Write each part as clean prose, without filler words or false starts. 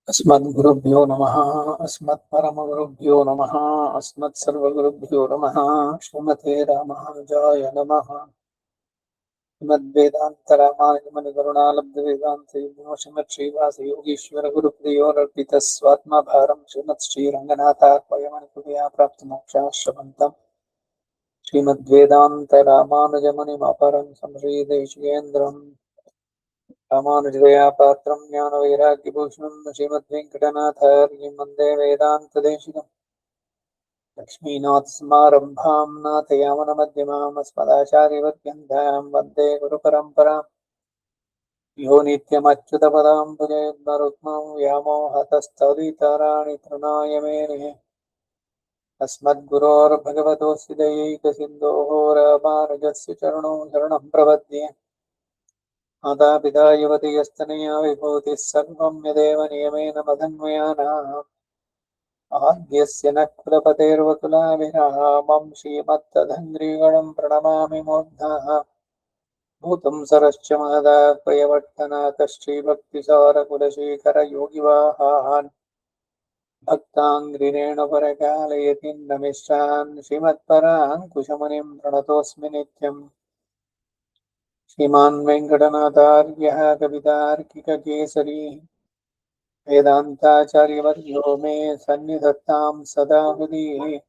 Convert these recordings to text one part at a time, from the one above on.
अस्मद्गुरुभ्यो नमः। अस्मत्परमगुरुभ्यो नमः। अस्मत्सर्वगुरुभ्यो नमः। श्रीमते रामानुजाय नमः। श्रीमद्वेदान्तरामानुजमुनिकरुणालब्धवेदान्तयुग्मो श्रीमच्छ्रीवासयोगीश्वरगुरुप्रियोरर्पितस्वात्मभारं श्रीमच्छ्रीरङ्गनाथार्पयमनुकृपया प्राप्तमोक्षाश्रमन्तम् श्रीमद्वेदान्तरामानुजमुनिमपरं संश्रीदेशिकेन्द्रम् रामानुजदया पात्रं ज्ञानवैराग्यभूषणं श्रीमद्वेङ्कटनाथार्यं वन्दे वेदान्तदेशिकम् लक्ष्मीनाथसमारम्भां नाथयामनमध्यमाम् अस्मदाचार्यवर्यन्तां वन्दे गुरुपरम्पराम् यो नित्यमच्युतपदां भुजयुग्मरुक्मं व्यामोहतस्तदितराणि तृणाय मेने अस्मद्गुरोर्भगवतोऽस्य दैकसिन्धोः रामानुजस्य चरणौ शरणं प्रपद्ये मातापिता युवति यस्तनया विभूतिः सर्वं यदेव नियमेन मदन्वयानाम् आद्यस्य न कुलपतेर्वकुलाभिरामं श्रीमत्तदङ्घ्रिगणं प्रणमामि मूर्धः भूतं सरश्च महदाह्वयवर्तनाथ श्रीभक्तिसारकुलशेखरयोगिवाहान् भक्ताङ्घ्रिरेणुपरकालयतीन्द्रमिश्रान् श्रीमत्पराङ्कुशमुनिं प्रणतोऽस्मि नित्यम् श्रीमान् वेङ्कटनाथार्यः कवितार्किककेसरी वेदान्ताचार्यवर्यो मे सन्निधत्तां सदा हृदि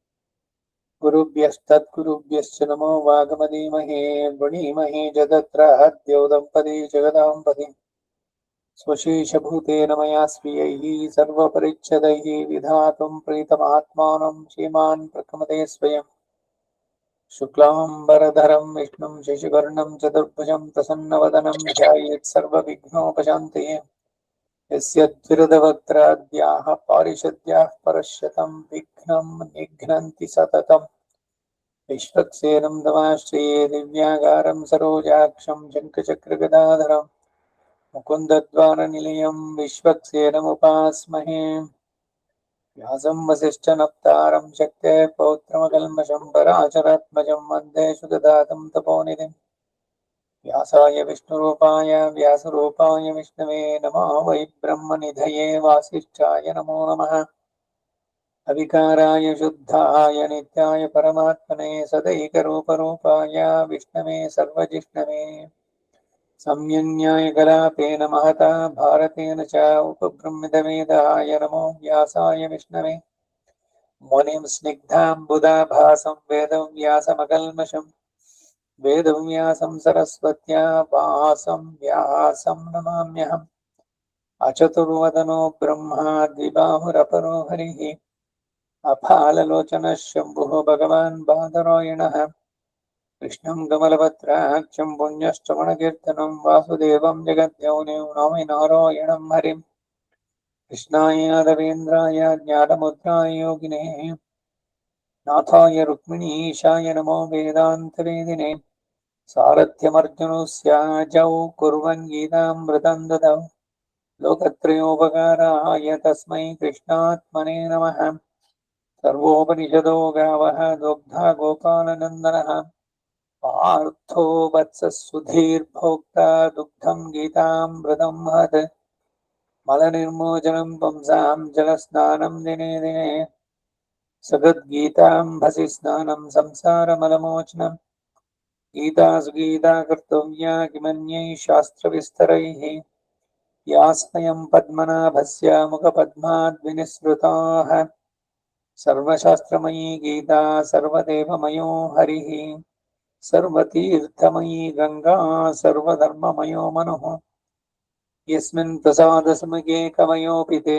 गुरुभ्यस्तत्गुरुभ्यश्च नमो वागमधीमहे वणीमहे जगत्र अद्यौ दम्पती जगदाम्पति स्वशेषभूतेन मया स्वीयैः सर्वपरिच्छदैः विधातुं प्रीतमात्मानं श्रीमान् प्रकमते स्वयं शुक्लाम्बरधरं विष्णुं शशिवर्णं चतुर्भुजं प्रसन्नवदनं ध्यायेत् सर्वविघ्नोपशान्तये यस्य द्विरदवक्त्राद्याः पारिषद्याः परश्यतं विघ्नं निघ्नन्ति सततं विश्वक्सेनं दमाश्रये दिव्यागारं सरोजाक्षं शङ्खचक्रगदाधरं मुकुन्दद्वारनिलयं विश्वक्सेनमुपास्महे व्यासं वसिष्ठनप्तारं शक्तेः पौत्रमकल्मषं पराशरात्मजं वन्दे सुगदातं तपोनिधिं व्यासाय विष्णुरूपाय व्यासरूपाय विष्णवे नमो वै ब्रह्मनिधये वासिष्ठाय नमो नमः अविकाराय शुद्धाय नित्याय परमात्मने सदैकरूपरूपाय विष्णवे सर्वजिष्णवे सम्यन्याय कलापेन महता भारतेन च उपबृंहितवेदाय नमो व्यासाय विष्णवे मुनिं स्निग्धाम्बुदाभासं वेदव्यासमकल्मषम् वेदव्यासं सरस्वत्या वासं व्यासं नमाम्यहम् अचतुर्वदनो ब्रह्मा द्विबाहुरपरो हरिः अफाललोचनः शम्भुः भगवान् बादरायणः कृष्णं कमलपत्राक्षं पुण्यश्रवणकीर्तनं वासुदेवं जगद्योनिं नौमि नारायणं हरिं कृष्णाय राघवेन्द्राय ज्ञानमुद्राय योगिने नाथाय रुक्मिणीशाय नमो वेदान्तवेदिने सारथ्यमर्जुनस्याजौ कुर्वन् गीतामृतं ददौ लोकत्रयोपकाराय तस्मै कृष्णात्मने नमः सर्वोपनिषदो गावः दुग्धा गोपालनन्दनः पार्थो वत्सः सुधीर्भोक्ता दुग्धं गीतामृतं महत् मलनिर्मोचनं पुंसां जलस्नानं दिने दिने सगद्गीताम्भसि स्नानं संसारमलमोचनं गीता सुगीता कर्तव्या किमन्यैः शास्त्रविस्तरैः या स्वयं पद्मनाभस्य मुखपद्माद्विनिसृताः सर्वशास्त्रमयी गीता सर्वदेवमयो हरिः सर्वतीर्थमयी गंगा सर्वधर्ममयो मनुः यस्मिन् प्रसादसमुगे कवयोऽपि ते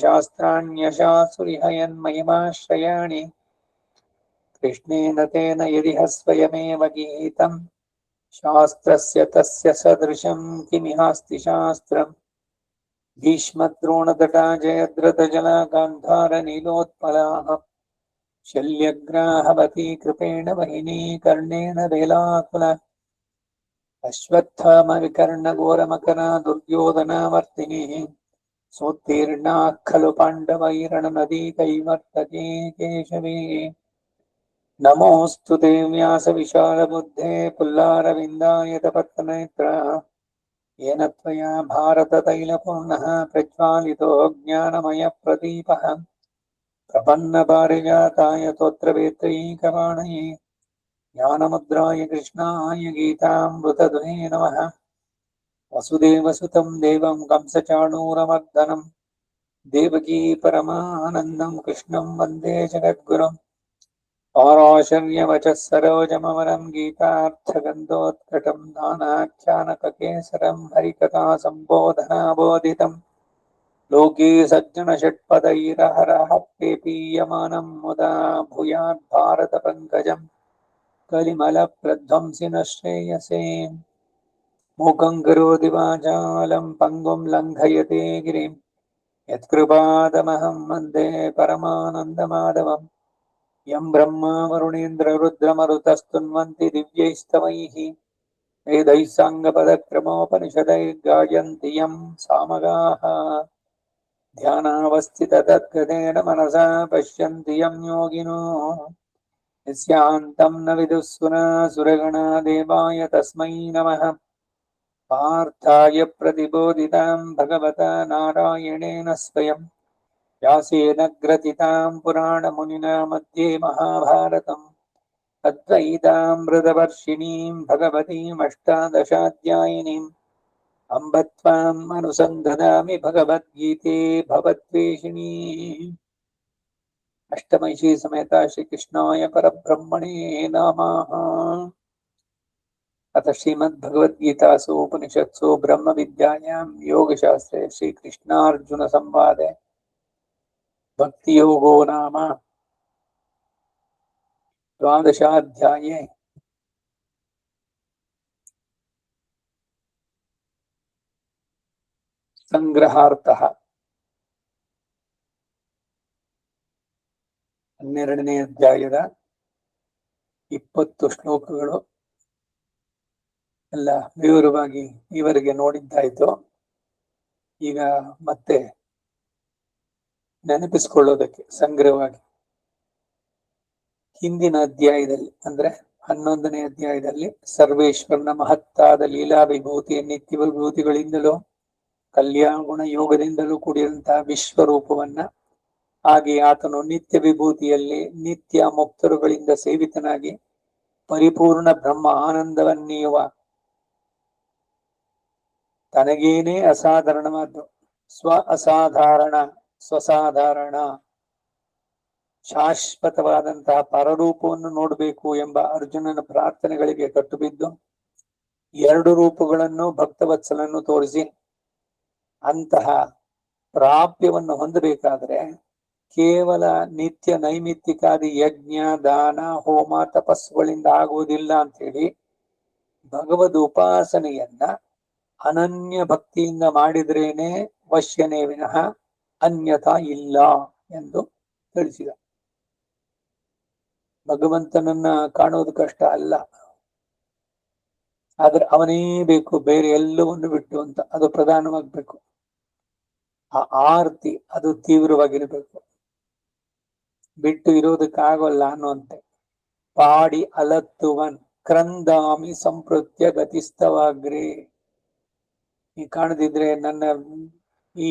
शास्त्राण्यशासुरिहयन्महिमाश्रयाणि कृष्णेन तेन यदिह स्वयमेव गीतं शास्त्रस्य तस्य सदृशं किमिहास्ति शास्त्रम् भीष्मद्रोणतटा जयद्रथजला गान्धारनीलोत्पलाः शल्यग्राहवती कृपेण वहिनी कर्णेन बेलाकुला अश्वत्थामविकर्णघोरमकरा दुर्योधनावर्तिनीः सोत्तीर्णाः खलु पाण्डवैरणनदीकैवर्तके केशवे नमोऽस्तु ते व्यासविशालबुद्धे पुल्लारविन्दायतपत्रनेत्र येन त्वया भारततैलपूर्णः प्रज्वालितो ज्ञानमयप्रदीपः प्रपन्नपारिजाताय तोत्रवेत्रैकपाणये ज्ञानमुद्राय कृष्णाय गीतामृतधुने नमः। वसुदेवसुतं देवं कंसचाणूरमर्दनं देवकी परमानन्दं कृष्णं वन्दे जगद्गुरुम्। पाराशर्यवचः सरोजममलं गीतार्थगन्धोत्कटं नानाख्यानककेसरं हरिकथासम्बोधनाबोधितं लोके सज्जनषट्पदैरहरः पेपीयमानं मुदा भूयाद्भारतपङ्कजं कलिमलप्रध्वंसिनः श्रेयसे। मूकं करोति वाचालं पङ्गुं लङ्घयते गिरिं यत्कृपादमहं वन्दे परमानन्दमाधवम्। यं ब्रह्मा वरुणेन्द्ररुद्रमरुतस्तुन्वन्ति दिव्यैस्तवैः वेदैः साङ्गपदक्रमोपनिषदैर्गायन्ति यं सामगाः ध्यानावस्थिततद्गतेन मनसा पश्यन्ति यं योगिनो यस्यान्तं न विदुःसुरासुरगणा देवाय तस्मै नमः। पार्थाय प्रतिबोधितां भगवता नारायणेन स्वयं व्यासेन ग्रथितां पुराणमुनिना मध्ये महाभारतम् अद्वैतामृतवर्षिणीं भगवतीमष्टादशाध्यायिनीम् अम्ब त्वाम् अनुसन्दधामि भगवद्गीते भवद्वेषिणी। अष्टमैषी समेता श्रीकृष्णाय परब्रह्मणे नमः। अथ श्रीमद्भगवद्गीतासु उपनिषत्सु ब्रह्मविद्यायां योगशास्त्रे श्रीकृष्णार्जुनसंवादे भक्तियोगो नाम द्वादशाध्याये संग्रहार्थः 12ನೇ ಅಧ್ಯಾಯದ 20 ಶ್ಲೋಕಗಳು ಎಲ್ಲ ವಿವರವಾಗಿ ಇವರಿಗೆ ನೋಡಿದ್ದಾಯ್ತು. ಈಗ ಮತ್ತೆ ನೆನಪಿಸಿಕೊಳ್ಳೋದಕ್ಕೆ ಸಂಗ್ರಹವಾಗಿ ಹಿಂದಿನ ಅಧ್ಯಾಯದಲ್ಲಿ ಅಂದ್ರೆ 11ನೇ ಅಧ್ಯಾಯದಲ್ಲಿ ಸರ್ವೇಶ್ವರನ ಮಹತ್ತಾದ ಲೀಲಾ ವಿಭೂತಿ ನಿತ್ಯ ವಿಭೂತಿಗಳಿಂದಲೂ ಕಲ್ಯಾಣ ಗುಣ ಯೋಗದಿಂದಲೂ ಕೂಡಿದಂತಹ ವಿಶ್ವರೂಪವನ್ನ, ಹಾಗೆ ಆತನು ನಿತ್ಯ ವಿಭೂತಿಯಲ್ಲಿ ನಿತ್ಯ ಮುಕ್ತರುಗಳಿಂದ ಸೇವಿತನಾಗಿ ಪರಿಪೂರ್ಣ ಬ್ರಹ್ಮ ಆನಂದವನ್ನೀಯುವ ತನಗೇನೇ ಅಸಾಧಾರಣವಾದ ಅಸಾಧಾರಣ ಸ್ವಸಾಧಾರಣ ಶಾಶ್ವತವಾದಂತಹ ಪರರೂಪವನ್ನು ನೋಡಬೇಕು ಎಂಬ ಅರ್ಜುನನ ಪ್ರಾರ್ಥನೆಗಳಿಗೆ ಕಟ್ಟುಬಿದ್ದು 2 ರೂಪಗಳನ್ನು ಭಕ್ತವತ್ಸಲನ್ನು ತೋರಿಸಿ ಅಂತಹ ಪ್ರಾಪ್ಯವನ್ನು ಹೊಂದಬೇಕಾದ್ರೆ ಕೇವಲ ನಿತ್ಯ ನೈಮಿತ್ತಿಕಾದಿ ಯಜ್ಞ ದಾನ ಹೋಮ ತಪಸ್ಸುಗಳಿಂದ ಆಗುವುದಿಲ್ಲ ಅಂತ ಹೇಳಿ ಭಗವದ್ ಉಪಾಸನೆಯನ್ನ ಅನನ್ಯ ಭಕ್ತಿಯಿಂದ ಮಾಡಿದ್ರೇನೆ ವಶ್ಯನೇ ವಿನಃ ಅನ್ಯಥಾ ಇಲ್ಲ ಎಂದು ತಿಳಿಸಿದ. ಭಗವಂತನನ್ನ ಕಾಣುವುದು ಕಷ್ಟ ಅಲ್ಲ, ಆದ್ರೆ ಅವನೇ ಬೇಕು, ಬೇರೆ ಎಲ್ಲವನ್ನು ಬಿಟ್ಟು ಅಂತ ಅದು ಪ್ರಧಾನವಾಗಬೇಕು. ಆ ಆರ್ತಿ ಅದು ತೀವ್ರವಾಗಿರ್ಬೇಕು, ಬಿಟ್ಟು ಇರೋದಕ್ಕಾಗಲ್ಲ ಅನ್ನುವಂತೆ. ಪಾಡಿ ಅಲತ್ತುವನ್ ಕ್ರಂದಾಮಿ ಸಂಪೃತ್ಯ ಗತಿಸ್ತವಾಗ್ರೆ, ಈ ಕಾಣದಿದ್ರೆ ನನ್ನ ಈ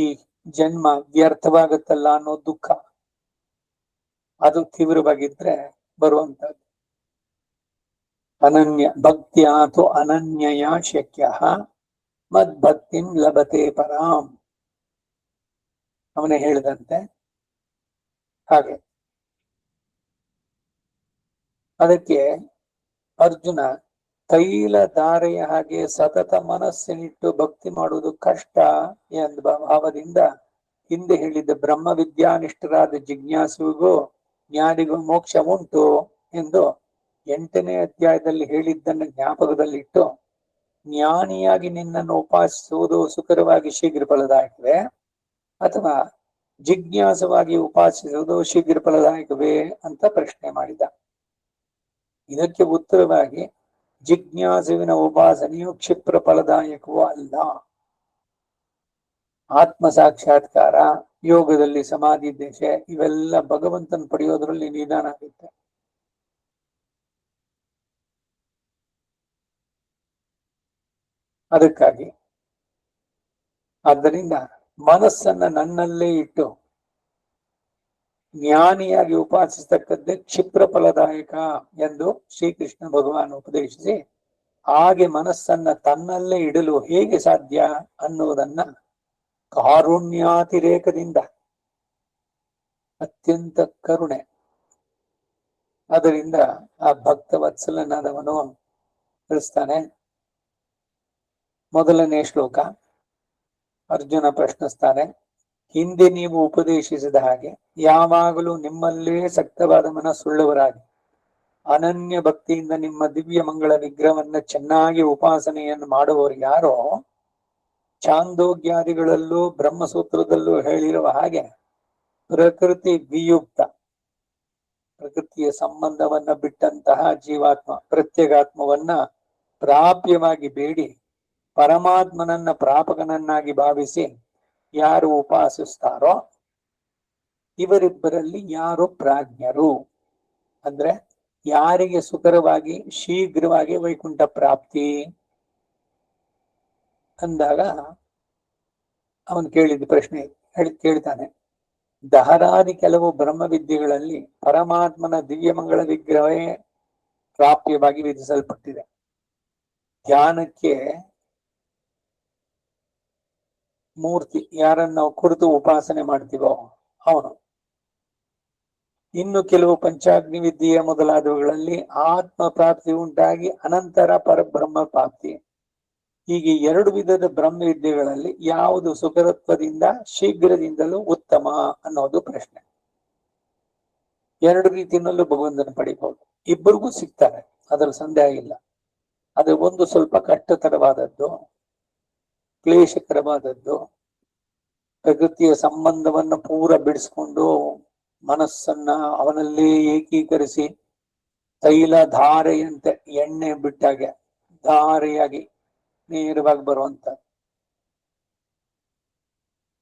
ಜನ್ಮ ವ್ಯರ್ಥವಾಗತ್ತಲ್ಲ ಅನ್ನೋ ದುಃಖ ಅದು ತೀವ್ರವಾಗಿದ್ರೆ ಬರುವಂತದ್ದು. ಅನನ್ಯ ಭಕ್ತಿಯಾತು ಅನನ್ಯಯ ಶಕ್ಯ ಮದ್ಭಕ್ತಿಂ ಲಭತೆ ಪರಾಂ, ಅವನೇ ಹೇಳಿದಂತೆ ಹಾಗೆ. ಅದಕ್ಕೆ ಅರ್ಜುನ ತೈಲ ಧಾರೆಯ ಹಾಗೆ ಸತತ ಮನಸ್ಸಿನಿಟ್ಟು ಭಕ್ತಿ ಮಾಡುವುದು ಕಷ್ಟ ಎಂಬ ಭಾವದಿಂದ ಹಿಂದೆ ಹೇಳಿದ್ದ ಬ್ರಹ್ಮ ವಿದ್ಯಾನಿಷ್ಠರಾದ ಜಿಜ್ಞಾಸುವಿಗೂ ಜ್ಞಾನಿಗೂ ಮೋಕ್ಷ ಉಂಟು ಎಂದು 8ನೇ ಅಧ್ಯಾಯದಲ್ಲಿ ಹೇಳಿದ್ದನ್ನು ಜ್ಞಾಪಕದಲ್ಲಿಟ್ಟು ಜ್ಞಾನಿಯಾಗಿ ನಿನ್ನನ್ನು ಉಪಾಸಿಸುವುದು ಸುಕರವಾಗಿ ಶೀಘ್ರ ಫಲದಾಯಕವೇ ಅಥವಾ ಜಿಜ್ಞಾಸವಾಗಿ ಉಪಾಸಿಸುವುದು ಶೀಘ್ರ ಫಲದಾಯಕವೇ ಅಂತ ಪ್ರಶ್ನೆ ಮಾಡಿದ. ಇದಕ್ಕೆ ಉತ್ತರವಾಗಿ ಜಿಜ್ಞಾಸುವಿನ ಉಪಾಸನೆಯು ಕ್ಷಿಪ್ರ ಫಲದಾಯಕವೂ ಅಲ್ಲ. ಆತ್ಮ ಸಾಕ್ಷಾತ್ಕಾರ, ಯೋಗದಲ್ಲಿ ಸಮಾಧಿ ದೇಶ ಇವೆಲ್ಲ ಭಗವಂತನ ಪಡೆಯೋದ್ರಲ್ಲಿ ನಿಧಾನ ಆಗುತ್ತೆ. ಅದಕ್ಕಾಗಿ ಆದ್ದರಿಂದ ಮನಸ್ಸನ್ನ ನನ್ನಲ್ಲೇ ಇಟ್ಟು ಜ್ಞಾನಿಯಾಗಿ ಉಪಾಸಿಸತಕ್ಕದ್ದೇ ಕ್ಷಿಪ್ರ ಫಲದಾಯಕ ಎಂದು ಶ್ರೀಕೃಷ್ಣ ಭಗವಾನ್ ಉಪದೇಶಿಸಿ, ಹಾಗೆ ಮನಸ್ಸನ್ನ ತನ್ನಲ್ಲೇ ಇಡಲು ಹೇಗೆ ಸಾಧ್ಯ ಅನ್ನುವುದನ್ನ ಕಾರುಣ್ಯಾತಿರೇಕದಿಂದ, ಅತ್ಯಂತ ಕರುಣೆ ಅದರಿಂದ ಆ ಭಕ್ತ ವತ್ಸಲನಾದವನು ತಿಳಿಸ್ತಾನೆ. ಮೊದಲನೇ ಶ್ಲೋಕ. ಅರ್ಜುನ ಪ್ರಶ್ನಿಸ್ತಾನೆ, ಹಿಂದೆ ನೀವು ಉಪದೇಶಿಸಿದ ಹಾಗೆ ಯಾವಾಗಲೂ ನಿಮ್ಮಲ್ಲೇ ಸಕ್ತವಾದ ಮನಸ್ಸುಳ್ಳವರಾಗಿ ಅನನ್ಯ ಭಕ್ತಿಯಿಂದ ನಿಮ್ಮ ದಿವ್ಯ ಮಂಗಳ ವಿಗ್ರಹವನ್ನ ಚೆನ್ನಾಗಿ ಉಪಾಸನೆಯನ್ನು ಮಾಡುವವರು ಯಾರೋ, ಚಾಂದೋಗ್ಯಾದಿಗಳಲ್ಲೂ ಬ್ರಹ್ಮಸೂತ್ರದಲ್ಲೂ ಹೇಳಿರುವ ಹಾಗೆ ಪ್ರಕೃತಿ ವಿಯುಕ್ತ, ಪ್ರಕೃತಿಯ ಸಂಬಂಧವನ್ನ ಬಿಟ್ಟಂತಹ ಜೀವಾತ್ಮ ಪ್ರತ್ಯೇಗಾತ್ಮವನ್ನ ಪ್ರಾಪ್ಯವಾಗಿ ಬೇಡಿ ಪರಮಾತ್ಮನನ್ನ ಪ್ರಾಪಕನನ್ನಾಗಿ ಭಾವಿಸಿ ಯಾರು ಉಪಾಸಿಸ್ತಾರೋ ಇವರಿಬ್ಬರಲ್ಲಿ ಯಾರು ಪ್ರಾಜ್ಞರು, ಅಂದ್ರೆ ಯಾರಿಗೆ ಸುಕರವಾಗಿ ಶೀಘ್ರವಾಗಿ ವೈಕುಂಠ ಪ್ರಾಪ್ತಿ ಅಂದಾಗ ಅವನು ಕೇಳಿದ ಪ್ರಶ್ನೆ ಕೇಳ್ತಾನೆ. ದಹರಾದಿ ಕೆಲವು ಬ್ರಹ್ಮವಿದ್ಯೆಗಳಲ್ಲಿ ಪರಮಾತ್ಮನ ದಿವ್ಯಮಂಗಳ ವಿಗ್ರಹವೇ ಪ್ರಾಪ್ಯವಾಗಿ ವಿಧಿಸಲ್ಪಟ್ಟಿದೆ. ಧ್ಯಾನಕ್ಕೆ ಮೂರ್ತಿ ಯಾರನ್ನ ನಾವು ಕುರಿತು ಉಪಾಸನೆ ಮಾಡ್ತೀವೋ ಅವನು. ಇನ್ನು ಕೆಲವು ಪಂಚಾಗ್ನಿ ವಿದ್ಯೆಯ ಮೊದಲಾದವುಗಳಲ್ಲಿ ಆತ್ಮ ಪ್ರಾಪ್ತಿ ಉಂಟಾಗಿ ಅನಂತರ ಪರಬ್ರಹ್ಮ ಪ್ರಾಪ್ತಿ. ಹೀಗೆ 2 ವಿಧದ ಬ್ರಹ್ಮ ವಿದ್ಯೆಗಳಲ್ಲಿ ಯಾವುದು ಸುಖರತ್ವದಿಂದ ಶೀಘ್ರದಿಂದಲೂ ಉತ್ತಮ ಅನ್ನೋದು ಪ್ರಶ್ನೆ. 2 ರೀತಿಯಲ್ಲೂ ಭಗವಂತನ ಪಡಿಬಹುದು, ಇಬ್ಬರಿಗೂ ಸಿಗ್ತಾರೆ, ಅದರ ಸಂದೇಹ ಇಲ್ಲ. ಅದು ಒಂದು ಸ್ವಲ್ಪ ಕಷ್ಟತರವಾದದ್ದು, ಕ್ಲೇಶಕರವಾದದ್ದು, ಪ್ರಕೃತಿಯ ಸಂಬಂಧವನ್ನು ಪೂರ ಬಿಡಿಸ್ಕೊಂಡು ಮನಸ್ಸನ್ನ ಅವನಲ್ಲಿ ಏಕೀಕರಿಸಿ ತೈಲ ಧಾರೆಯಂತೆ ಎಣ್ಣೆ ಬಿಟ್ಟಾಗೆ ಧಾರೆಯಾಗಿ ನೇರವಾಗಿ ಬರುವಂತ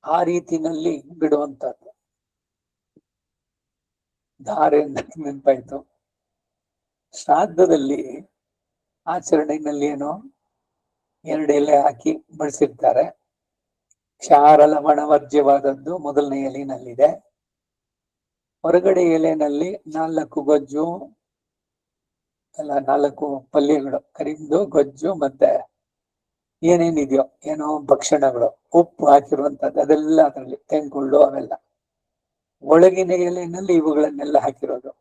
ಆ ರೀತಿನಲ್ಲಿ ಬಿಡುವಂತದ್ದು. ಧಾರೆ ಅಂತ ನೆನಪಾಯ್ತು. ಶ್ರಾದ್ದದಲ್ಲಿ ಆಚರಣೆಯಲ್ಲಿ ಏನೋ 2 ಎಲೆ ಹಾಕಿ ಬಳಸಿರ್ತಾರೆ. ಕ್ಷಾರ ಲವಣವರ್ಜ್ಯವಾದದ್ದು ಮೊದಲನೇ ಎಲೆನಲ್ಲಿದೆ. ಹೊರಗಡೆ ಎಲೆನಲ್ಲಿ 4 ಗೊಜ್ಜು ಎಲ್ಲ 4 ಪಲ್ಯಗಳು, ಕರಿಂದು ಗೊಜ್ಜು ಮತ್ತೆ ಏನೇನಿದೆಯೋ ಏನೋ ಭಕ್ಷಣಗಳು, ಉಪ್ಪು ಹಾಕಿರುವಂತದ್ದು ಅದೆಲ್ಲ ಅದರಲ್ಲಿ ತೆಂಗುಳ್ಳು ಅವೆಲ್ಲ. ಒಳಗಿನ ಎಲೆನಲ್ಲಿ ಇವುಗಳನ್ನೆಲ್ಲ ಹಾಕಿರೋದು.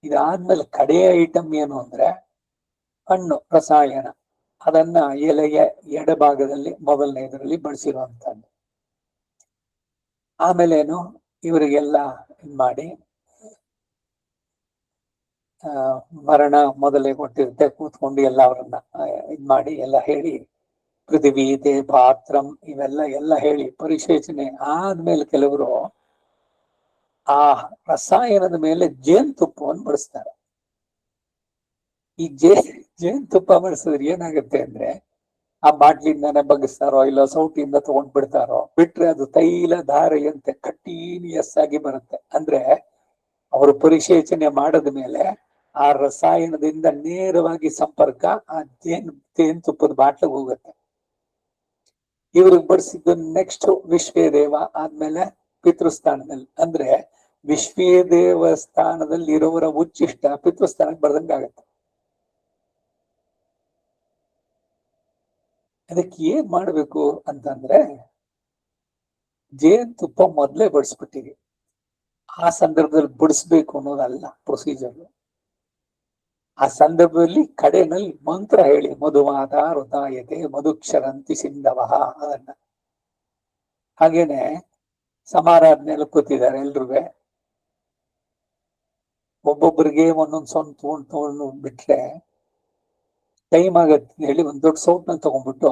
ಇದಾದ್ಮೇಲೆ ಕಡೆಯ ಐಟಮ್ ಏನು ಅಂದ್ರೆ ಹಣ್ಣು ರಸಾಯನ, ಅದನ್ನ ಎಲೆಯ ಎಡಭಾಗದಲ್ಲಿ ಮೊದಲನೇದರಲ್ಲಿ ಬಳಸಿರುವಂತದ್ದು. ಆಮೇಲೇನು ಇವರಿಗೆಲ್ಲ ಮಾಡಿ ಮರಣ ಮೊದಲೇ ಕೊಟ್ಟಿರುತ್ತೆ, ಕೂತ್ಕೊಂಡು ಎಲ್ಲ ಅವರನ್ನ ಮಾಡಿ ಎಲ್ಲ ಹೇಳಿ ಪೃಥ್ವೀತೆ ಪಾತ್ರಂ ಇವೆಲ್ಲ ಹೇಳಿ ಪರಿಶೇಚನೆ ಆದ್ಮೇಲೆ ಕೆಲವರು ಆ ರಸಾಯನದ ಮೇಲೆ ಜೇನುತುಪ್ಪವನ್ನು ಬಳಸ್ತಾರೆ. ಈ ಜೇನುತುಪ್ಪ ಬಳಸಿದ್ರೆ ಏನಾಗುತ್ತೆ ಅಂದ್ರೆ ಆ ಬಾಟ್ಲಿಂದಾನೆ ಬಗ್ಗಿಸ್ತಾರೋ ಇಲ್ಲ ಸೌಟಿಂದ ತಗೊಂಡ್ ಬಿಡ್ತಾರೋ, ಬಿಟ್ರೆ ಅದು ತೈಲ ಧಾರೆಯಂತೆ ಕಂಟಿನ್ಯೂಯಸ್ ಆಗಿ ಬರುತ್ತೆ. ಅಂದ್ರೆ ಅವರು ಪರಿಶೇಚನೆ ಮಾಡದ ಮೇಲೆ ಆ ರಸಾಯನದಿಂದ ನೇರವಾಗಿ ಸಂಪರ್ಕ ಆ ಜೇನುತುಪ್ಪದ ಬಾಟ್ಲಿಗೆ ಹೋಗುತ್ತೆ. ಇವ್ರಿಗೆ ಬಡಿಸಿದ್ದು ನೆಕ್ಸ್ಟ್ ವಿಶ್ವೇದೇವ ಆದ್ಮೇಲೆ ಪಿತೃಸ್ಥಾನದಲ್ಲಿ, ಅಂದ್ರೆ ವಿಶ್ವೇದೇವಸ್ಥಾನದಲ್ಲಿ ಇರೋವರ ಉಚ್ಚಿಷ್ಟ ಪಿತೃಸ್ಥಾನಕ್ಕೆ ಬರ್ದಂಗಾಗತ್ತೆ. ಅದಕ್ಕೆ ಏನ್ ಮಾಡ್ಬೇಕು ಅಂತಂದ್ರೆ ಜೇನುತುಪ್ಪ ಮೊದ್ಲೇ ಬಡಿಸ್ಬಿಟ್ಟಿವಿ, ಆ ಸಂದರ್ಭದಲ್ಲಿ ಬಡಿಸ್ಬೇಕು ಅನ್ನೋದಲ್ಲ ಪ್ರೊಸೀಜರ್. ಆ ಸಂದರ್ಭದಲ್ಲಿ ಕಡೆನಲ್ಲಿ ಮಂತ್ರ ಹೇಳಿ ಮಧುಮಾತ ಋತಾಯತೆ ಮಧುಕ್ಷರಂತಿ ಸಿಂಧವಃ ಅದನ್ನ. ಹಾಗೇನೆ ಸಮಾರಾಧನೆಯಲ್ಲಿ ಕೂತಿದ್ದಾರೆ ಎಲ್ರೂ, ಒಬ್ಬೊಬ್ಬರಿಗೆ ಒಂದೊಂದ್ ಸೌಂಡ್ ತಗೊಂಡು ಬಿಟ್ರೆ ಟೈಮ್ ಆಗತ್ತೆ ಹೇಳಿ ಒಂದ್ ದೊಡ್ಡ ಸೌಟ್ನಲ್ಲಿ ತಗೊಂಡ್ಬಿಟ್ಟು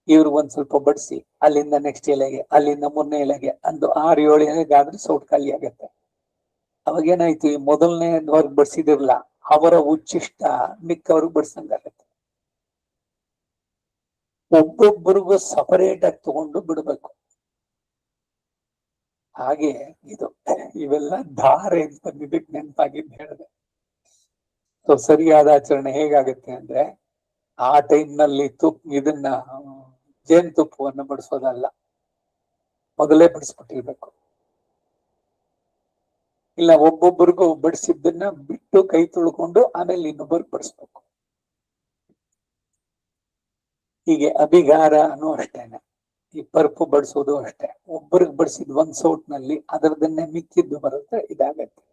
ಇವ್ರಿಗೆ ಒಂದ್ ಸ್ವಲ್ಪ ಬಡಿಸಿ ಅಲ್ಲಿಂದ ನೆಕ್ಸ್ಟ್ ಎಲೆಗೆ ಅಲ್ಲಿಂದ 3ನೇ ಎಲೆಗೆ ಅಂದು 6-7 ಎಲೆಗೆ ಆದ್ರೆ ಸೌಟ್ ಖಾಲಿ ಆಗತ್ತೆ. ಅವಾಗೇನಾಯ್ತು, ಈ ಮೊದಲನೇವರ್ಗ್ ಬಡಿಸಿದಿರ್ಲ ಅವರ ಉಚ್ಚಿಷ್ಟ ಮಿಕ್ಕವ್ರಿಗೆ ಬಡಿಸಂಗಾಗತ್ತೆ. ಒಬ್ಬೊಬ್ಬರಿಗೂ ಸಪರೇಟ್ ಆಗಿ ತಗೊಂಡು ಬಿಡ್ಬೇಕು. ಹಾಗೆ ಇದು ಇವೆಲ್ಲ ಧಾರೆ ಅಂತ ಬಂದಿದ್ದಕ್ಕೆ ನೆನಪಾಗಿದ್ದು ಹೇಳಿದೆ. ಸರಿಯಾದ ಆಚರಣೆ ಹೇಗಾಗುತ್ತೆ ಅಂದ್ರೆ ಆ ಟೈಮ್ನಲ್ಲಿ ಇದನ್ನ ಜೇನುತುಪ್ಪವನ್ನು ಬಡಿಸೋದಲ್ಲ, ಮೊದಲೇ ಬಡಿಸ್ಬಿಟ್ಟಿರ್ಬೇಕು. ಇಲ್ಲ, ಒಬ್ಬೊಬ್ಬರಿಗೂ ಬಡಿಸಿದ್ದನ್ನ ಬಿಟ್ಟು ಕೈ ತೊಳ್ಕೊಂಡು ಆಮೇಲೆ ಇನ್ನೊಬ್ಬರಿಗೆ ಬಡಿಸ್ಬೇಕು. ಹೀಗೆ ಅಭಿಗಾರನೂ ಅಷ್ಟೇನೆ, ಈ ಪರ್ಪು ಬಡಿಸೋದು ಅಷ್ಟೇ. ಒಬ್ಬರಿಗೆ ಬಡಿಸಿದ್ ಒಂದ್ ಸೌಟ್ನಲ್ಲಿ ಅದರದನ್ನೇ ಮಿಕ್ಕಿದ್ದು ಬರುತ್ತೆ, ಇದಾಗತ್ತೆ.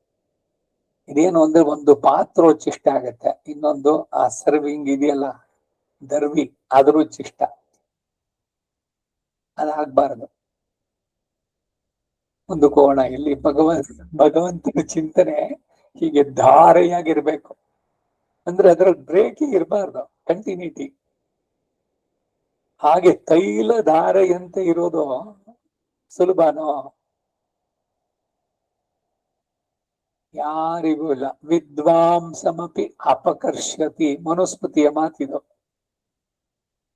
ಇದೇನು ಅಂದ್ರೆ ಒಂದು ಪಾತ್ರೋಚ್ಚಿಷ್ಟ ಆಗತ್ತೆ, ಇನ್ನೊಂದು ಆ ಸರ್ವಿಂಗ್ ಇದೆಯಲ್ಲ ದರ್ವಿ, ಆದ್ರೂ ಚಿಷ್ಟ. ಅದಾಗಬಾರದು. ಒಂದು ಕೋಣ ಇಲ್ಲಿ ಭಗವಂತನ ಚಿಂತನೆ ಹೀಗೆ ಧಾರೆಯಾಗಿರ್ಬೇಕು. ಅಂದ್ರೆ ಅದರ ಬ್ರೇಕ್ ಇರಬಾರ್ದು, ಕಂಟಿನ್ಯೂಟಿ. ಹಾಗೆ ತೈಲ ಧಾರೆಯಂತೆ ಇರೋದು ಸುಲಭನೋ? ಯಾರಿಗೂ ಇಲ್ಲ. ವಿದ್ವಾಂಸಮಪಿ ಅಪಕರ್ಷತಿ, ಮನುಸ್ಮೃತಿಯ ಮಾತಿದು.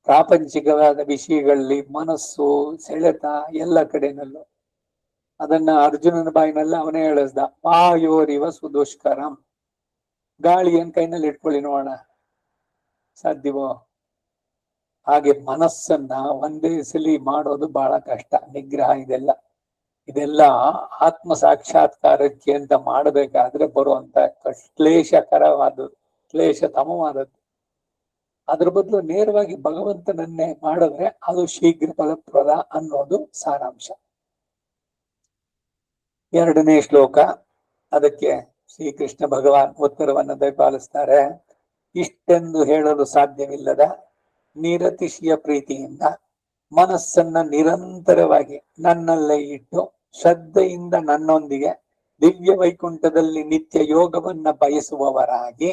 ಪ್ರಾಪಂಚಿಕವಾದ ವಿಷಯಗಳಲ್ಲಿ ಮನಸ್ಸು ಸೆಳೆತ ಎಲ್ಲ ಕಡೆನಲ್ಲೂ. ಅದನ್ನ ಅರ್ಜುನನ ಬಾಯಿನಲ್ಲಿ ಅವನೇ ಹೇಳಿಸ್ದ, ವಾಯೋರಿವ ಸುದುಷ್ಕರಂ. ಗಾಳಿಯನ್ ಕೈನಲ್ಲಿ ಇಟ್ಕೊಳ್ಳಿ ನೋಡೋಣ, ಸಾಧ್ಯವೋ? ಹಾಗೆ ಮನಸ್ಸನ್ನ ಒಂದೇ ಸಲಿ ಮಾಡೋದು ಬಹಳ ಕಷ್ಟ, ನಿಗ್ರಹ. ಇದೆಲ್ಲ ಆತ್ಮ ಸಾಕ್ಷಾತ್ಕಾರಕ್ಕೆ ಅಂತ ಮಾಡಬೇಕಾದ್ರೆ ಬರುವಂತ ಕ್ಲೇಶಕರವಾದದ್ದು, ಕ್ಲೇಶತಮವಾದದ್ದು. ಅದ್ರ ಬದಲು ನೇರವಾಗಿ ಭಗವಂತನನ್ನೇ ಮಾಡಿದ್ರೆ ಅದು ಶೀಘ್ರ ಫಲಪ್ರದ ಅನ್ನೋದು ಸಾರಾಂಶ. 2ನೇ ಶ್ಲೋಕ, ಅದಕ್ಕೆ ಶ್ರೀಕೃಷ್ಣ ಭಗವಾನ್ ಉತ್ತರವನ್ನು ದಯಪಾಲಿಸ್ತಾರೆ. ಇಷ್ಟೆಂದು ಹೇಳಲು ಸಾಧ್ಯವಿಲ್ಲದ ನಿರತಿಶಯ ಪ್ರೀತಿಯಿಂದ ಮನಸ್ಸನ್ನ ನಿರಂತರವಾಗಿ ನನ್ನಲ್ಲೇ ಇಟ್ಟು ಶ್ರದ್ಧೆಯಿಂದ ನನ್ನೊಂದಿಗೆ ದಿವ್ಯ ವೈಕುಂಠದಲ್ಲಿ ನಿತ್ಯ ಯೋಗವನ್ನ ಬಯಸುವವರಾಗಿ,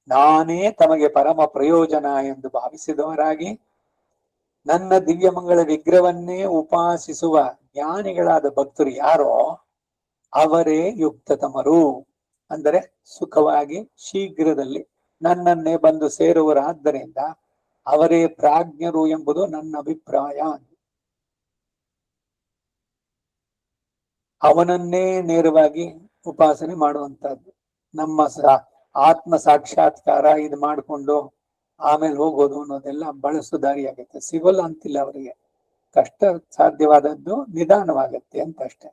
ನಾನೇ ತಮಗೆ ಪರಮ ಪ್ರಯೋಜನ ಎಂದು ಭಾವಿಸಿದವರಾಗಿ, ನನ್ನ ದಿವ್ಯಮಂಗಳ ವಿಗ್ರಹವನ್ನೇ ಉಪಾಸಿಸುವ ಜ್ಞಾನಿಗಳಾದ ಭಕ್ತರು ಯಾರೋ ಅವರೇ ಯುಕ್ತತಮರು. ಅಂದರೆ ಸುಖವಾಗಿ ಶೀಘ್ರದಲ್ಲಿ ನನ್ನನ್ನೇ ಬಂದು ಸೇರುವರಾದ್ದರಿಂದ ಅವರೇ ಪ್ರಾಜ್ಞರು ಎಂಬುದು ನನ್ನ ಅಭಿಪ್ರಾಯ. ಅವನನ್ನೇ ನೇರವಾಗಿ ಉಪಾಸನೆ ಮಾಡುವಂತಹದ್ದು. ನಮ್ಮ ಆತ್ಮ ಸಾಕ್ಷಾತ್ಕಾರ ಇದು ಮಾಡಿಕೊಂಡು ಆಮೇಲೆ ಹೋಗೋದು ಅನ್ನೋದೆಲ್ಲ ಬಳಸು ದಾರಿ ಆಗತ್ತೆ. ಸಿಗಲ್ಲ ಅಂತಿಲ್ಲ ಅವರಿಗೆ, ಕಷ್ಟ ಸಾಧ್ಯವಾದದ್ದು ನಿಧಾನವಾಗತ್ತೆ ಅಂತ ಅಷ್ಟೆ.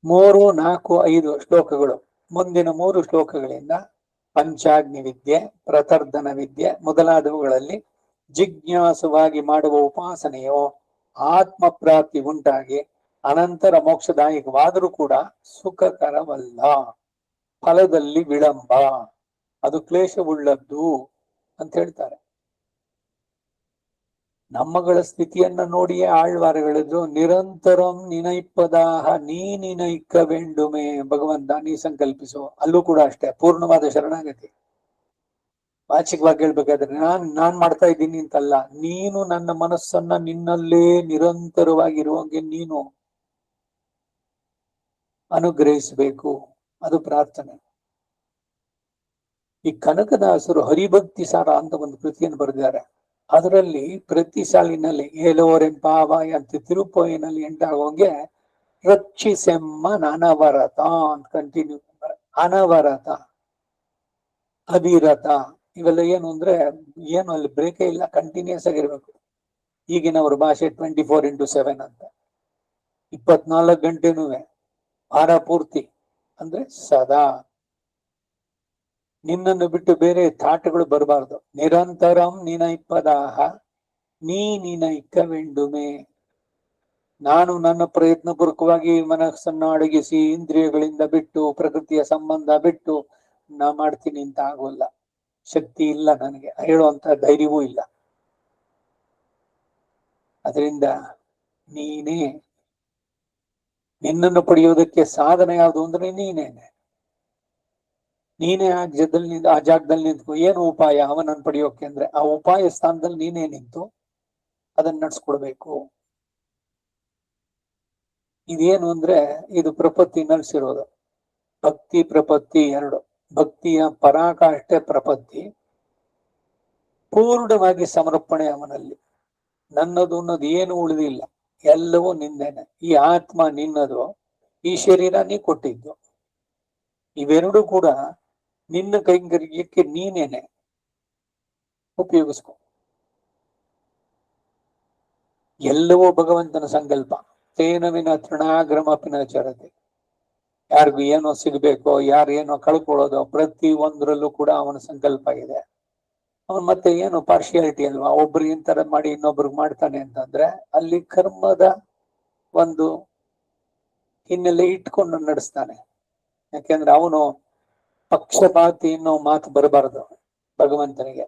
3, 4, 5 ಶ್ಲೋಕಗಳು. ಮುಂದಿನ 3 ಶ್ಲೋಕಗಳಿಂದ ಪಂಚಾಗ್ನಿ ವಿದ್ಯೆ, ಪ್ರತರ್ಧನ ವಿದ್ಯೆ ಮೊದಲಾದವುಗಳಲ್ಲಿ ಜಿಜ್ಞಾಸುವಾಗಿ ಮಾಡುವ ಉಪಾಸನೆಯೋ ಆತ್ಮ ಪ್ರಾಪ್ತಿ ಉಂಟಾಗಿ ಅನಂತರ ಮೋಕ್ಷದಾಯಕವಾದರೂ ಕೂಡ ಸುಖಕರವಲ್ಲ, ಫಲದಲ್ಲಿ ವಿಳಂಬ, ಅದು ಕ್ಲೇಶವುಳ್ಳದ್ದು ಅಂತ ಹೇಳ್ತಾರೆ. ನಮ್ಮಗಳ ಸ್ಥಿತಿಯನ್ನ ನೋಡಿಯೇ ಆಳ್ವಾರಗಳಿದ್ರು, ನಿರಂತರಂ ನಿನೈಪ್ಪದಾಹ ನೀ ನಿನೈಕ್ಕ ವೆಂಡುಮೆ. ಭಗವಂತ ನೀ ಸಂಕಲ್ಪಿಸು. ಅಲ್ಲೂ ಕೂಡ ಅಷ್ಟೇ, ಪೂರ್ಣವಾದ ಶರಣಾಗತಿ. ವಾಚಿಕವಾಗಿ ಹೇಳ್ಬೇಕಾದ್ರೆ ನಾನ್ ಮಾಡ್ತಾ ಇದ್ದೀನಿ ಅಂತಲ್ಲ, ನೀನು ನನ್ನ ಮನಸ್ಸನ್ನ ನಿನ್ನಲ್ಲೇ ನಿರಂತರವಾಗಿರುವಂಗೆ ನೀನು ಅನುಗ್ರಹಿಸಬೇಕು, ಅದು ಪ್ರಾರ್ಥನೆ. ಈ ಕನಕದಾಸರು ಹರಿಭಕ್ತಿ ಸಾರ ಅಂತ ಒಂದು ಕೃತಿಯನ್ನು ಬರೆದಿದ್ದಾರೆ. ಅದರಲ್ಲಿ ಪ್ರತಿ ಸಾಲಿನಲ್ಲಿ ಏಲೋರೆಂಪಾವಾಯ ಅಂತ ತಿರುಪೋಯಿನಲ್ಲಿ ಎಂಟಾಗೋಂಗೆ ರಕ್ಷಿಸೆಮ್ಮ ಅನವರತ ಅಂತ ಕಂಟಿನ್ಯೂ. ಅನವರತ, ಅವಿರತ, ಇವೆಲ್ಲ ಏನು ಅಂದ್ರೆ ಏನು ಅಲ್ಲಿ ಬ್ರೇಕೇ ಇಲ್ಲ, ಕಂಟಿನ್ಯೂಸ್ ಆಗಿರ್ಬೇಕು. ಈಗಿನವ್ರ ಭಾಷೆ 24x7 ಅಂತ, 24 ಗಂಟೆನೂ ವಾರ ಪೂರ್ತಿ. ಅಂದ್ರೆ ಸದಾ ನಿನ್ನನ್ನು ಬಿಟ್ಟು ಬೇರೆ ಥಾಟ್ಗಳು ಬರಬಾರ್ದು. ನಿರಂತರಂ ನಿನೈಪ್ಪದಾಹ ನೀ ನಿನೈಕ್ಕ ವೆಂಡುಮೆ. ನಾನು ನನ್ನ ಪ್ರಯತ್ನ ಪೂರ್ವಕವಾಗಿ ಮನಸ್ಸನ್ನು ಅಡಗಿಸಿ ಇಂದ್ರಿಯಗಳಿಂದ ಬಿಟ್ಟು ಪ್ರಕೃತಿಯ ಸಂಬಂಧ ಬಿಟ್ಟು ನಾ ಮಾಡ್ತೀನಿ ಅಂತ ಆಗೋಲ್ಲ, ಶಕ್ತಿ ಇಲ್ಲ ನನಗೆ, ಹೇಳುವಂತ ಧೈರ್ಯವೂ ಇಲ್ಲ. ಅದರಿಂದ ನೀನೇ, ನಿನ್ನನ್ನು ಪಡೆಯುವುದಕ್ಕೆ ಸಾಧನ ಯಾವುದು ಅಂದ್ರೆ ನೀನೇ ಆ ಜಾಗದಲ್ಲಿ ನಿಂತು ಏನು ಉಪಾಯ ಅವನನ್ನು ಪಡೆಯೋಕೆ ಅಂದ್ರೆ ಆ ಉಪಾಯ ಸ್ಥಾನದಲ್ಲಿ ನೀನೇ ನಿಂತು ಅದನ್ನ ನಡ್ಸ್ಕೊಡ್ಬೇಕು. ಇದೇನು ಅಂದ್ರೆ ಇದು ಪ್ರಪತ್ತಿ ನಡೆಸಿರೋದು. ಭಕ್ತಿ ಪ್ರಪತ್ತಿ 2. ಭಕ್ತಿಯ ಪರಾಕಾಷ್ಠೆ ಪ್ರಪತ್ತಿ, ಪೂರ್ಣವಾಗಿ ಸಮರ್ಪಣೆ ಅವನಲ್ಲಿ. ನನ್ನದು ಅನ್ನೋದು ಏನು ಉಳಿದಿಲ್ಲ, ಎಲ್ಲವೂ ನಿಂದೇನೆ. ಈ ಆತ್ಮ ನಿನ್ನದು, ಈ ಶರೀರ ನೀ ಕೊಟ್ಟಿದ್ದು. ಇವೆರಡು ಕೂಡ ನಿನ್ನ ಕೈಂಕರ್ಯಕ್ಕೆ ನೀನೇನೆ. ಉಪಯೋಗಿಸ್ಕೊ. ಎಲ್ಲವೂ ಭಗವಂತನ ಸಂಕಲ್ಪ. ತೇನ ವಿನ ತೃಣಾಗ್ರಮಪಿನ ಚರತೆ. ಯಾರಿಗೂ ಏನೋ ಸಿಗ್ಬೇಕೋ, ಯಾರೇನೋ ಕಳ್ಕೊಳ್ಳೋದು, ಪ್ರತಿ ಒಂದರಲ್ಲೂ ಕೂಡ ಅವನ ಸಂಕಲ್ಪ ಇದೆ. ಅವನ್ ಮತ್ತೆ ಏನು ಪಾರ್ಶಿಯಾಲಿಟಿ ಅಲ್ವಾ, ಒಬ್ರಿಗೆ ಇಂತರ ಮಾಡಿ ಇನ್ನೊಬ್ರಿಗೆ ಮಾಡ್ತಾನೆ ಅಂತಂದ್ರೆ ಅಲ್ಲಿ ಕರ್ಮದ ಒಂದು ಹಿನ್ನೆಲೆ ಇಟ್ಕೊಂಡು ನಡೆಸ್ತಾನೆ. ಯಾಕೆಂದ್ರೆ ಅವನು ಪಕ್ಷಪಾತಿ ಅನ್ನೋ ಮಾತು ಬರಬಾರದು ಭಗವಂತನಿಗೆ.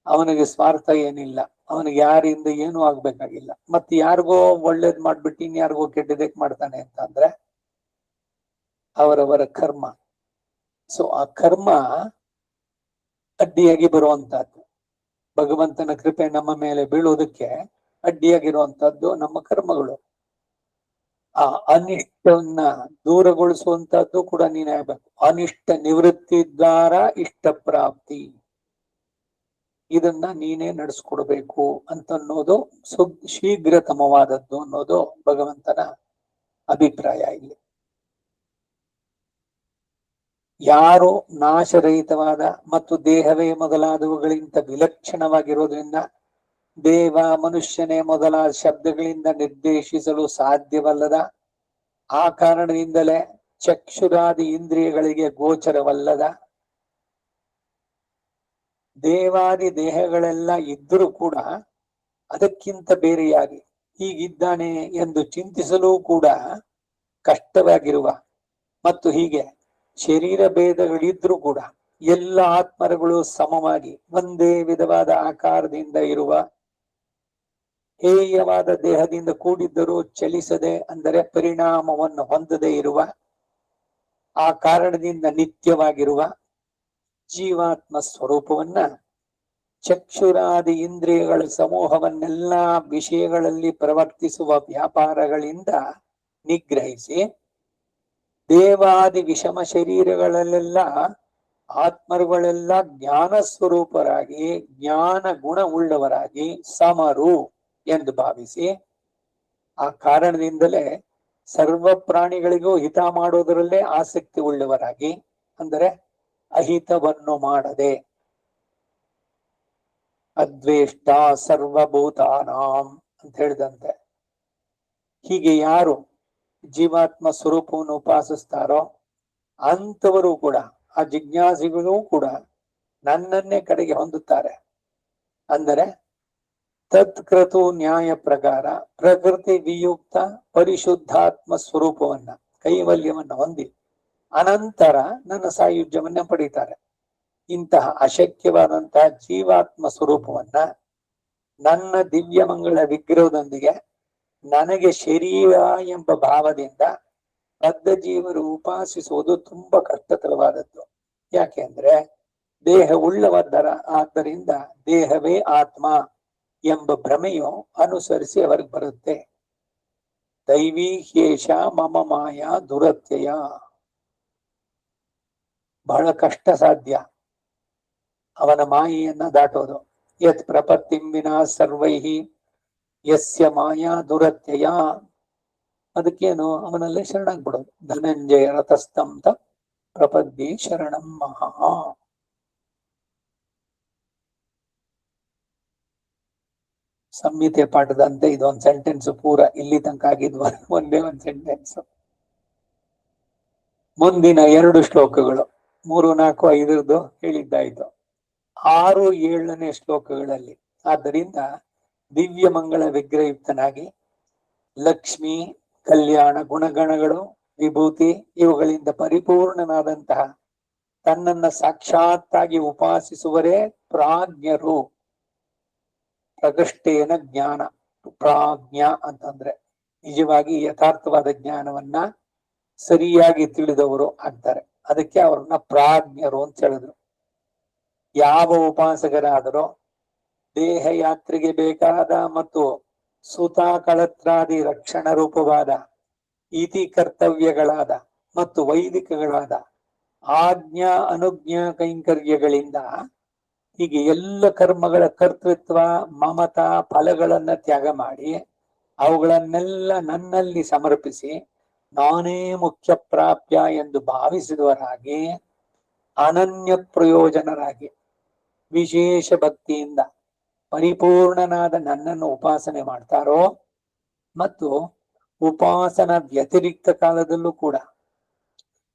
ಅವನಿಗೆ ಸ್ವಾರ್ಥ ಏನಿಲ್ಲ, ಅವನಿಗೆ ಯಾರಿಂದ ಏನೂ ಆಗ್ಬೇಕಾಗಿಲ್ಲ. ಮತ್ತೆ ಯಾರಿಗೋ ಒಳ್ಳೇದ್ ಮಾಡ್ಬಿಟ್ಟು ಇನ್ಯಾರಿಗೋ ಕೆಟ್ಟದಕ್ಕೆ ಮಾಡ್ತಾನೆ ಅಂತ ಅಂದ್ರೆ ಅವರವರ ಕರ್ಮ. ಸೊ ಆ ಕರ್ಮ ಅಡ್ಡಿಯಾಗಿ ಬರುವಂತಹದ್ದು. ಭಗವಂತನ ಕೃಪೆ ನಮ್ಮ ಮೇಲೆ ಬೀಳುವುದಕ್ಕೆ ಅಡ್ಡಿಯಾಗಿರುವಂತಹದ್ದು ನಮ್ಮ ಕರ್ಮಗಳು. ಆ ಅನಿಷ್ಟವನ್ನ ದೂರಗೊಳಿಸುವಂತಹದ್ದು ಕೂಡ ನೀನೇ ಆಗ್ಬೇಕು. ಅನಿಷ್ಟ ನಿವೃತ್ತಿ ದ್ವಾರ ಇಷ್ಟ ಪ್ರಾಪ್ತಿ, ಇದನ್ನ ನೀನೇ ನಡೆಸ್ಕೊಡ್ಬೇಕು ಅಂತನ್ನೋದು ಶೀಘ್ರತಮವಾದದ್ದು ಅನ್ನೋದು ಭಗವಂತನ ಅಭಿಪ್ರಾಯ. ಇಲ್ಲಿ ಯಾರು ನಾಶರಹಿತವಾದ ಮತ್ತು ದೇಹವೇ ಮೊದಲಾದವುಗಳಿಂದ ವಿಲಕ್ಷಣವಾಗಿರೋದ್ರಿಂದ ದೇವ ಮನುಷ್ಯನೇ ಮೊದಲಾದ ಶಬ್ದಗಳಿಂದ ನಿರ್ದೇಶಿಸಲು ಸಾಧ್ಯವಲ್ಲದ, ಆ ಕಾರಣದಿಂದಲೇ ಚಕ್ಷುರಾದಿ ಇಂದ್ರಿಯಗಳಿಗೆ ಗೋಚರವಲ್ಲದ, ದೇವಾದಿ ದೇಹಗಳೆಲ್ಲ ಇದ್ದರೂ ಕೂಡ ಅದಕ್ಕಿಂತ ಬೇರೆಯಾಗಿ ಹೀಗಿದ್ದಾನೆ ಎಂದು ಚಿಂತಿಸಲೂ ಕೂಡ ಕಷ್ಟವಾಗಿರುವ, ಮತ್ತು ಹೀಗೆ ಶರೀರ ಭೇದಗಳಿದ್ರೂ ಕೂಡ ಎಲ್ಲ ಆತ್ಮರುಗಳು ಸಮವಾಗಿ ಒಂದೇ ವಿಧವಾದ ಆಕಾರದಿಂದ ಇರುವ, ಹೇಯವಾದ ದೇಹದಿಂದ ಕೂಡಿದ್ದರೂ ಚಲಿಸದೆ ಅಂದರೆ ಪರಿಣಾಮವನ್ನು ಹೊಂದದೇ ಇರುವ, ಆ ಕಾರಣದಿಂದ ನಿತ್ಯವಾಗಿರುವ ಜೀವಾತ್ಮ ಸ್ವರೂಪವನ್ನ ಚಕ್ಷುರಾದಿ ಇಂದ್ರಿಯಗಳ ಸಮೂಹವನ್ನೆಲ್ಲ ವಿಷಯಗಳಲ್ಲಿ ಪ್ರವರ್ತಿಸುವ ವ್ಯಾಪಾರಗಳಿಂದ ನಿಗ್ರಹಿಸಿ, ದೇವಾದಿ ವಿಷಮ ಶರೀರಗಳಲ್ಲೆಲ್ಲ ಆತ್ಮರುಗಳೆಲ್ಲ ಜ್ಞಾನ ಸ್ವರೂಪರಾಗಿ ಜ್ಞಾನ ಗುಣ ಉಳ್ಳವರಾಗಿ ಸಮರು ಎಂದು ಭಾವಿಸಿ, ಆ ಕಾರಣದಿಂದಲೇ ಸರ್ವ ಪ್ರಾಣಿಗಳಿಗೂ ಹಿತ ಮಾಡೋದರಲ್ಲೇ ಆಸಕ್ತಿ ಉಳ್ಳವರಾಗಿ, ಅಂದರೆ ಅಹಿತವನ್ನು ಮಾಡದೆ, ಅದ್ವೇಷ್ಟ ಸರ್ವಭೂತಾನಾಂ ಅಂತ ಹೇಳಿದಂತೆ, ಹೀಗೆ ಯಾರು ಜೀವಾತ್ಮ ಸ್ವರೂಪವನ್ನು ಉಪಾಸಿಸ್ತಾರೋ ಅಂತವರು ಕೂಡ, ಆ ಜಿಜ್ಞಾಸಿಗಳು ಕೂಡ ನನ್ನನ್ನೇ ಕಡೆಗೆ ಹೊಂದುತ್ತಾರೆ. ಅಂದರೆ ತತ್ಕ್ರತು ನ್ಯಾಯ ಪ್ರಕಾರ ಪ್ರಕೃತಿ ವಿಯುಕ್ತ ಪರಿಶುದ್ಧಾತ್ಮ ಸ್ವರೂಪವನ್ನ ಕೈವಲ್ಯವನ್ನ ಹೊಂದಿ ಅನಂತರ ನನ್ನ ಸಾಯುಜ್ಯವನ್ನ ಪಡೀತಾರೆ. ಇಂತಹ ಅಶಕ್ಯವಾದಂತಹ ಜೀವಾತ್ಮ ಸ್ವರೂಪವನ್ನ ನನ್ನ ದಿವ್ಯ ಮಂಗಳ ವಿಗ್ರಹದೊಂದಿಗೆ ನನಗೆ ಶರೀರ ಎಂಬ ಭಾವದಿಂದ ಬದ್ಧ ಜೀವರು ಉಪಾಸಿಸುವುದು ತುಂಬಾ ಕಷ್ಟತರವಾದದ್ದು. ಯಾಕೆ ಅಂದ್ರೆ ದೇಹ ಉಳ್ಳವದ್ದರ, ಆದ್ದರಿಂದ ದೇಹವೇ ಆತ್ಮ ಎಂಬ ಭ್ರಮೆಯು ಅನುಸರಿಸಿ ಅವರಿಗೆ ಬರುತ್ತೆ. ದೈವೀ ಹೇಷ ಮಮ ಮಾಯಾ ದುರತ್ಯಯ, ಬಹಳ ಕಷ್ಟ ಸಾಧ್ಯ ಅವನ ಮಾಯೆಯನ್ನ ದಾಟೋದು. ಯತ್ ಪ್ರಪತ್ತಿಂ ವಿನಾ ಸರ್ವೈಹಿ ಯಸ್ಯ ಮಾಯಾ ದುರತ್ಯಯ, ಅದಕ್ಕೇನು ಅವನಲ್ಲೇ ಶರಣಾಗ್ಬಿಡೋದು. ಧನಂಜಯ ರಥಸ್ತಂತ ಪ್ರಪದ್ಯೆ ಶರಣಂ ಮಹಾ. ಸಂಹಿತೆ ಪಾಠದಂತೆ ಇದೊಂದು ಸೆಂಟೆನ್ಸ್ ಪೂರ ಇಲ್ಲಿ ತನಕ ಆಗಿದ್ವ ಒಂದೇ ಒಂದು ಸೆಂಟೆನ್ಸ್. ಮುಂದಿನ 2 ಶ್ಲೋಕಗಳು 3, 4, 5 ಹೇಳಿದ್ದಾಯ್ತು. 6, 7ನೇ ಶ್ಲೋಕಗಳಲ್ಲಿ ಆದ್ದರಿಂದ ದಿವ್ಯ ಮಂಗಳ ವಿಗ್ರಹಯುಕ್ತನಾಗಿ ಲಕ್ಷ್ಮಿ, ಕಲ್ಯಾಣ ಗುಣಗಣಗಳು, ವಿಭೂತಿ ಇವುಗಳಿಂದ ಪರಿಪೂರ್ಣನಾದಂತಹ ತನ್ನನ್ನ ಸಾಕ್ಷಾತ್ತಾಗಿ ಉಪಾಸಿಸುವರೇ ಪ್ರಾಜ್ಞರು. ಪ್ರಗಷ್ಟೇನ ಜ್ಞಾನ, ಪ್ರಾಜ್ಞ ಅಂತಂದ್ರೆ ನಿಜವಾಗಿ ಯಥಾರ್ಥವಾದ ಜ್ಞಾನವನ್ನ ಸರಿಯಾಗಿ ತಿಳಿದವರು ಆಗ್ತಾರೆ. ಅದಕ್ಕೆ ಅವ್ರನ್ನ ಪ್ರಾಜ್ಞರು ಅಂತ ಹೇಳಿದ್ರು. ಯಾವ ಉಪಾಸಕರಾದರೂ ದೇಹ ಯಾತ್ರೆಗೆ ಬೇಕಾದ ಮತ್ತು ಸುತ ಕಳತ್ರಾದಿ ರಕ್ಷಣ ರೂಪವಾದ ಇತಿ ಕರ್ತವ್ಯಗಳಾದ ಮತ್ತು ವೈದಿಕಗಳಾದ ಆಜ್ಞಾ ಅನುಜ್ಞಾ ಕೈಂಕರ್ಯಗಳಿಂದ ಹೀಗೆ ಎಲ್ಲ ಕರ್ಮಗಳ ಕರ್ತೃತ್ವ ಮಮತಾ ಫಲಗಳನ್ನ ತ್ಯಾಗ ಮಾಡಿ ಅವುಗಳನ್ನೆಲ್ಲ ನನ್ನಲ್ಲಿ ಸಮರ್ಪಿಸಿ ನಾನೇ ಮುಖ್ಯ ಪ್ರಾಪ್ಯ ಎಂದು ಭಾವಿಸಿದವರಾಗಿ ಅನನ್ಯ ಪ್ರಯೋಜನರಾಗಿ ವಿಶೇಷ ಭಕ್ತಿಯಿಂದ ಪರಿಪೂರ್ಣನಾದ ನನ್ನನ್ನು ಉಪಾಸನೆ ಮಾಡ್ತಾರೋ ಮತ್ತು ಉಪಾಸನ ವ್ಯತಿರಿಕ್ತ ಕಾಲದಲ್ಲೂ ಕೂಡ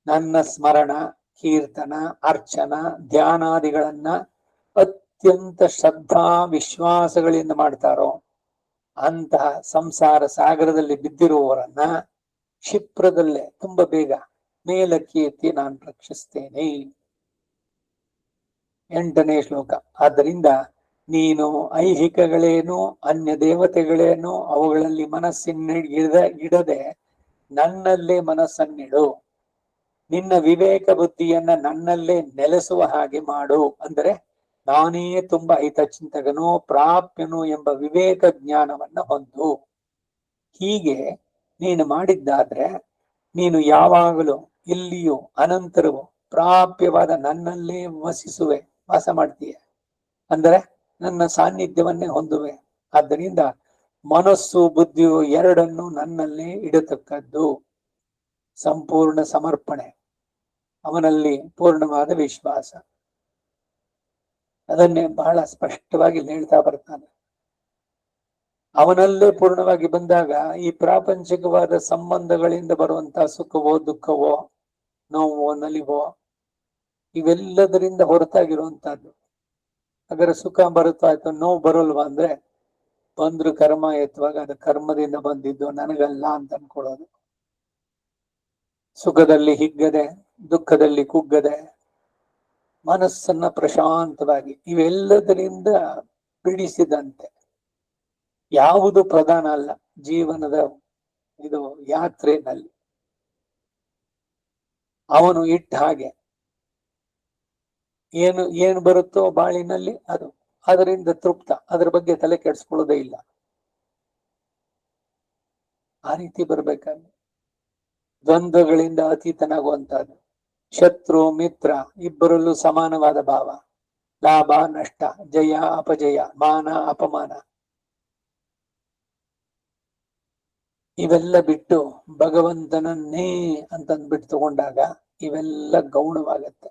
ನನ್ನ ಸ್ಮರಣ, ಕೀರ್ತನ, ಅರ್ಚನ, ಧ್ಯಾನಾದಿಗಳನ್ನ ಅತ್ಯಂತ ಶ್ರದ್ಧಾ ವಿಶ್ವಾಸಗಳಿಂದ ಮಾಡ್ತಾರೋ ಅಂತಹ ಸಂಸಾರ ಸಾಗರದಲ್ಲಿ ಬಿದ್ದಿರುವವರನ್ನ ಕ್ಷಿಪ್ರದಲ್ಲೇ ತುಂಬಾ ಬೇಗ ಮೇಲಕ್ಕೆ ಎತ್ತಿ ನಾನು ರಕ್ಷಿಸ್ತೇನೆ. 8ನೇ ಶ್ಲೋಕ. ಆದ್ದರಿಂದ ನೀನು ಐಹಿಕಗಳೇನು, ಅನ್ಯ ದೇವತೆಗಳೇನು ಅವುಗಳಲ್ಲಿ ಇಡದೆ ನನ್ನಲ್ಲೇ ಮನಸ್ಸನ್ನಿಡು. ನಿನ್ನ ವಿವೇಕ ಬುದ್ಧಿಯನ್ನ ನನ್ನಲ್ಲೇ ನೆಲೆಸುವ ಹಾಗೆ ಮಾಡು. ಅಂದರೆ ನಾನೇ ತುಂಬಾ ಹಿತಚಿಂತಕನು, ಪ್ರಾಪ್ಯನು ಎಂಬ ವಿವೇಕ ಜ್ಞಾನವನ್ನ ಹೊಂದು. ಹೀಗೆ ನೀನು ಮಾಡಿದ್ದಾದ್ರೆ ನೀನು ಯಾವಾಗಲೂ ಇಲ್ಲಿಯೂ ಅನಂತರವೂ ಪ್ರಾಪ್ಯವಾದ ನನ್ನಲ್ಲೇ ವಾಸ ಮಾಡ್ತೀಯ. ಅಂದರೆ ನನ್ನ ಸಾನ್ನಿಧ್ಯವನ್ನೇ ಹೊಂದುವೆ. ಆದ್ದರಿಂದ ಮನಸ್ಸು ಬುದ್ಧಿಯು ಎರಡನ್ನು ನನ್ನಲ್ಲೇ ಇಡತಕ್ಕದ್ದು. ಸಂಪೂರ್ಣ ಸಮರ್ಪಣೆ, ಅವನಲ್ಲಿ ಪೂರ್ಣವಾದ ವಿಶ್ವಾಸ, ಅದನ್ನೇ ಬಹಳ ಸ್ಪಷ್ಟವಾಗಿ ಹೇಳ್ತಾ ಬರ್ತಾನೆ. ಅವನಲ್ಲೇ ಪೂರ್ಣವಾಗಿ ಬಂದಾಗ ಈ ಪ್ರಾಪಂಚಿಕವಾದ ಸಂಬಂಧಗಳಿಂದ ಬರುವಂತಹ ಸುಖವೋ ದುಃಖವೋ ನೋವೋ ನಲಿವೋ ಇವೆಲ್ಲದರಿಂದ ಹೊರತಾಗಿರುವಂತಹದ್ದು. ಅದರ ಸುಖ ಬರುತ್ತಾ ಆಯ್ತು, ನೋವು ಬರೋಲ್ವಾ ಅಂದ್ರೆ ಬಂದ್ರು ಕರ್ಮ ಎತ್ತುವಾಗ ಅದು ಕರ್ಮದಿಂದ ಬಂದಿದ್ದು, ನನಗಲ್ಲ ಅಂತ ಅನ್ಕೊಳ್ಳೋದು. ಸುಖದಲ್ಲಿ ಹಿಗ್ಗದೆ, ದುಃಖದಲ್ಲಿ ಕುಗ್ಗದೆ, ಮನಸ್ಸನ್ನ ಪ್ರಶಾಂತವಾಗಿ ಇವೆಲ್ಲದರಿಂದ ಬಿಡಿಸಿದಂತೆ. ಯಾವುದು ಪ್ರಧಾನ ಅಲ್ಲ ಜೀವನದ ಇದು ಯಾತ್ರೆಯಲ್ಲಿ. ಅವನು ಇಟ್ಟ ಹಾಗೆ ಏನು ಬರುತ್ತೋ ಬಾಳಿನಲ್ಲಿ ಅದು ಅದರಿಂದ ತೃಪ್ತ, ಅದರ ಬಗ್ಗೆ ತಲೆ ಕೆಡಿಸ್ಕೊಳ್ಳೋದೇ ಇಲ್ಲ. ಆ ರೀತಿ ಬರ್ಬೇಕಾದ್ರೆ ದ್ವಂದ್ವಗಳಿಂದ ಅತೀತನಾಗುವಂತಹದ್ದು. ಶತ್ರು ಮಿತ್ರ ಇಬ್ಬರಲ್ಲೂ ಸಮಾನವಾದ ಭಾವ, ಲಾಭ ನಷ್ಟ, ಜಯ ಅಪಜಯ, ಮಾನ ಅಪಮಾನ ಇವೆಲ್ಲ ಬಿಟ್ಟು ಭಗವಂತನನ್ನೇ ಅಂತಂದ್ಬಿಟ್ಟು ತಗೊಂಡಾಗ ಇವೆಲ್ಲ ಗೌಣವಾಗತ್ತೆ.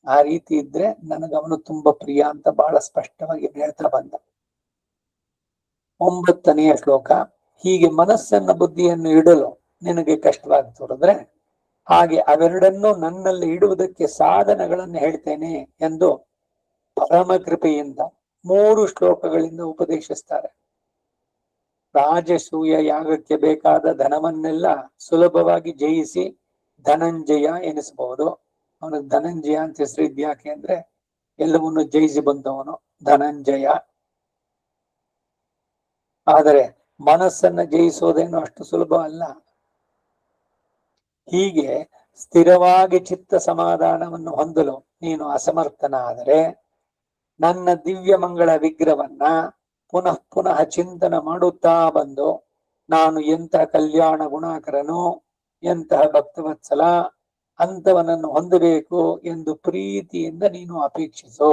ಆ ರೀತಿ ಇದ್ರೆ ನನಗವನು ತುಂಬಾ ಪ್ರಿಯ ಅಂತ ಬಹಳ ಸ್ಪಷ್ಟವಾಗಿ ಹೇಳ್ತಾ ಬಂದ. 9ನೇ ಶ್ಲೋಕ. ಹೀಗೆ ಮನಸ್ಸನ್ನ ಬುದ್ಧಿಯನ್ನು ಇಡಲು ನಿನಗೆ ಕಷ್ಟವಾಗಿ ತೋರಿದ್ರೆ ಹಾಗೆ ಅವೆರಡನ್ನೂ ನನ್ನಲ್ಲಿ ಇಡುವುದಕ್ಕೆ ಸಾಧನಗಳನ್ನು ಹೇಳ್ತೇನೆ ಎಂದು ಪರಮ ಕೃಪೆಯಿಂದ 3 ಶ್ಲೋಕಗಳಿಂದ ಉಪದೇಶಿಸ್ತಾರೆ. ರಾಜಸೂಯ ಯಾಗಕ್ಕೆ ಬೇಕಾದ ಧನವನ್ನೆಲ್ಲ ಸುಲಭವಾಗಿ ಜಯಿಸಿ ಧನಂಜಯ ಎನಿಸಬಹುದು. ಅವನಿಗೆ ಧನಂಜಯ ಅಂತ ಹೆಸರು ಇದ್ಯಾಕೆ ಅಂದ್ರೆ ಎಲ್ಲವನ್ನು ಜಯಿಸಿ ಬಂದವನು ಧನಂಜಯ. ಆದರೆ ಮನಸ್ಸನ್ನ ಜಯಿಸೋದೇನು ಅಷ್ಟು ಸುಲಭ ಅಲ್ಲ. ಹೀಗೆ ಸ್ಥಿರವಾಗಿ ಚಿತ್ತ ಸಮಾಧಾನವನ್ನು ಹೊಂದಲು ನೀನು ಅಸಮರ್ಥನಾದರೆ ನನ್ನ ದಿವ್ಯ ಮಂಗಳ ವಿಗ್ರಹವನ್ನ ಪುನಃ ಪುನಃ ಚಿಂತನ ಮಾಡುತ್ತಾ ಬಂದು ನಾನು ಎಂತಹ ಕಲ್ಯಾಣ ಗುಣಾಕರನು, ಎಂತಹ ಭಕ್ತವತ್ಸಲ ಅಂತವನನ್ನು ಹೊಂದಬೇಕು ಎಂದು ಪ್ರೀತಿಯಿಂದ ನೀನು ಅಪೇಕ್ಷಿಸೋ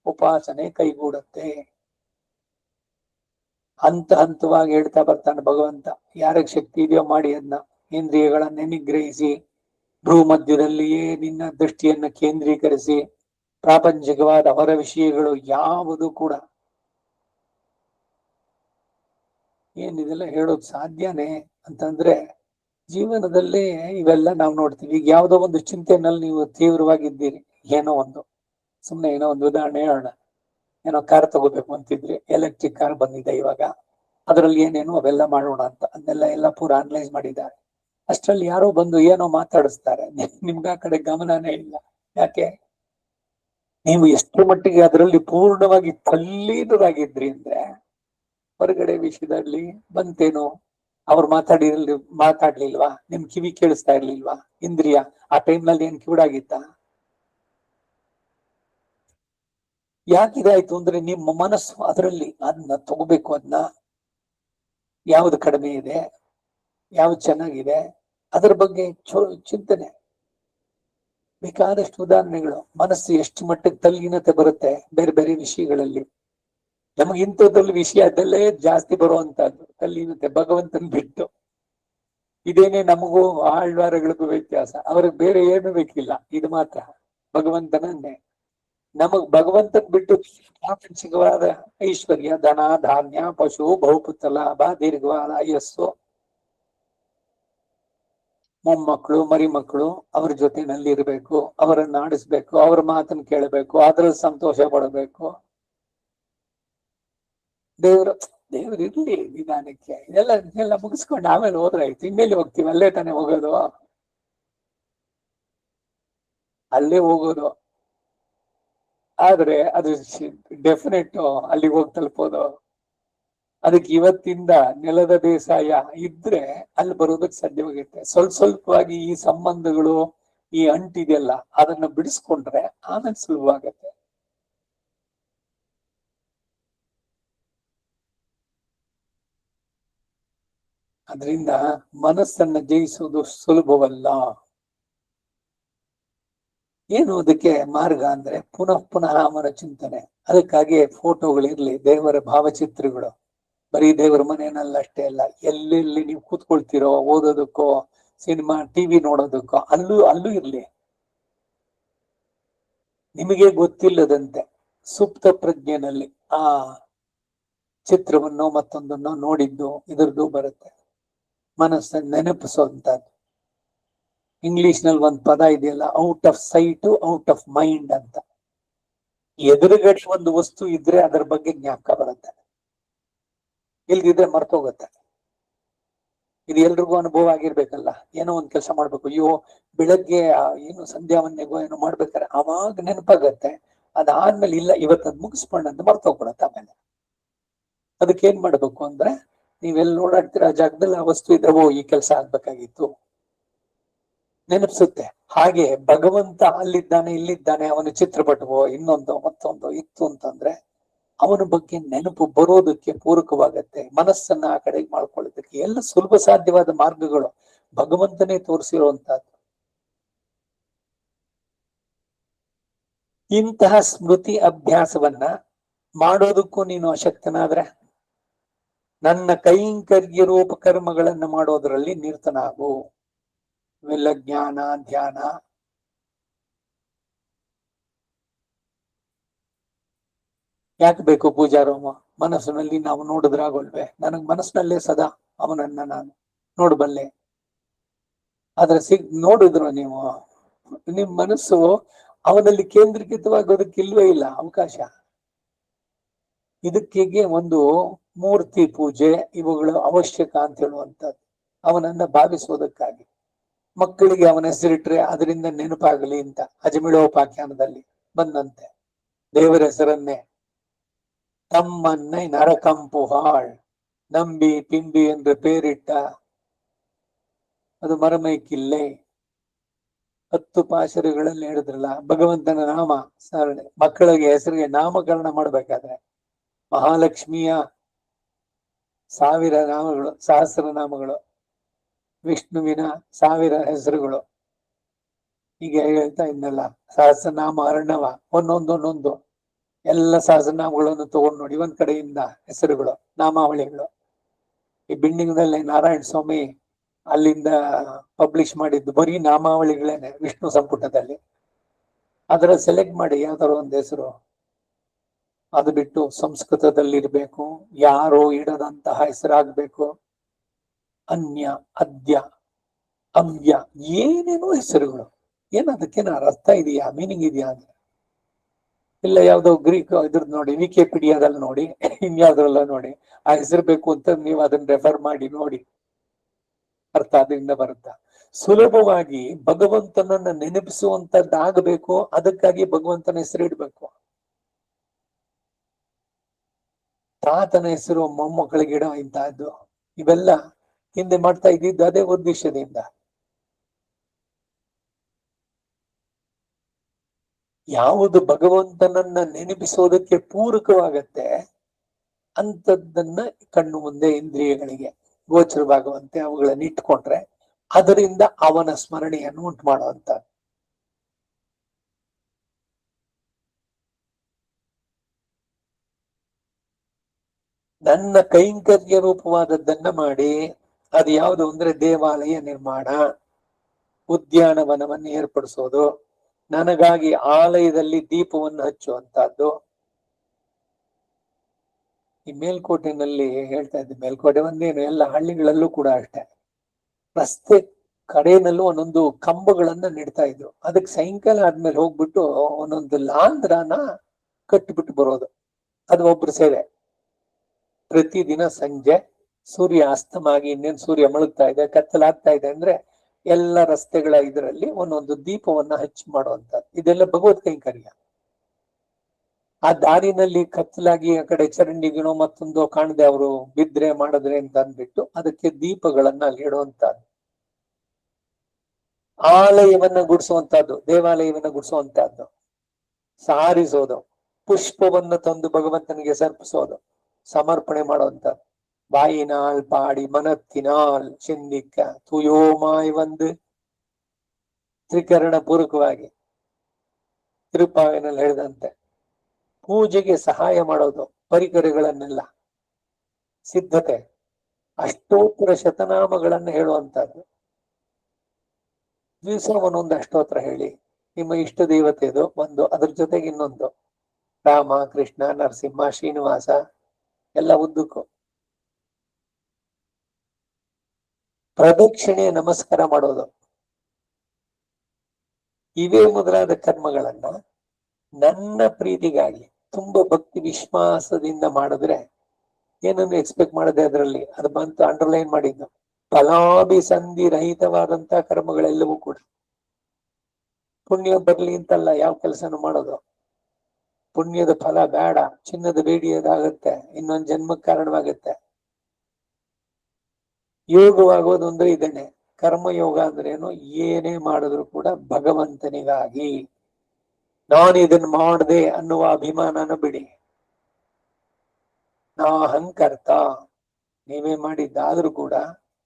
ಉಪಾಸನೆ ಕೈಗೂಡುತ್ತೆ. ಹಂತವಾಗಿ ಹೇಳ್ತಾ ಬರ್ತಾನೆ ಭಗವಂತ. ಯಾರಿಗೆ ಶಕ್ತಿ ಇದೆಯೋ ಮಾಡಿ ಅದನ್ನ ಇಂದ್ರಿಯಗಳನ್ನೇ ನಿಗ್ರಹಿಸಿ ಭ್ರೂ ಮಧ್ಯದಲ್ಲಿಯೇ ನಿನ್ನ ದೃಷ್ಟಿಯನ್ನು ಕೇಂದ್ರೀಕರಿಸಿ ಪ್ರಾಪಂಚಿಕವಾದ ಹೊರ ವಿಷಯಗಳು ಯಾವುದು ಕೂಡ ಏನಿದೆಲ್ಲ ಹೇಳೋದು ಸಾಧ್ಯನೇ ಅಂತಂದ್ರೆ ಜೀವನದಲ್ಲಿ ಇವೆಲ್ಲ ನಾವು ನೋಡ್ತೀವಿ. ಈಗ ಯಾವುದೋ ಒಂದು ಚಿಂತೆನಲ್ಲಿ ನೀವು ತೀವ್ರವಾಗಿದ್ದೀರಿ, ಏನೋ ಒಂದು ಸುಮ್ಮನೆ ಏನೋ ಒಂದು ಉದಾಹರಣೆ ಹೇಳೋಣ. ಏನೋ ಕಾರ್ ತಗೋಬೇಕು ಅಂತಿದ್ರಿ, ಎಲೆಕ್ಟ್ರಿಕ್ ಕಾರ್ ಬಂದಿದೆ ಇವಾಗ, ಅದರಲ್ಲಿ ಏನೇನು ಅವೆಲ್ಲ ಮಾಡೋಣ ಅಂತ ಅದನ್ನೆಲ್ಲ ಪೂರ ಅನಲೈಸ್ ಮಾಡಿದ್ದಾರೆ. ಅಷ್ಟರಲ್ಲಿ ಯಾರೋ ಬಂದು ಏನೋ ಮಾತಾಡಿಸ್ತಾರೆ, ನಿಮ್ಗೆ ಆ ಕಡೆ ಗಮನನೇ ಇಲ್ಲ. ಯಾಕೆ? ನೀವು ಎಷ್ಟು ಮಟ್ಟಿಗೆ ಅದರಲ್ಲಿ ಪೂರ್ಣವಾಗಿ ತಲ್ಲೀನರಾಗಿದ್ರಿ ಅಂದ್ರೆ ಹೊರಗಡೆ ವಿಷಯದಲ್ಲಿ ಬಂತೇನೋ, ಅವ್ರು ಮಾತಾಡ್ಲಿಲ್ವಾ, ನಿಮ್ ಕಿವಿ ಕೇಳಿಸ್ತಾ ಇರ್ಲಿಲ್ವಾ, ಇಂದ್ರಿಯ ಆ ಟೈಮ್ನಲ್ಲಿ ಏನ್ ಕಿವಿಡಾಗಿತ್ತ? ಯಾಕಿದಾಯ್ತು ಅಂದ್ರೆ ನಿಮ್ಮ ಮನಸ್ಸು ಅದರಲ್ಲಿ ಅದನ್ನ ತಗೋಬೇಕು, ಅದನ್ನ ಯಾವ್ದು ಕಡಿಮೆ ಇದೆ, ಯಾವ್ದು ಚೆನ್ನಾಗಿದೆ ಅದರ ಬಗ್ಗೆ ಚಿಂತನೆ. ಬೇಕಾದಷ್ಟು ಉದಾಹರಣೆಗಳು. ಮನಸ್ಸು ಎಷ್ಟು ಮಟ್ಟಿಗೆ ತಲ್ಲೀನತೆ ಬರುತ್ತೆ ಬೇರೆ ಬೇರೆ ವಿಷಯಗಳಲ್ಲಿ. ನಮಗೆ ಇಂಥದ್ರಲ್ಲಿ ವಿಷಯ ಅದಲ್ಲೇ ಜಾಸ್ತಿ ಬರುವಂತಹದ್ದು ತಲ್ಲೀನತೆ, ಭಗವಂತನ ಬಿಟ್ಟು. ಇದೇನೆ ನಮಗೂ ಆಳ್ವಾರಗಳಿಗೂ ವ್ಯತ್ಯಾಸ. ಅವ್ರಿಗೆ ಬೇರೆ ಏನು ಬೇಕಿಲ್ಲ, ಇದು ಮಾತ್ರ ಭಗವಂತನನ್ನೇ. ನಮಗ್ ಭಗವಂತನ್ ಬಿಟ್ಟು ಪ್ರಾಪಂಚಿಕವಾದ ಐಶ್ವರ್ಯ, ಧನ, ಧಾನ್ಯ, ಪಶು, ಬಹುಪುತ್ರ ಲಾಭ, ದೀರ್ಘವಾದ ಆಯಸ್ಸು, ಮೊಮ್ಮಕ್ಕಳು, ಮರಿಮಕ್ಕಳು, ಅವ್ರ ಜೊತೆನಲ್ಲಿ ಇರ್ಬೇಕು, ಅವರನ್ನ ಆಡಿಸ್ಬೇಕು, ಅವ್ರ ಮಾತನ್ನ ಕೇಳಬೇಕು, ಅದ್ರಲ್ಲಿ ಸಂತೋಷ ಪಡಬೇಕು. ದೇವ್ರು ಇರ್ಲಿ ನಿಧಾನಕ್ಕೆ, ಇದೆಲ್ಲ ಮುಗಿಸ್ಕೊಂಡು ಆಮೇಲೆ ಹೋದ್ರಾಯ್ತು. ಇನ್ನೆಲ್ಲಿ ಹೋಗ್ತೀವಿ? ಅಲ್ಲೇ ತಾನೇ ಹೋಗೋದು, ಅಲ್ಲೇ ಹೋಗೋದು. ಆದ್ರೆ ಅದು ಡೆಫಿನೆಟ್ ಅಲ್ಲಿಗೆ ಹೋಗಿ ತಲುಪೋದು. ಅದಕ್ಕೆ ಇವತ್ತಿಂದ ನೆಲದ ಬೇಸಾಯ ಇದ್ರೆ ಅಲ್ಲಿ ಬರೋದಕ್ಕೆ ಸಾಧ್ಯವಾಗುತ್ತೆ. ಸ್ವಲ್ಪವಾಗಿ ಈ ಸಂಬಂಧಗಳು, ಈ ಅಂಟಿದೆಲ್ಲ ಅದನ್ನ ಬಿಡಿಸ್ಕೊಂಡ್ರೆ ಆಮೇಲೆ ಸುಲಭವಾಗತ್ತೆ. ಅದರಿಂದ ಮನಸ್ಸನ್ನ ಜಯಿಸುವುದು ಸುಲಭವಲ್ಲ. ಏನು ಅದಕ್ಕೆ ಮಾರ್ಗ ಅಂದ್ರೆ ಪುನಃ ಪುನಃ ಅವನ ಚಿಂತನೆ. ಅದಕ್ಕಾಗಿ ಫೋಟೋಗಳಿರ್ಲಿ, ದೇವರ ಭಾವಚಿತ್ರಗಳು, ಬರೀ ದೇವರ ಮನೆಯಲ್ಲ ಅಷ್ಟೇ ಅಲ್ಲ, ಎಲ್ಲೆಲ್ಲಿ ನೀವು ಕೂತ್ಕೊಳ್ತಿರೋ ಓದೋದಕ್ಕೋ, ಸಿನಿಮಾ ಟಿವಿ ನೋಡೋದಕ್ಕೋ, ಅಲ್ಲೂ ಇರ್ಲಿ. ನಿಮಗೆ ಗೊತ್ತಿಲ್ಲದಂತೆ ಸುಪ್ತ ಪ್ರಜ್ಞೆನಲ್ಲಿ ಆ ಚಿತ್ರವನ್ನು ಮತ್ತೊಂದನ್ನು ನೋಡಿದ್ದು ಇದರದ್ದು ಬರುತ್ತೆ. ಮನಸ್ಸನ್ನು ನೆನಪಿಸುವಂತದ್ದು. ಇಂಗ್ಲಿಷ್ ನಲ್ಲಿ ಒಂದು ಪದ ಇದೆಯಲ್ಲ, out off site out of mind ಅಂತ. ಎದುರುಗಡೆ ಒಂದು ವಸ್ತು ಇದ್ರೆ ಅದರ ಬಗ್ಗೆ ಜ್ಞಾಪಕ ಬರುತ್ತೆ, ಇಲ್ದಿದ್ರೆ ಮರ್ತೋಗುತ್ತೆ. ಇದು ಎಲ್ರಿಗೂ ಅನುಭವ ಆಗಿರ್ಬೇಕಲ್ಲ. ಏನೋ ಒಂದ್ ಕೆಲಸ ಮಾಡ್ಬೇಕು, ಅಯ್ಯೋ ಬೆಳಗ್ಗೆ ಏನು ಸಂಧ್ಯಾವನ್ನೆಗೋ ಏನೋ ಮಾಡ್ಬೇಕಾರೆ ಅವಾಗ ನೆನಪಾಗತ್ತೆ. ಅದಾದ್ಮೇಲೆ ಇಲ್ಲ ಇವತ್ತು ಅದ್ ಮುಗಿಸ್ಕೊಂಡ್ ಅಂತ ಮರ್ತೋಗ್ಬಿಡತ್ತೆ. ಆಮೇಲೆ ಅದಕ್ಕೆ ಏನ್ ಮಾಡ್ಬೇಕು ಅಂದ್ರೆ, ನೀವೆಲ್ಲಿ ಓಡಾಡ್ತೀರ ಆ ಜಾಗದಲ್ಲಿ ಆ ವಸ್ತು ಇದ್ರೆ ಓ ಈ ಕೆಲಸ ಆಗ್ಬೇಕಾಗಿತ್ತು, ನೆನಪಿಸುತ್ತೆ. ಹಾಗೆ ಭಗವಂತ ಅಲ್ಲಿದ್ದಾನೆ ಇಲ್ಲಿದ್ದಾನೆ, ಅವನ ಚಿತ್ರಪಟವೋ ಇನ್ನೊಂದು ಮತ್ತೊಂದು ಇತ್ತು ಅಂತಂದ್ರೆ ಅವನ ಬಗ್ಗೆ ನೆನಪು ಬರೋದಕ್ಕೆ ಪೂರಕವಾಗತ್ತೆ. ಮನಸ್ಸನ್ನ ಆ ಕಡೆಗೆ ಮಾಡ್ಕೊಳ್ಳೋದಕ್ಕೆ ಎಲ್ಲ ಸುಲಭ ಸಾಧ್ಯವಾದ ಮಾರ್ಗಗಳು ಭಗವಂತನೇ ತೋರಿಸಿರುವಂತಹದ್ದು. ಇಂತಹ ಸ್ಮೃತಿ ಅಭ್ಯಾಸವನ್ನ ಮಾಡೋದಕ್ಕೂ ನೀನು ಅಶಕ್ತನಾದ್ರೆ ನನ್ನ ಕೈಂಕರ್ಯ ರೂಪಕರ್ಮಗಳನ್ನ ಮಾಡೋದ್ರಲ್ಲಿ ನಿರತನಾಗು. ಇವೆಲ್ಲ ಜ್ಞಾನ, ಧ್ಯಾನ. ಯಾಕೆ ಬೇಕು ಪೂಜಾರೋಮ? ಮನಸ್ಸಿನಲ್ಲಿ ನಾವು ನೋಡಿದ್ರಾಗೋಲ್ವೇ? ನನಗ್ ಮನಸ್ಸಿನಲ್ಲೇ ಸದಾ ಅವನನ್ನ ನಾನು ನೋಡಬಲ್ಲೆ. ಆದ್ರೆ ನೋಡಿದ್ರು ನೀವು, ನಿಮ್ ಮನಸ್ಸು ಅವನಲ್ಲಿ ಕೇಂದ್ರೀಕೃತವಾಗೋದಕ್ಕೆ ಇಲ್ವೇ ಇಲ್ಲ ಅವಕಾಶ. ಇದಕ್ಕೆ ಒಂದು ಮೂರ್ತಿ ಪೂಜೆ ಇವುಗಳು ಅವಶ್ಯಕ ಅಂತ ಹೇಳುವಂತದ್ದು, ಅವನನ್ನ ಭಾವಿಸೋದಕ್ಕಾಗಿ. ಮಕ್ಕಳಿಗೆ ಅವನ ಹೆಸರಿಟ್ರೆ ಅದರಿಂದ ನೆನಪಾಗಲಿ ಅಂತ ಅಜಮಿಳೋಪಾಖ್ಯಾನದಲ್ಲಿ ಬಂದಂತೆ ದೇವರ ಹೆಸರನ್ನೇ ತಮ್ಮನ್ನೇ ನರಕಂಪುಹಾಳ್ ನಂಬಿ ಪಿಂಬಿ ಎಂದು ಪೇರಿಟ್ಟ ಅದು ಮರಮೈಕಿಲ್ಲೆ. 10 ಪಾಶರಗಳಲ್ಲಿ ಹೇಳಿದ್ರಲ್ಲ, ಭಗವಂತನ ನಾಮ ಸ್ಮರಣೆ. ಮಕ್ಕಳಿಗೆ ಹೆಸರಿಗೆ ನಾಮಕರಣ ಮಾಡ್ಬೇಕಾದ್ರೆ ಮಹಾಲಕ್ಷ್ಮಿಯ 1000 ನಾಮಗಳು, ಸಹಸ್ರ ನಾಮಗಳು, ವಿಷ್ಣುವಿನ 1000 ಹೆಸರುಗಳು, ಹೀಗೆ ಹೇಳ್ತಾ ಇದ್ನಲ್ಲ. ಸಹಸ್ರನಾಮ ಅರ್ಣವ, ಒಂದೊಂದೊಂದೊಂದು ಎಲ್ಲ ಸಹಸ್ರನಾಮಗಳನ್ನು ತಗೊಂಡು ನೋಡಿ, ಒಂದ್ ಕಡೆಯಿಂದ ಹೆಸರುಗಳು, ನಾಮಾವಳಿಗಳು. ಈ ಬಿಲ್ಡಿಂಗ್ನಲ್ಲಿ ನಾರಾಯಣ ಸ್ವಾಮಿ ಅಲ್ಲಿಂದ ಪಬ್ಲಿಷ್ ಮಾಡಿದ್ದು ಬರೀ ನಾಮಾವಳಿಗಳೇನೆ, ವಿಷ್ಣು ಸಂಪುಟದಲ್ಲಿ. ಅದರ ಸೆಲೆಕ್ಟ್ ಮಾಡಿ ಯಾವ್ದಾರ ಒಂದು ಹೆಸರು, ಅದು ಬಿಟ್ಟು ಸಂಸ್ಕೃತದಲ್ಲಿ ಇರ್ಬೇಕು, ಯಾರೋ ಇಡದಂತಹ ಹೆಸರಾಗ್ಬೇಕು. ಅನ್ಯ, ಅದ್ಯ, ಅವ್ಯ, ಏನೇನೋ ಹೆಸರುಗಳು. ಏನದಕ್ಕೇನಾರು ಅರ್ಥ ಇದೆಯಾ, ಮೀನಿಂಗ್ ಇದೆಯಾ ಅಂದ್ರೆ ಇಲ್ಲ. ಯಾವ್ದೋ ಗ್ರೀಕ್ ಇದ್ರದ್ದು ನೋಡಿ, ವಿಕಿಪೀಡಿಯಾದಲ್ಲಿ ನೋಡಿ, ಇನ್ಯಾವ್ದ್ರಲ್ಲ ನೋಡಿ, ಆ ಹೆಸರು ಬೇಕು ಅಂತ ನೀವು ಅದನ್ನ ರೆಫರ್ ಮಾಡಿ ನೋಡಿ, ಅರ್ಥ ಅದರಿಂದ ಬರುತ್ತಾ. ಸುಲಭವಾಗಿ ಭಗವಂತನನ್ನ ನೆನಪಿಸುವಂತದ್ದಾಗಬೇಕು. ಅದಕ್ಕಾಗಿ ಭಗವಂತನ ಹೆಸರು ಇಡ್ಬೇಕು. ತಾತನ ಹೆಸರು ಮೊಮ್ಮಕ್ಕಳಿಗೆ ಇಡೋ ಇಂತಹದ್ದು ಇವೆಲ್ಲ ಹಿಂದೆ ಮಾಡ್ತಾ ಇದ್ದಿದ್ದು ಅದೇ ಉದ್ದೇಶದಿಂದ. ಯಾವುದು ಭಗವಂತನನ್ನ ನೆನಪಿಸೋದಕ್ಕೆ ಪೂರಕವಾಗತ್ತೆ ಅಂತದ್ದನ್ನ ಕಣ್ಣು ಮುಂದೆ ಇಂದ್ರಿಯಗಳಿಗೆ ಗೋಚರವಾಗುವಂತೆ ಅವುಗಳನ್ನ ಇಟ್ಕೊಂಡ್ರೆ ಅದರಿಂದ ಅವನ ಸ್ಮರಣೆಯನ್ನು ಉಂಟು ಮಾಡುವಂತ. ನನ್ನ ಕೈಂಕರ್ಯ ರೂಪವಾದದ್ದನ್ನ ಮಾಡಿ, ಅದು ಯಾವುದು ಅಂದ್ರೆ ದೇವಾಲಯ ನಿರ್ಮಾಣ, ಉದ್ಯಾನವನವನ್ನು ಏರ್ಪಡಿಸೋದು, ನನಗಾಗಿ ಆಲಯದಲ್ಲಿ ದೀಪವನ್ನು ಹಚ್ಚುವಂತಹದ್ದು. ಈ ಮೇಲ್ಕೋಟೆನಲ್ಲಿ ಹೇಳ್ತಾ ಇದ್ದೆ, ಮೇಲ್ಕೋಟೆ ಒಂದೇನು, ಎಲ್ಲ ಹಳ್ಳಿಗಳಲ್ಲೂ ಕೂಡ ಅಷ್ಟೇ, ರಸ್ತೆ ಕಡೆಯಲ್ಲೂ ಒಂದೊಂದು ಕಂಬಗಳನ್ನ ನೆಡ್ತಾ ಇದ್ರು. ಅದಕ್ಕೆ ಸಾಯಂಕಾಲ ಆದ್ಮೇಲೆ ಹೋಗ್ಬಿಟ್ಟು ಒಂದೊಂದು ಲಾಂಧ್ರನ ಕಟ್ಟಿಬಿಟ್ಟು ಬರೋದು. ಅದು ಒಬ್ರು ಸೇವೆ. ಪ್ರತಿದಿನ ಸಂಜೆ ಸೂರ್ಯ ಅಸ್ತಮಾಗಿ ಇನ್ನೇನು ಸೂರ್ಯ ಮುಳುಗ್ತಾ ಇದೆ, ಕತ್ತಲಾಗ್ತಾ ಇದೆ ಅಂದ್ರೆ ಎಲ್ಲ ರಸ್ತೆಗಳ ಇದರಲ್ಲಿ ಒಂದೊಂದು ದೀಪವನ್ನ ಹಚ್ಚಿ ಮಾಡುವಂತದ್ದು. ಇದೆಲ್ಲ ಭಗವತ್ ಕೈಂಕರ್ಯ. ಆ ದಾರಿನಲ್ಲಿ ಕತ್ತಲಾಗಿ ಆ ಕಡೆ ಚರಂಡಿಗಿನೋ ಮತ್ತೊಂದು ಕಾಣದೆ ಅವರು ಬಿದ್ರೆ ಮಾಡಿದ್ರೆ ಅಂತ ಅಂದ್ಬಿಟ್ಟು ಅದಕ್ಕೆ ದೀಪಗಳನ್ನ ಅಲ್ಲಿ ಇಡುವಂತಹದ್ದು. ಆಲಯವನ್ನ ಗುಡಿಸುವಂತಹದ್ದು, ದೇವಾಲಯವನ್ನ ಗುಡಿಸುವಂತಹದ್ದು, ಸಾರಿಸೋದು, ಪುಷ್ಪವನ್ನು ತಂದು ಭಗವಂತನಿಗೆ ಸರ್ಪಿಸೋದು, ಸಮರ್ಪಣೆ ಮಾಡುವಂತದ್ದು. ಬಾಯಿನಾಲ್ ಪಾಡಿ ಮನತ್ತಿನಾಲ್ ಚಿಂದಿಕ್ಕ ತುಯೋಮಾಯ್ ಒಂದು ತ್ರಿಕರಣ ಪೂರ್ವಕವಾಗಿ ತಿರುಪಾವಿನಲ್ಲಿ ಹೇಳಿದಂತೆ ಪೂಜೆಗೆ ಸಹಾಯ ಮಾಡೋದು, ಪರಿಕರಗಳನ್ನೆಲ್ಲ ಸಿದ್ಧತೆ, ಅಷ್ಟೋತ್ತರ ಶತನಾಮಗಳನ್ನ ಹೇಳುವಂತದ್ದು. ದಿವಸ ಒಂದೊಂದು ಅಷ್ಟೋತ್ರ ಹೇಳಿ, ನಿಮ್ಮ ಇಷ್ಟ ದೇವತೆದು ಒಂದು, ಅದ್ರ ಜೊತೆಗೆ ಇನ್ನೊಂದು, ರಾಮ, ಕೃಷ್ಣ, ನರಸಿಂಹ, ಶ್ರೀನಿವಾಸ ಎಲ್ಲ ಉದ್ದಕ್ಕೂ. ಪ್ರದಕ್ಷಿಣೆ ನಮಸ್ಕಾರ ಮಾಡೋದು. ಇವೇ ಮೊದಲಾದ ಕರ್ಮಗಳನ್ನ ನನ್ನ ಪ್ರೀತಿಗಾಗಿ ತುಂಬಾ ಭಕ್ತಿ ವಿಶ್ವಾಸದಿಂದ ಮಾಡಿದ್ರೆ ಏನನ್ನು ಎಕ್ಸ್ಪೆಕ್ಟ್ ಮಾಡದೆ ಅದರಲ್ಲಿ ಅದು ಬಂತು, ಅಂಡರ್ಲೈನ್ ಮಾಡಿದ್ದು, ಫಲಾಭಿಸಂಧಿ ರಹಿತವಾದಂತಹ ಕರ್ಮಗಳೆಲ್ಲವೂ ಕೂಡ ಪುಣ್ಯ ಬರ್ಲಿ ಅಂತಲ್ಲ ಯಾವ ಕೆಲಸನೂ ಮಾಡೋದು. ಪುಣ್ಯದ ಫಲ ಬೇಡ, ಚಿನ್ನದ ಬೇಡಿಯೋದಾಗತ್ತೆ, ಇನ್ನೊಂದು ಜನ್ಮಕ್ಕೆ ಕಾರಣವಾಗತ್ತೆ. ಯೋಗವಾಗೋದು ಅಂದ್ರೆ ಇದನ್ನೇ, ಕರ್ಮಯೋಗ ಅಂದ್ರೇನು, ಏನೇ ಮಾಡಿದ್ರು ಕೂಡ ಭಗವಂತನಿಗಾಗಿ. ನಾನು ಇದನ್ನ ಮಾಡದೆ ಅನ್ನುವ ಅಭಿಮಾನನ ಬಿಡಿ. ನಾ ಅಹಂಕರ್ತ, ನೀವೇ ಮಾಡಿದ್ದಾದ್ರೂ ಕೂಡ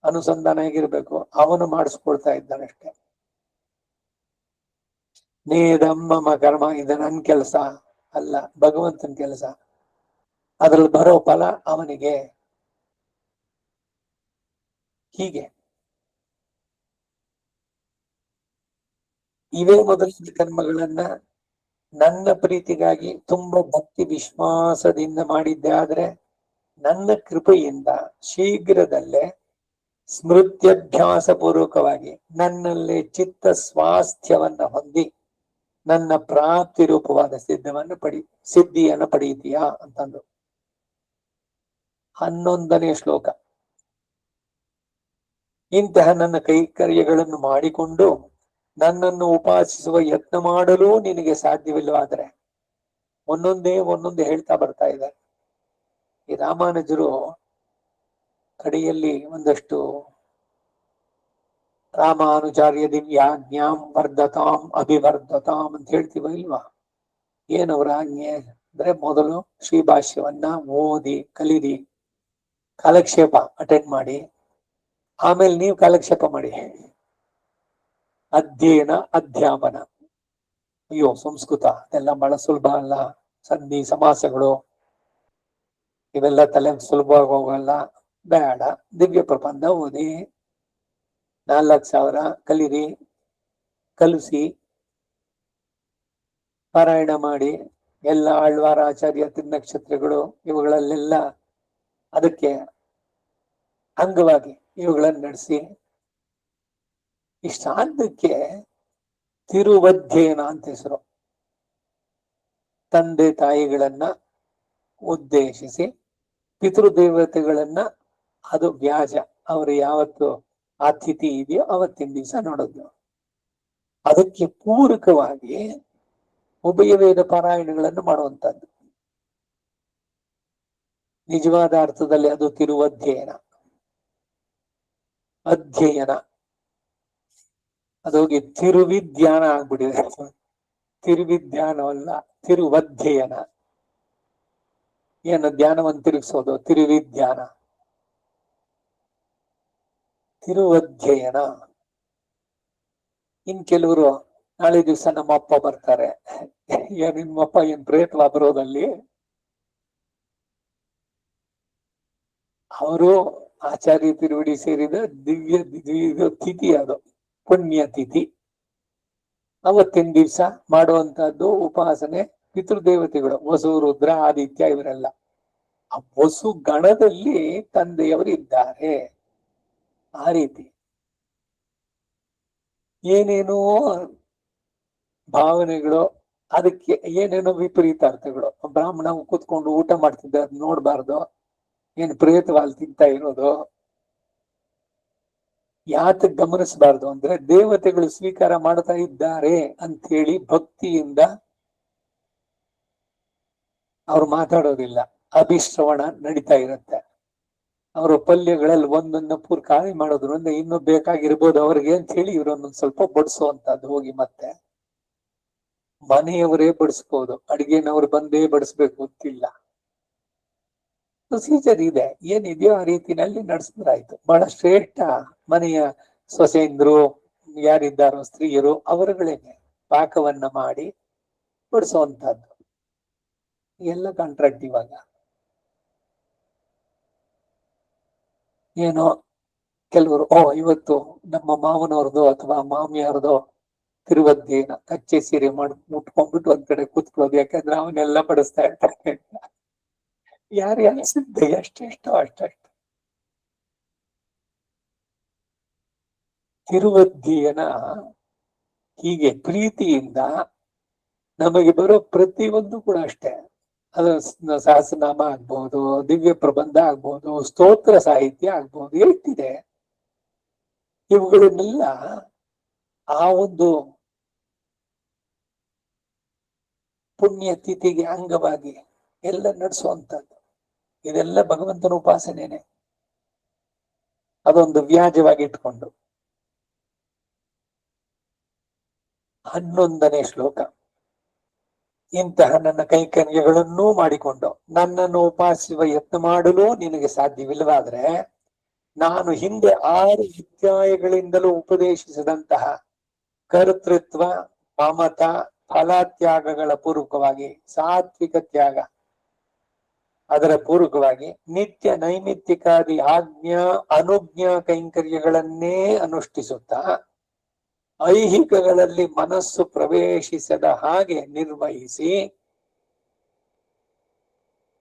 ಅನುಸಂಧಾನ ಆಗಿರ್ಬೇಕು, ಅವನು ಮಾಡಿಸ್ಕೊಳ್ತಾ ಇದ್ದಾನಷ್ಟೆ. ನೇದಮ್ಮ ಕರ್ಮ, ಇದು ನನ್ ಕೆಲಸ ಅಲ್ಲ, ಭಗವಂತನ ಕೆಲಸ. ಅದ್ರಲ್ಲಿ ಬರೋ ಫಲ ಅವನಿಗೆ. ಹೀಗೆ ಇವೇ ಮೊದಲ ಕರ್ಮಗಳನ್ನ ನನ್ನ ಪ್ರೀತಿಗಾಗಿ ತುಂಬಾ ಭಕ್ತಿ ವಿಶ್ವಾಸದಿಂದ ಮಾಡಿದ್ದೆ ಆದ್ರೆ ನನ್ನ ಕೃಪೆಯಿಂದ ಶೀಘ್ರದಲ್ಲೇ ಸ್ಮೃತ್ಯಭ್ಯಾಸ ಪೂರ್ವಕವಾಗಿ ನನ್ನಲ್ಲಿ ಚಿತ್ತ ಸ್ವಾಸ್ಥ್ಯವನ್ನ ಹೊಂದಿ ನನ್ನ ಪ್ರಾಪ್ತಿ ರೂಪವಾದ ಸಿದ್ಧಿಯನ್ನು ಪಡೆಯುತ್ತೀಯಾ ಅಂತಂದು 11ನೇ ಶ್ಲೋಕ. ಇಂತಹ ನನ್ನ ಕೈಕರ್ಯಗಳನ್ನು ಮಾಡಿಕೊಂಡು ನನ್ನನ್ನು ಉಪಾಸಿಸುವ ಯತ್ನ ಮಾಡಲು ನಿನಗೆ ಸಾಧ್ಯವಿಲ್ಲವಾದರೆ ಒಂದೊಂದೇ ಹೇಳ್ತಾ ಬರ್ತಾ ಇದ್ದಾರೆ. ಈ ರಾಮಾನುಜರು ಕಡೆಯಲ್ಲಿ ಒಂದಷ್ಟು ರಾಮಾನುಚಾರ್ಯ ದಿವ್ಯಾಜ್ಞಾಂ ವರ್ಧತಾಂ ಅಭಿವರ್ಧತಾಂ ಅಂತ ಹೇಳ್ತೀವ ಇಲ್ವಾ? ಏನವರ ಆಜ್ಞೆ ಅಂದ್ರೆ ಮೊದಲು ಶ್ರೀಭಾಷ್ಯವನ್ನ ಓದಿ ಕಲೀರಿ, ಕಾಲಕ್ಷೇಪ ಅಟೆಂಡ್ ಮಾಡಿ, ಆಮೇಲೆ ನೀವು ಕಾಲಕ್ಷೇಪ ಮಾಡಿ. ಅಧ್ಯಯನ ಅಧ್ಯಾಪನ, ಅಯ್ಯೋ ಸಂಸ್ಕೃತ ಅದೆಲ್ಲ ಬಹಳ ಸುಲಭ ಅಲ್ಲ, ಸಂಧಿ ಸಮಾಸಗಳು ಇವೆಲ್ಲ ತಲೆ ಸುಲಭವಾಗಿ ಹೋಗಲ್ಲ, ಬೇಡ. ದಿವ್ಯ ಪ್ರಬಂಧ ಓದಿ, 4,000 ಕಲೀರಿ, ಕಲಿಸಿ, ಪಾರಾಯಣ ಮಾಡಿ, ಎಲ್ಲ ಆಳ್ವಾರ ಆಚಾರ್ಯ ತಿರುನಕ್ಷತ್ರಗಳು ಇವುಗಳಲ್ಲೆಲ್ಲ ಅದಕ್ಕೆ ಅಂಗವಾಗಿ ಇವುಗಳನ್ನು ನಡೆಸಿ ಇಷ್ಟಾಂತಕ್ಕೆ ತಿರುವಧ್ಯಯನ ಅಂತ ಹೆಸರು. ತಂದೆ ತಾಯಿಗಳನ್ನ ಉದ್ದೇಶಿಸಿ ಪಿತೃದೇವತೆಗಳನ್ನ, ಅದು ವ್ಯಾಜ, ಅವರು ಯಾವತ್ತು ಆ ತಿಥಿ ಇದೆಯೋ ಅವತ್ತಿನ ದಿವಸ ನೋಡೋದು. ಅದಕ್ಕೆ ಪೂರಕವಾಗಿ ಉಭಯ ವೇದ ಪಾರಾಯಣಗಳನ್ನು ಮಾಡುವಂತದ್ದು. ನಿಜವಾದ ಅರ್ಥದಲ್ಲಿ ಅದು ತಿರುವಧ್ಯಯನ. ಅಧ್ಯಯನ ಅದೋಗಿ ತಿರುವಿಧ್ಯಾನ ಆಗ್ಬಿಟ್ಟಿದೆ. ತಿರುವಿಧ್ಯಾನವಲ್ಲ, ತಿರುವಧ್ಯಯನ. ಏನು ಧ್ಯಾನವನ್ನು ತಿರುಗಿಸೋದು, ತಿರುವಿಧ್ಯಾನ, ತಿರುವಧ್ಯಯನ. ಇನ್ ಕೆಲವರು ನಾಳೆ ದಿವಸ ನಮ್ಮ ಅಪ್ಪ ಬರ್ತಾರೆ, ನಿಮ್ಮಪ್ಪ ಏನ್ ಪ್ರೇತ್ವ ಬರೋದಲ್ಲಿ, ಅವರು ಆಚಾರ್ಯ ತಿರುವಡಿ ಸೇರಿದ ದಿವ್ಯ ತಿಥಿ, ಅದು ಪುಣ್ಯ ತಿಥಿ. ಅವತ್ತಿನ ದಿವ್ಸ ಮಾಡುವಂತಹದ್ದು ಉಪಾಸನೆ ಪಿತೃದೇವತೆಗಳು ವಸು ರುದ್ರ ಆದಿತ್ಯ ಇವರೆಲ್ಲ. ಆ ವಸು ಗಣದಲ್ಲಿ ತಂದೆಯವರು ಇದ್ದಾರೆ. ಆ ರೀತಿ ಏನೇನೋ ಭಾವನೆಗಳು, ಅದಕ್ಕೆ ಏನೇನೋ ವಿಪರೀತ ಅರ್ಥಗಳು. ಬ್ರಾಹ್ಮಣ ಕೂತ್ಕೊಂಡು ಊಟ ಮಾಡ್ತಿದ್ದ ಅದ್ ನೋಡ್ಬಾರ್ದು, ಏನ್ ಪ್ರೇತವಾಲ್ ತಿಂತ ಇರೋದು. ಯಾತಕ್ ಗಮನಿಸಬಾರ್ದು ಅಂದ್ರೆ ದೇವತೆಗಳು ಸ್ವೀಕಾರ ಮಾಡ್ತಾ ಇದ್ದಾರೆ ಅಂತ ಹೇಳಿ ಭಕ್ತಿಯಿಂದ ಅವ್ರು ಮಾತಾಡೋದಿಲ್ಲ. ಅಭಿಶ್ರವಣ ನಡೀತಾ ಇರುತ್ತೆ. ಅವರ ಪಲ್ಯಗಳಲ್ಲಿ ಒಂದೊಂದು ಪೂರ್ ಖಾಲಿ ಮಾಡೋದ್ರಿಂದ ಇನ್ನೂ ಬೇಕಾಗಿರ್ಬೋದು ಅವ್ರಿಗೆ ಅಂತ ಹೇಳಿ ಇವ್ರೊಂದೊಂದ್ ಸ್ವಲ್ಪ ಬಡಿಸುವಂತದ್ದು. ಹೋಗಿ ಮತ್ತೆ ಮನೆಯವರೇ ಬಡಿಸ್ಬೋದು, ಅಡಿಗೆನವ್ರು ಬಂದೇ ಬಡಿಸ್ಬೇಕು ಅಂತಿಲ್ಲ. ಪ್ರೊಸೀಜರ್ ಇದೆ, ಏನಿದೆಯೋ ಆ ರೀತಿನಲ್ಲಿ ನಡೆಸಿದ್ರಾಯ್ತು. ಬಹಳ ಶ್ರೇಷ್ಠ. ಮನೆಯ ಸೊಸೆಂದ್ರು ಯಾರಿದ್ದಾರೋ ಸ್ತ್ರೀಯರು ಅವರುಗಳೇನೆ ಪಾಕವನ್ನ ಮಾಡಿ ಬಡಿಸುವಂತಹದ್ದು. ಎಲ್ಲ ಕಾಂಟ್ರಾಕ್ಟ್. ಇವಾಗ ಏನೋ ಕೆಲವರು ಇವತ್ತು ನಮ್ಮ ಮಾವನವ್ರದ್ದು ಅಥವಾ ಮಾಮಿಯವ್ರದ್ದು ತಿರುವದ್ದೇನ ಕಚ್ಚೆ ಸೀರೆ ಮಾಡಿ ಮುಟ್ಕೊಂಡ್ಬಿಟ್ಟು ಒಂದ್ ಕಡೆ ಕೂತ್ಕೊಳ್ಳೋದು, ಯಾಕಂದ್ರೆ ಅವನ್ನೆಲ್ಲ ಬಡಿಸ್ತಾ ಇರ್ತಾರೆ. ಯಾರು ಅನ್ಸಿದ್ದೆ ಎಷ್ಟೆಷ್ಟೋ ಅಷ್ಟಷ್ಟು. ತಿರುವದ್ದಿಯನ ಹೀಗೆ ಪ್ರೀತಿಯಿಂದ ನಮಗೆ ಬರೋ ಪ್ರತಿಯೊಂದು ಕೂಡ ಅಷ್ಟೇ. ಅದು ಸಹಸ್ರನಾಮ ಆಗ್ಬಹುದು, ದಿವ್ಯ ಪ್ರಬಂಧ ಆಗ್ಬಹುದು, ಸ್ತೋತ್ರ ಸಾಹಿತ್ಯ ಆಗ್ಬಹುದು, ಎಷ್ಟಿದೆ. ಇವುಗಳನ್ನೆಲ್ಲ ಆ ಒಂದು ಪುಣ್ಯ ತಿಥಿಗೆ ಅಂಗವಾಗಿ ಎಲ್ಲ ನಡೆಸುವಂತದ್ದು. ಇದೆಲ್ಲ ಭಗವಂತನ ಉಪಾಸನೆನೆ. ಅದೊಂದು ವ್ಯಾಜವಾಗಿ ಇಟ್ಕೊಂಡು 11ನೇ ಶ್ಲೋಕ. ಇಂತಹ ನನ್ನ ಕೈಕರ್ಯಗಳನ್ನೂ ಮಾಡಿಕೊಂಡು ನನ್ನನ್ನು ಉಪಾಸಿಸುವ ಯತ್ನ ಮಾಡಲು ನಿನಗೆ ಸಾಧ್ಯವಿಲ್ಲವಾದ್ರೆ ನಾನು ಹಿಂದೆ 6 ಅಧ್ಯಾಯಗಳಿಂದಲೂ ಉಪದೇಶಿಸಿದಂತಹ ಕರ್ತೃತ್ವ, ಮಮತ, ಫಲತ್ಯಾಗಗಳ ಪೂರ್ವಕವಾಗಿ, ಸಾತ್ವಿಕ ತ್ಯಾಗ ಅದರ ಪೂರ್ವಕವಾಗಿ ನಿತ್ಯ ನೈಮಿತ್ತಿಕಾದಿ ಆಜ್ಞಾ ಅನುಜ್ಞಾ ಕೈಂಕರ್ಯಗಳನ್ನೇ ಅನುಷ್ಠಿಸುತ್ತಾ ಐಹಿಕಗಳಲ್ಲಿ ಮನಸ್ಸು ಪ್ರವೇಶಿಸದ ಹಾಗೆ ನಿರ್ವಹಿಸಿ,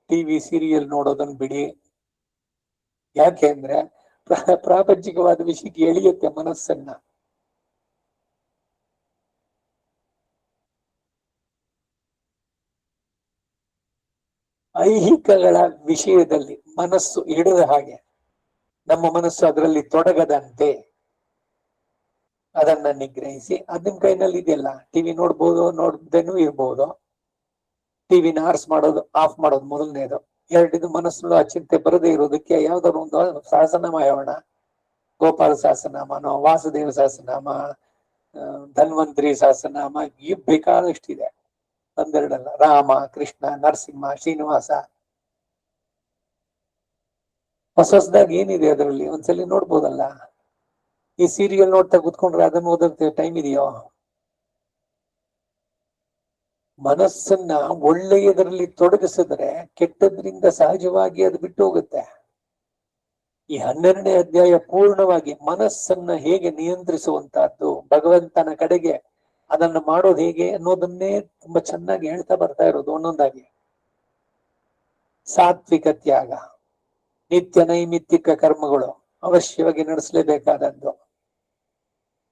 ಟಿವಿ ಸೀರಿಯಲ್ ನೋಡೋದನ್ನ ಬಿಡಿ. ಯಾಕೆ ಅಂದ್ರೆ ಪ್ರಾಪಂಚಿಕವಾದ ವಿಷಯಕ್ಕೆ ಎಳೆಯುತ್ತೆ ಮನಸ್ಸನ್ನ. ಐಹಿಕಗಳ ವಿಷಯದಲ್ಲಿ ಮನಸ್ಸು ಇಡದ ಹಾಗೆ, ನಮ್ಮ ಮನಸ್ಸು ಅದರಲ್ಲಿ ತೊಡಗದಂತೆ ಅದನ್ನ ನಿಗ್ರಹಿಸಿ. ಅದನ್ನ ಕೈನಲ್ಲಿ ಇದೆಯಲ್ಲ, ಟಿವಿ ನೋಡ್ಬೋದು, ನೋಡ್ದೇನೂ ಇರ್ಬೋದು. ಟಿವಿನ ಮಾಡೋದು, ಆಫ್ ಮಾಡೋದು ಮೊದಲನೇದು. ಎರಡಿದು ಮನಸ್ಸು ಆ ಚಿಂತೆ ಬರದೇ ಇರೋದಕ್ಕೆ ಯಾವ್ದಾದ್ರು ಒಂದು ಸಹಸ್ರನಾಮ ಹೇಳೋಣ. ಗೋಪಾಲ ಸಹಸ್ರನಾಮನೋ, ವಾಸುದೇವ ಸಹಸ್ರನಾಮ, ಧನ್ವಂತರಿ ಸಹಸ್ರನಾಮ, ಬೇಕಾದಷ್ಟಿದೆ. ಒಂದೆರಡಲ್ಲ. ರಾಮ, ಕೃಷ್ಣ, ನರಸಿಂಹ, ಶ್ರೀನಿವಾಸ. ಹೊಸದಾಗಿ ಏನಿದೆ ಅದರಲ್ಲಿ ಒಂದ್ಸಲಿ ನೋಡ್ಬೋದಲ್ಲ. ಈ ಸೀರಿಯಲ್ ನೋಡ್ತಾ ಕುತ್ಕೊಂಡ್ರೆ ಅದನ್ನು ಓದೋಕೆ ಟೈಮ್ ಇದೆಯೋ? ಮನಸ್ಸನ್ನ ಒಳ್ಳೆಯದರಲ್ಲಿ ತೊಡಗಿಸಿದ್ರೆ ಕೆಟ್ಟದ್ರಿಂದ ಸಹಜವಾಗಿ ಅದು ಬಿಟ್ಟು ಹೋಗುತ್ತೆ. ಈ 12ನೇ ಅಧ್ಯಾಯ ಪೂರ್ಣವಾಗಿ ಮನಸ್ಸನ್ನ ಹೇಗೆ ನಿಯಂತ್ರಿಸುವಂತಹದ್ದು, ಭಗವಂತನ ಕಡೆಗೆ ಅದನ್ನು ಮಾಡೋದು ಹೇಗೆ ಅನ್ನೋದನ್ನೇ ತುಂಬಾ ಚೆನ್ನಾಗಿ ಹೇಳ್ತಾ ಬರ್ತಾ ಇರೋದು ಒಂದೊಂದಾಗಿ. ಸಾತ್ವಿಕ ತ್ಯಾಗ, ನಿತ್ಯ ನೈಮಿತ್ತಿಕ ಕರ್ಮಗಳು ಅವಶ್ಯವಾಗಿ ನಡೆಸಲೇಬೇಕಾದದ್ದು,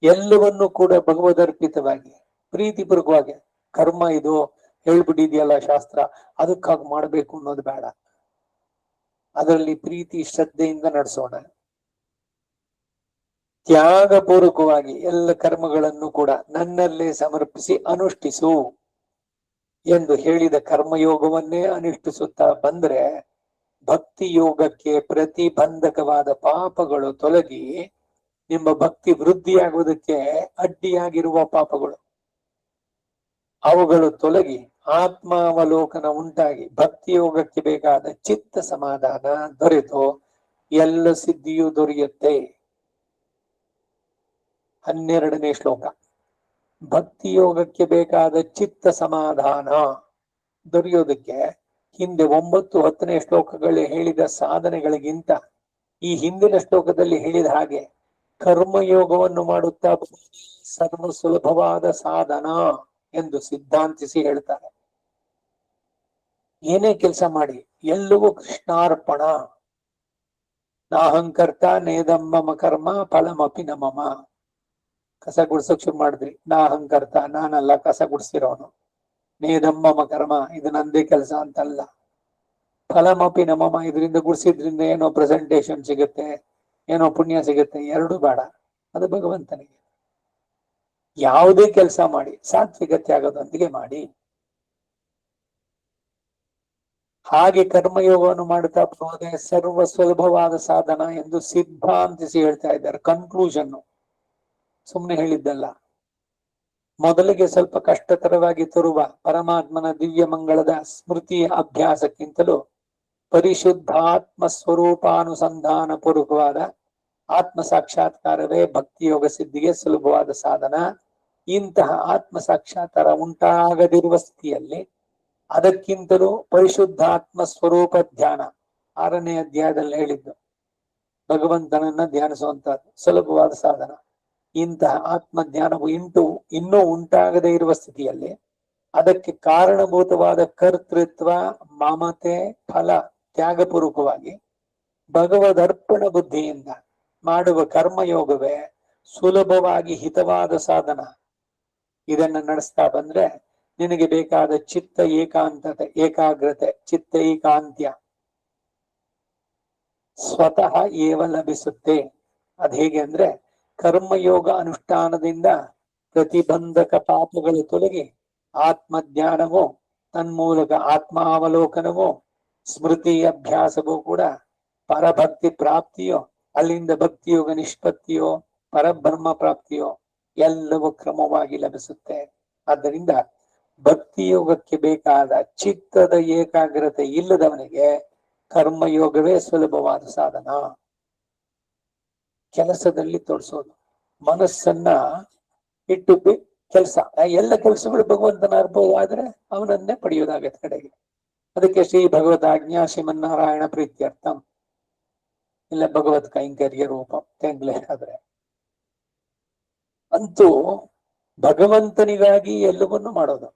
ಎಲ್ಲವನ್ನೂ ಕೂಡ ಭಗವದರ್ಪಿತವಾಗಿ ಪ್ರೀತಿಪೂರ್ವಕವಾಗಿ. ಕರ್ಮ ಇದು ಹೇಳ್ಬಿಟ್ಟಿದೆಯಲ್ಲ ಶಾಸ್ತ್ರ, ಅದಕ್ಕಾಗಿ ಮಾಡ್ಬೇಕು ಅನ್ನೋದು ಬೇಡ. ಅದರಲ್ಲಿ ಪ್ರೀತಿ ಶ್ರದ್ಧೆಯಿಂದ ನಡೆಸೋಣ. ತ್ಯಾಗ ಪೂರ್ವಕವಾಗಿ ಎಲ್ಲ ಕರ್ಮಗಳನ್ನು ಕೂಡ ನನ್ನಲ್ಲೇ ಸಮರ್ಪಿಸಿ ಅನುಷ್ಠಿಸು ಎಂದು ಹೇಳಿದ ಕರ್ಮಯೋಗವನ್ನೇ ಅನುಷ್ಠಿಸುತ್ತಾ ಬಂದ್ರೆ ಭಕ್ತಿ ಯೋಗಕ್ಕೆ ಪ್ರತಿಬಂಧಕವಾದ ಪಾಪಗಳು ತೊಲಗಿ ನಿಮ್ಮ ಭಕ್ತಿ ವೃದ್ಧಿಯಾಗುವುದಕ್ಕೆ ಅಡ್ಡಿಯಾಗಿರುವ ಪಾಪಗಳು ಅವುಗಳು ತೊಲಗಿ ಆತ್ಮಾವಲೋಕನ ಉಂಟಾಗಿ ಭಕ್ತಿ ಯೋಗಕ್ಕೆ ಬೇಕಾದ ಚಿತ್ತ ಸಮಾಧಾನ ದೊರೆತು ಎಲ್ಲ ಸಿದ್ಧಿಯೂ ದೊರೆಯುತ್ತೆ. 12ನೇ ಶ್ಲೋಕ. ಭಕ್ತಿ ಯೋಗಕ್ಕೆ ಬೇಕಾದ ಚಿತ್ತ ಸಮಾಧಾನ ದೊರೆಯೋದಕ್ಕೆ ಹಿಂದೆ 9, 10ನೇ ಶ್ಲೋಕಗಳು ಹೇಳಿದ ಸಾಧನೆಗಳಿಗಿಂತ ಈ ಹಿಂದಿನ ಶ್ಲೋಕದಲ್ಲಿ ಹೇಳಿದ ಹಾಗೆ ಕರ್ಮಯೋಗವನ್ನು ಮಾಡುತ್ತಾ ಸರ್ವ ಸುಲಭವಾದ ಸಾಧನ ಎಂದು ಸಿದ್ಧಾಂತಿಸಿ ಹೇಳ್ತಾರೆ. ಏನೇ ಕೆಲಸ ಮಾಡಿ ಎಲ್ಲವೂ ಕೃಷ್ಣಾರ್ಪಣ. ನಾಹಂಕರ್ತ ನೇದಮ್ಮ ಕರ್ಮ ಫಲಮಪಿ ನಮಮ. ಕಸ ಗುಡ್ಸಕ್ ಶುರು ಮಾಡಿದ್ರಿ. ನಾಹಂಕರ್ತ, ನಾನಲ್ಲ ಕಸ ಗುಡ್ಸಿರೋನು. ನೇದಮ್ಮ ಕರ್ಮ, ಇದು ನಂದೇ ಕೆಲಸ ಅಂತಲ್ಲ. ಫಲಮಪಿ ನಮಮ, ಇದರಿಂದ ಗುಡ್ಸಿದ್ರಿಂದ ಏನೋ ಪ್ರೆಸೆಂಟೇಶನ್ ಸಿಗುತ್ತೆ, ಏನೋ ಪುಣ್ಯ ಸಿಗುತ್ತೆ, ಎರಡು ಬೇಡ. ಅದು ಭಗವಂತನಿಗೆ. ಯಾವುದೇ ಕೆಲಸ ಮಾಡಿ ಸಾತ್ವಿಕತೆ ಆಗೋದೊಂದಿಗೆ ಮಾಡಿ. ಹಾಗೆ ಕರ್ಮಯೋಗವನ್ನು ಮಾಡುತ್ತಾ ಹೋದೆ ಸರ್ವ ಸುಲಭವಾದ ಸಾಧನ ಎಂದು ಸಿದ್ಧಾಂತಿಸಿ ಹೇಳ್ತಾ ಇದ್ದಾರೆ. ಕನ್ಕ್ಲೂಷನ್ ಸುಮ್ಮನೆ ಹೇಳಿದ್ದಲ್ಲ. ಮೊದಲಿಗೆ ಸ್ವಲ್ಪ ಕಷ್ಟಕರವಾಗಿ ತರುವ ಪರಮಾತ್ಮನ ದಿವ್ಯ ಮಂಗಳದ ಸ್ಮೃತಿಯ ಅಭ್ಯಾಸಕ್ಕಿಂತಲೂ ಪರಿಶುದ್ಧಾತ್ಮ ಸ್ವರೂಪಾನುಸಂಧಾನ ಪೂರ್ವಕವಾದ ಆತ್ಮ ಸಾಕ್ಷಾತ್ಕಾರವೇ ಭಕ್ತಿಯೋಗ ಸಿದ್ಧಿಗೆ ಸುಲಭವಾದ ಸಾಧನ. ಇಂತಹ ಆತ್ಮ ಸಾಕ್ಷಾತ್ಕಾರ ಉಂಟಾಗದಿರುವ ಸ್ಥಿತಿಯಲ್ಲಿ ಅದಕ್ಕಿಂತಲೂ ಪರಿಶುದ್ಧಾತ್ಮ ಸ್ವರೂಪ ಧ್ಯಾನ, 6ನೇ ಅಧ್ಯಾಯದಲ್ಲಿ ಹೇಳಿದ್ದು, ಭಗವಂತನನ್ನ ಧ್ಯಾನಿಸುವಂತಹದ್ದು ಸುಲಭವಾದ ಸಾಧನ. ಇಂತಹ ಆತ್ಮ ಧ್ಯಾನವು ಇನ್ನೂ ಉಂಟಾಗದೇ ಇರುವ ಸ್ಥಿತಿಯಲ್ಲಿ ಅದಕ್ಕೆ ಕಾರಣಭೂತವಾದ ಕರ್ತೃತ್ವ, ಮಮತೆ, ಫಲ ತ್ಯಾಗಪೂರ್ವಕವಾಗಿ ಭಗವದರ್ಪಣ ಬುದ್ಧಿಯಿಂದ ಮಾಡುವ ಕರ್ಮಯೋಗವೇ ಸುಲಭವಾಗಿ ಹಿತವಾದ ಸಾಧನ. ಇದನ್ನ ನಡೆಸ್ತಾ ಬಂದ್ರೆ ನಿನಗೆ ಬೇಕಾದ ಚಿತ್ತ ಏಕಾಗ್ರತೆ, ಚಿತ್ತ ಏಕಾಂತ್ಯ ಸ್ವತಃ ಲಭಿಸುತ್ತೆ. ಅದ್ ಹೇಗೆ ಅಂದ್ರೆ, ಕರ್ಮಯೋಗ ಅನುಷ್ಠಾನದಿಂದ ಪ್ರತಿಬಂಧಕ ಪಾಪಗಳು ತೊಲಗಿ ಆತ್ಮಜ್ಞಾನವೋ, ತನ್ಮೂಲಕ ಆತ್ಮಾವಲೋಕನವೋ, ಸ್ಮೃತಿ ಅಭ್ಯಾಸವೂ ಕೂಡ ಪರಭಕ್ತಿ ಪ್ರಾಪ್ತಿಯೋ, ಅಲ್ಲಿಂದ ಭಕ್ತಿಯೋಗ ನಿಷ್ಪತ್ತಿಯೋ, ಪರಬ್ರಹ್ಮ ಪ್ರಾಪ್ತಿಯೋ ಎಲ್ಲವೂ ಕ್ರಮವಾಗಿ ಲಭಿಸುತ್ತೆ. ಆದ್ದರಿಂದ ಭಕ್ತಿಯೋಗಕ್ಕೆ ಬೇಕಾದ ಚಿತ್ತದ ಏಕಾಗ್ರತೆ ಇಲ್ಲದವನಿಗೆ ಕರ್ಮಯೋಗವೇ ಸುಲಭವಾದ ಸಾಧನ. ಕೆಲಸದಲ್ಲಿ ತೊಡಸೋದು, ಮನಸ್ಸನ್ನ ಇಟ್ಟು ಕೆಲಸ, ಎಲ್ಲ ಕೆಲಸಗಳು ಭಗವಂತನ ಅರ್ಪವಾದ್ರೆ ಅವನನ್ನೇ ಪಡೆಯೋದಾಗತ್ತೆ ಕಡೆಗೆ. ಅದಕ್ಕೆ ಶ್ರೀ ಭಗವದಾಜ್ಞಾ ಶ್ರೀಮನ್ನಾರಾಯಣ ಪ್ರೀತ್ಯರ್ಥಂ, ಇಲ್ಲ ಭಗವತ್ ಕೈಂಕರ್ಯ ರೂಪ ತೆಂಗ್ಲೆ ಆದ್ರೆ ಅಂತೂ ಭಗವಂತನಿಗಾಗಿ ಎಲ್ಲವನ್ನೂ ಮಾಡೋದು.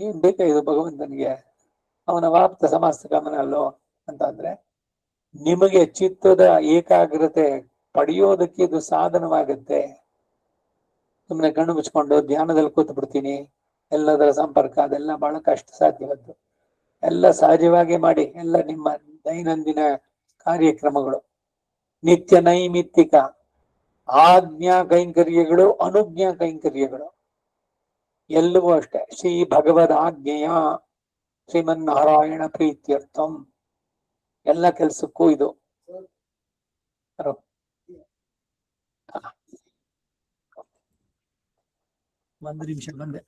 ಏನ್ ಬೇಕಾ ಇದು ಭಗವಂತನಿಗೆ? ಅವನ ವಾಪ್ತ ಸಮಸ್ತ ಗಮನಲ್ಲೋ ಅಂತಂದ್ರೆ ನಿಮಗೆ ಚಿತ್ತದ ಏಕಾಗ್ರತೆ ಪಡೆಯೋದಕ್ಕೆ ಇದು ಸಾಧನವಾಗುತ್ತೆ. ಸುಮ್ಮನೆ ಕಣ್ಣು ಮುಚ್ಕೊಂಡು ಧ್ಯಾನದಲ್ಲಿ ಕೂತು ಬಿಡ್ತೀನಿ, ಎಲ್ಲದರ ಸಂಪರ್ಕ, ಅದೆಲ್ಲ ಬಹಳ ಕಷ್ಟ ಸಾಧ್ಯವದ್ದು. ಎಲ್ಲ ಸಹಜವಾಗಿ ಮಾಡಿ. ಎಲ್ಲ ನಿಮ್ಮ ದೈನಂದಿನ ಕಾರ್ಯಕ್ರಮಗಳು, ನಿತ್ಯ ನೈಮಿತ್ತಿಕ ಆಜ್ಞಾ ಕೈಂಕರ್ಯಗಳು, ಅನುಜ್ಞಾ ಕೈಂಕರ್ಯಗಳು ಎಲ್ಲವೂ ಅಷ್ಟೇ. ಶ್ರೀ ಭಗವದ್ ಆಜ್ಞೆಯ ಶ್ರೀಮನ್ನಾರಾಯಣ ಪ್ರೀತ್ಯರ್ಥಂ, ಎಲ್ಲ ಕೆಲ್ಸಕ್ಕೂ ಇದು. ಒಂದು ನಿಮಿಷ ಬಂದೆ.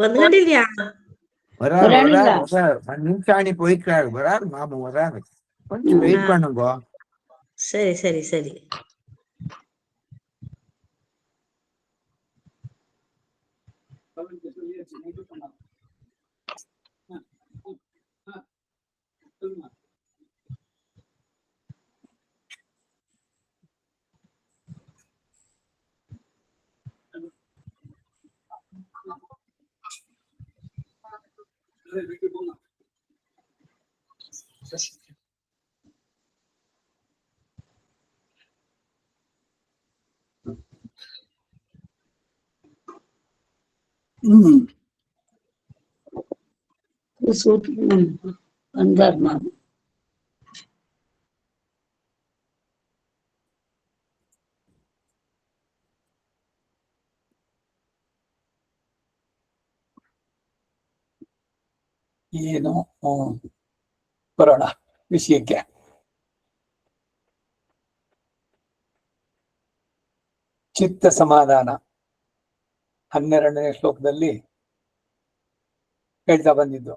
வந்துகிட்டியா? நிமிஷம் போயிட்டாரு வராரு, மாமா வராரு, கொஞ்சம் வெயிட் பண்ணுங்க. சரி சரி சரி. ಏನು ಬರೋಣ ವಿಷಯಕ್ಕೆ. ಚಿತ್ತ ಸಮಾಧಾನ 12ನೇ ಶ್ಲೋಕದಲ್ಲಿ ಹೇಳ್ತಾ ಬಂದಿದ್ದು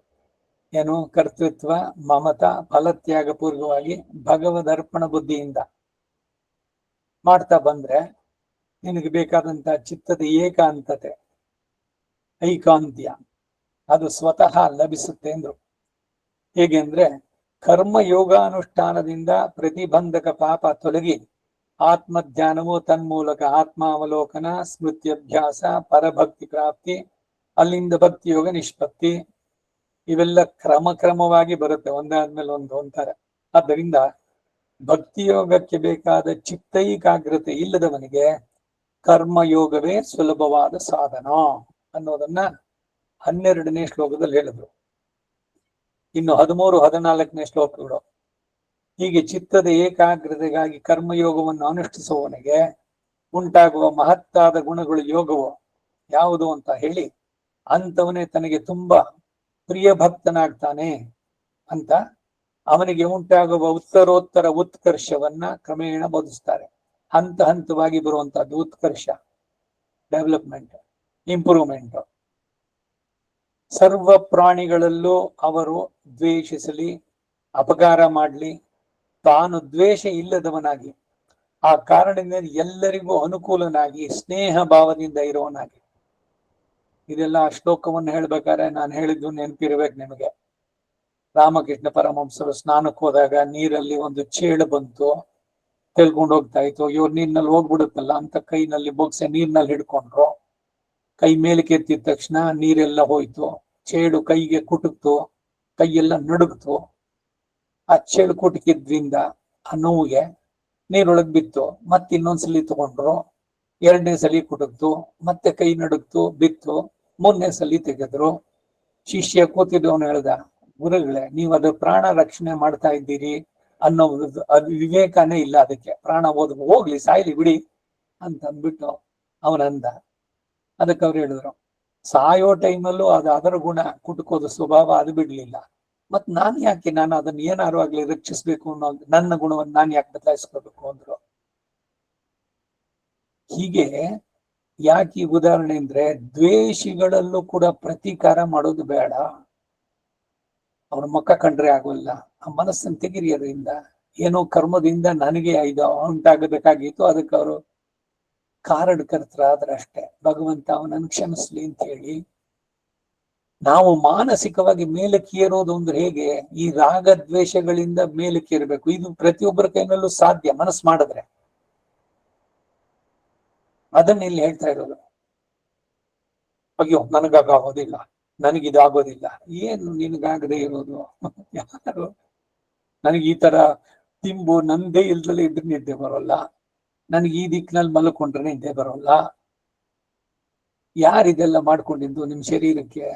ಏನು, ಕರ್ತೃತ್ವ ಮಮತ ಫಲತ್ಯಾಗ ಪೂರ್ವಕವಾಗಿ ಭಗವದರ್ಪಣ ಬುದ್ಧಿಯಿಂದ ಮಾಡ್ತಾ ಬಂದ್ರೆ ನಿನಗೆ ಬೇಕಾದಂತ ಚಿತ್ತದ ಏಕಾಂತತೆ, ಐಕಾಂತ್ಯ ಅದು ಸ್ವತಃ ಲಭಿಸುತ್ತೆ ಅಂದ್ರು. ಹೇಗೆ ಅಂದ್ರೆ, ಕರ್ಮ ಯೋಗಾನುಷ್ಠಾನದಿಂದ ಪ್ರತಿಬಂಧಕ ಪಾಪ ತೊಲಗಿ ಆತ್ಮಧ್ಯಾನವು ತನ್ಮೂಲಕ ಆತ್ಮಾವಲೋಕನ, ಸ್ಮೃತ್ಯಭ್ಯಾಸ, ಪರಭಕ್ತಿ ಪ್ರಾಪ್ತಿ, ಅಲ್ಲಿಂದ ಭಕ್ತಿ ಯೋಗ ನಿಷ್ಪತ್ತಿ, ಇವೆಲ್ಲ ಕ್ರಮವಾಗಿ ಬರುತ್ತೆ, ಒಂದಾದ್ಮೇಲೆ ಒಂದು ಅಂತಾರೆ. ಆದ್ದರಿಂದ ಭಕ್ತಿಯೋಗಕ್ಕೆ ಬೇಕಾದ ಚಿತ್ತೈಕಾಗ್ರತೆ ಇಲ್ಲದವನಿಗೆ ಕರ್ಮಯೋಗವೇ ಸುಲಭವಾದ ಸಾಧನ ಅನ್ನೋದನ್ನ 12ನೇ ಶ್ಲೋಕದಲ್ಲಿ ಹೇಳಿದ್ರು. ಇನ್ನು 13, 14ನೇ ಶ್ಲೋಕಗಳು ಹೀಗೆ ಚಿತ್ತದ ಏಕಾಗ್ರತೆಗಾಗಿ ಕರ್ಮಯೋಗವನ್ನು ಅನುಷ್ಠಿಸುವವನಿಗೆ ಉಂಟಾಗುವ ಮಹತ್ತಾದ ಗುಣಗಳು ಯೋಗವು ಯಾವುದು ಅಂತ ಹೇಳಿ, ಅಂತವನೇ ತನಗೆ ತುಂಬಾ ಪ್ರಿಯ ಭಕ್ತನಾಗ್ತಾನೆ ಅಂತ ಅವನಿಗೆ ಉಂಟಾಗುವ ಉತ್ತರೋತ್ತರ ಉತ್ಕರ್ಷವನ್ನ ಕ್ರಮೇಣ ಬೋಧಿಸ್ತಾರೆ. ಹಂತ ಹಂತವಾಗಿ ಬರುವಂತಹದ್ದು ಉತ್ಕರ್ಷ, ಡೆವಲಪ್ಮೆಂಟ್, ಇಂಪ್ರೂವ್ಮೆಂಟ್. ಸರ್ವ ಪ್ರಾಣಿಗಳಲ್ಲೂ ಅವರು ದ್ವೇಷಿಸಲಿ, ಅಪಕಾರ ಮಾಡಲಿ, ತಾನು ದ್ವೇಷ ಇಲ್ಲದವನಾಗಿ, ಆ ಕಾರಣದಿಂದ ಎಲ್ಲರಿಗೂ ಅನುಕೂಲನಾಗಿ ಸ್ನೇಹ ಭಾವದಿಂದ ಇರುವವನಾಗಿ. ಇದೆಲ್ಲ ಆ ಶ್ಲೋಕವನ್ನು ಹೇಳ್ಬೇಕಾದ್ರೆ ನಾನು ಹೇಳಿದ್ದು ನೆನಪಿರ್ಬೇಕು ನಿಮಗೆ. ರಾಮಕೃಷ್ಣ ಪರಮಹಂಸರು ಸ್ನಾನಕ್ಕೆ ಹೋದಾಗ ನೀರಲ್ಲಿ ಒಂದು ಚೇಳು ಬಂತು, ತೆಲ್ಕೊಂಡು ಹೋಗ್ತಾ ಇತ್ತು. ಇವ್ರು ನೀರಿನಲ್ಲಿ ಹೋಗ್ಬಿಡುತ್ತಲ್ಲ ಅಂತ ಕೈನಲ್ಲಿ ಬೊಗ್ಸೆ ನೀರ್ನಲ್ಲಿ ಹಿಡ್ಕೊಂಡ್ರು. ಕೈ ಮೇಲಕ್ಕೆ ಎತ್ತಿದ ತಕ್ಷಣ ನೀರೆಲ್ಲ ಹೋಯ್ತು, ಚೇಳು ಕೈಗೆ ಕುಟುಕ್ತು, ಕೈಯೆಲ್ಲ ನಡುಗ್ತು. ಆ ಚೇಳು ಕುಟುಕಿದ್ರಿಂದ ಆ ನೋವಿಗೆ ನೀರೊಳಗ್ ಬಿತ್ತು. ಮತ್ತೆ ಇನ್ನೊಂದ್ಸಲಿ ತಗೊಂಡ್ರು, 2ನೇ ಸಲಿ ಕುಟುಕ್ತು, ಮತ್ತೆ ಕೈ ನಡುಗ್ತು, ಬಿತ್ತು. 3ನೇ ಸಲಿ ತೆಗೆದ್ರು. ಶಿಷ್ಯ ಕೂತಿದ್ದವನು ಹೇಳ್ದ, ಗುರುಗಳೇ, ನೀವು ಅದು ಪ್ರಾಣ ರಕ್ಷಣೆ ಮಾಡ್ತಾ ಇದ್ದೀರಿ ಅನ್ನೋ ಅದು ವಿವೇಕನೇ ಇಲ್ಲ, ಅದಕ್ಕೆ ಪ್ರಾಣ ಹೋಗ್ಲಿ, ಸಾಯ್ಲಿ ಬಿಡಿ ಅಂತ ಅಂದ್ಬಿಟ್ಟು ಅವನಂದ. ಅದಕ್ಕೆ ಅವ್ರು ಹೇಳಿದ್ರು, ಸಾಯೋ ಟೈಮಲ್ಲೂ ಅದು ಅದರ ಗುಣ ಕುಟುಕೋದು ಸ್ವಭಾವ ಅದು ಬಿಡ್ಲಿಲ್ಲ, ಮತ್ ನಾನು ಅದನ್ನ ಏನಾರು ಆಗ್ಲಿ ರಕ್ಷಿಸ್ಬೇಕು ಅನ್ನೋ ನನ್ನ ಗುಣವನ್ನು ನಾನು ಯಾಕೆ ಬದಲಾಯಿಸ್ಕೋಬೇಕು ಅಂದ್ರು. ಹೀಗೆ ಯಾಕೆ ಈ ಉದಾಹರಣೆ ಅಂದ್ರೆ, ದ್ವೇಷಿಗಳಲ್ಲೂ ಕೂಡ ಪ್ರತೀಕಾರ ಮಾಡೋದು ಬೇಡ. ಅವ್ರ ಮುಖ ಕಂಡ್ರೆ ಆಗೋಲ್ಲ, ಆ ಮನಸ್ಸನ್ನು ತೆಗಿರಿ. ಅದರಿಂದ ಏನೋ ಕರ್ಮದಿಂದ ನನಗೆ ಇದು ಉಂಟಾಗಬೇಕಾಗಿತ್ತು, ಅದಕ್ಕೆ ಅವರು ಕಾರಣಕರ್ತರಾದ್ರೆ ಅಷ್ಟೇ ಭಗವಂತ ಅವನನ್ನು ಕ್ಷಮಿಸ್ಲಿ ಅಂತ ಹೇಳಿ. ನಾವು ಮಾನಸಿಕವಾಗಿ ಮೇಲಕ್ಕೇರೋದು ಅಂದ್ರೆ ಹೇಗೆ? ಈ ರಾಗದ್ವೇಷಗಳಿಂದ ಮೇಲಕ್ಕೇರಬೇಕು. ಇದು ಪ್ರತಿಯೊಬ್ಬರ ಕೈನಲ್ಲೂ ಸಾಧ್ಯ, ಮನಸ್ಸು ಮಾಡಿದ್ರೆ. ಅದನ್ನ ಇಲ್ಲಿ ಹೇಳ್ತಾ ಇರೋದು. ಅಯ್ಯೋ ನನಗಾಗೋದಿಲ್ಲ, ನನಗಿದಾಗೋದಿಲ್ಲ. ಏನು ನಿನಗಾಗದೆ ಇರೋದು? ಯಾರು? ನನಗೆ ಈ ತರ ತಿಂಬು ನಂದೇ ಇಲ್ದಲೇ ಇದ್ರೆ ನಿದ್ದೆ ಬರೋಲ್ಲ, ನನಗೆ ಈ ದಿಕ್ಕಿನಲ್ಲಿ ಮಲ್ಕೊಂಡ್ರೆ ನಿದ್ದೆ ಬರೋಲ್ಲ. ಯಾರಿದೆಲ್ಲ ಮಾಡ್ಕೊಂಡಿದ್ದು ನಿಮ್ ಶರೀರಕ್ಕೆ?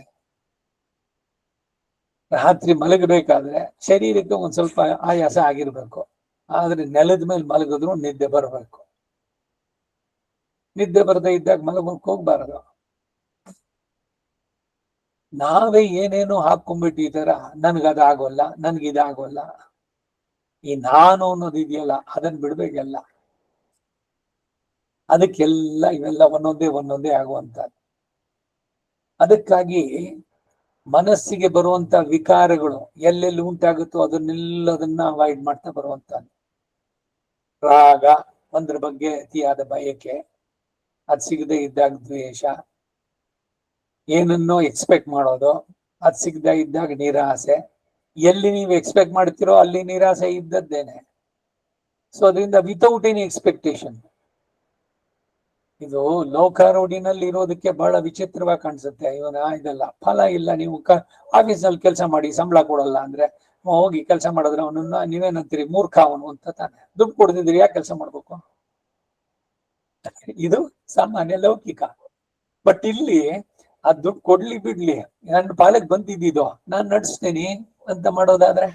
ರಾತ್ರಿ ಮಲಗಬೇಕಾದ್ರೆ ಶರೀರಕ್ಕೆ ಒಂದ್ ಸ್ವಲ್ಪ ಆಯಾಸ ಆಗಿರ್ಬೇಕು, ಆದ್ರೆ ನೆಲದ ಮೇಲೆ ಮಲಗಿದ್ರು ನಿದ್ದೆ ಬರಬೇಕು. ನಿದ್ದೆ ಬರದೇ ಇದ್ದಾಗ ಮಲಗಕ್ಕೆ ಹೋಗ್ಬಾರದು. ನಾವೇ ಏನೇನೋ ಹಾಕೊಂಡ್ಬಿಟ್ಟಿದಾರ, ನನ್ಗದಾಗೋಲ್ಲ, ನನ್ಗಿದಾಗೋಲ್ಲ. ಈ ನಾನು ಅನ್ನೋದು ಇದೆಯಲ್ಲ, ಅದನ್ನ ಬಿಡ್ಬೇಕೆಲ್ಲ. ಅದಕ್ಕೆಲ್ಲ ಇವೆಲ್ಲ ಒಂದೊಂದೇ ಆಗುವಂತದ್ದು. ಅದಕ್ಕಾಗಿ ಮನಸ್ಸಿಗೆ ಬರುವಂತ ವಿಕಾರಗಳು ಎಲ್ಲೆಲ್ಲಿ ಉಂಟಾಗುತ್ತೋ ಅದನ್ನೆಲ್ಲದನ್ನ ಅವಾಯ್ಡ್ ಮಾಡ್ತಾ ಬರುವಂತದ್ದು. ರಾಗ ಒಂದ್ರ ಬಗ್ಗೆ ಅತಿಯಾದ ಬಯಕೆ, ಅದ್ ಸಿಗದೆ ಇದ್ದಾಗ ದ್ವೇಷ, ಏನನ್ನೋ ಎಕ್ಸ್ಪೆಕ್ಟ್ ಮಾಡೋದು, ಅದ್ ಸಿಗದೆ ಇದ್ದಾಗ ನಿರಾಸೆ. ಎಲ್ಲಿ ನೀವು ಎಕ್ಸ್ಪೆಕ್ಟ್ ಮಾಡ್ತಿರೋ ಅಲ್ಲಿ ನಿರಾಸೆ ಇದ್ದದ್ದೇನೆ. ಸೊ ಅದರಿಂದ ವಿತೌಟ್ ಎನಿ ಎಕ್ಸ್ಪೆಕ್ಟೇಷನ್. ಇದು ಲೋಕಾರೂಢಿನಲ್ಲಿ ಇರೋದಕ್ಕೆ ಬಹಳ ವಿಚಿತ್ರವಾಗಿ ಕಾಣಿಸುತ್ತೆ. ಇವನ ಇದೆಲ್ಲ ಫಲ ಇಲ್ಲ, ನೀವು ಆಫೀಸಲ್ಲಿ ಕೆಲಸ ಮಾಡಿ ಸಂಬಳ ಕೊಡಲ್ಲ ಅಂದ್ರೆ ಹೋಗಿ ಕೆಲಸ ಮಾಡಿದ್ರೆ ಅವನನ್ನ ನೀವೇನಂತೀರಿ? ಮೂರ್ಖ ಅವನು ಅಂತ ತಾನೆ. ದುಡ್ಡು ಕೊಡ್ತಿದ್ರಿ, ಯಾಕೆ ಕೆಲಸ ಮಾಡ್ಬೇಕು? ಇದು ಸಾಮಾನ್ಯ ಲೌಕಿಕ. ಬಟ್ ಇಲ್ಲಿ ಆ ದುಡ್ಡು ಕೊಡ್ಲಿ ಬಿಡ್ಲಿ, ನನ್ನ ಪಾಲಕ್ ಬಂದಿದ್ದು ನಾನ್ ನಡೆಸ್ತೇನೆ ಅಂತ ಮಾಡೋದಾದ್ರೆ,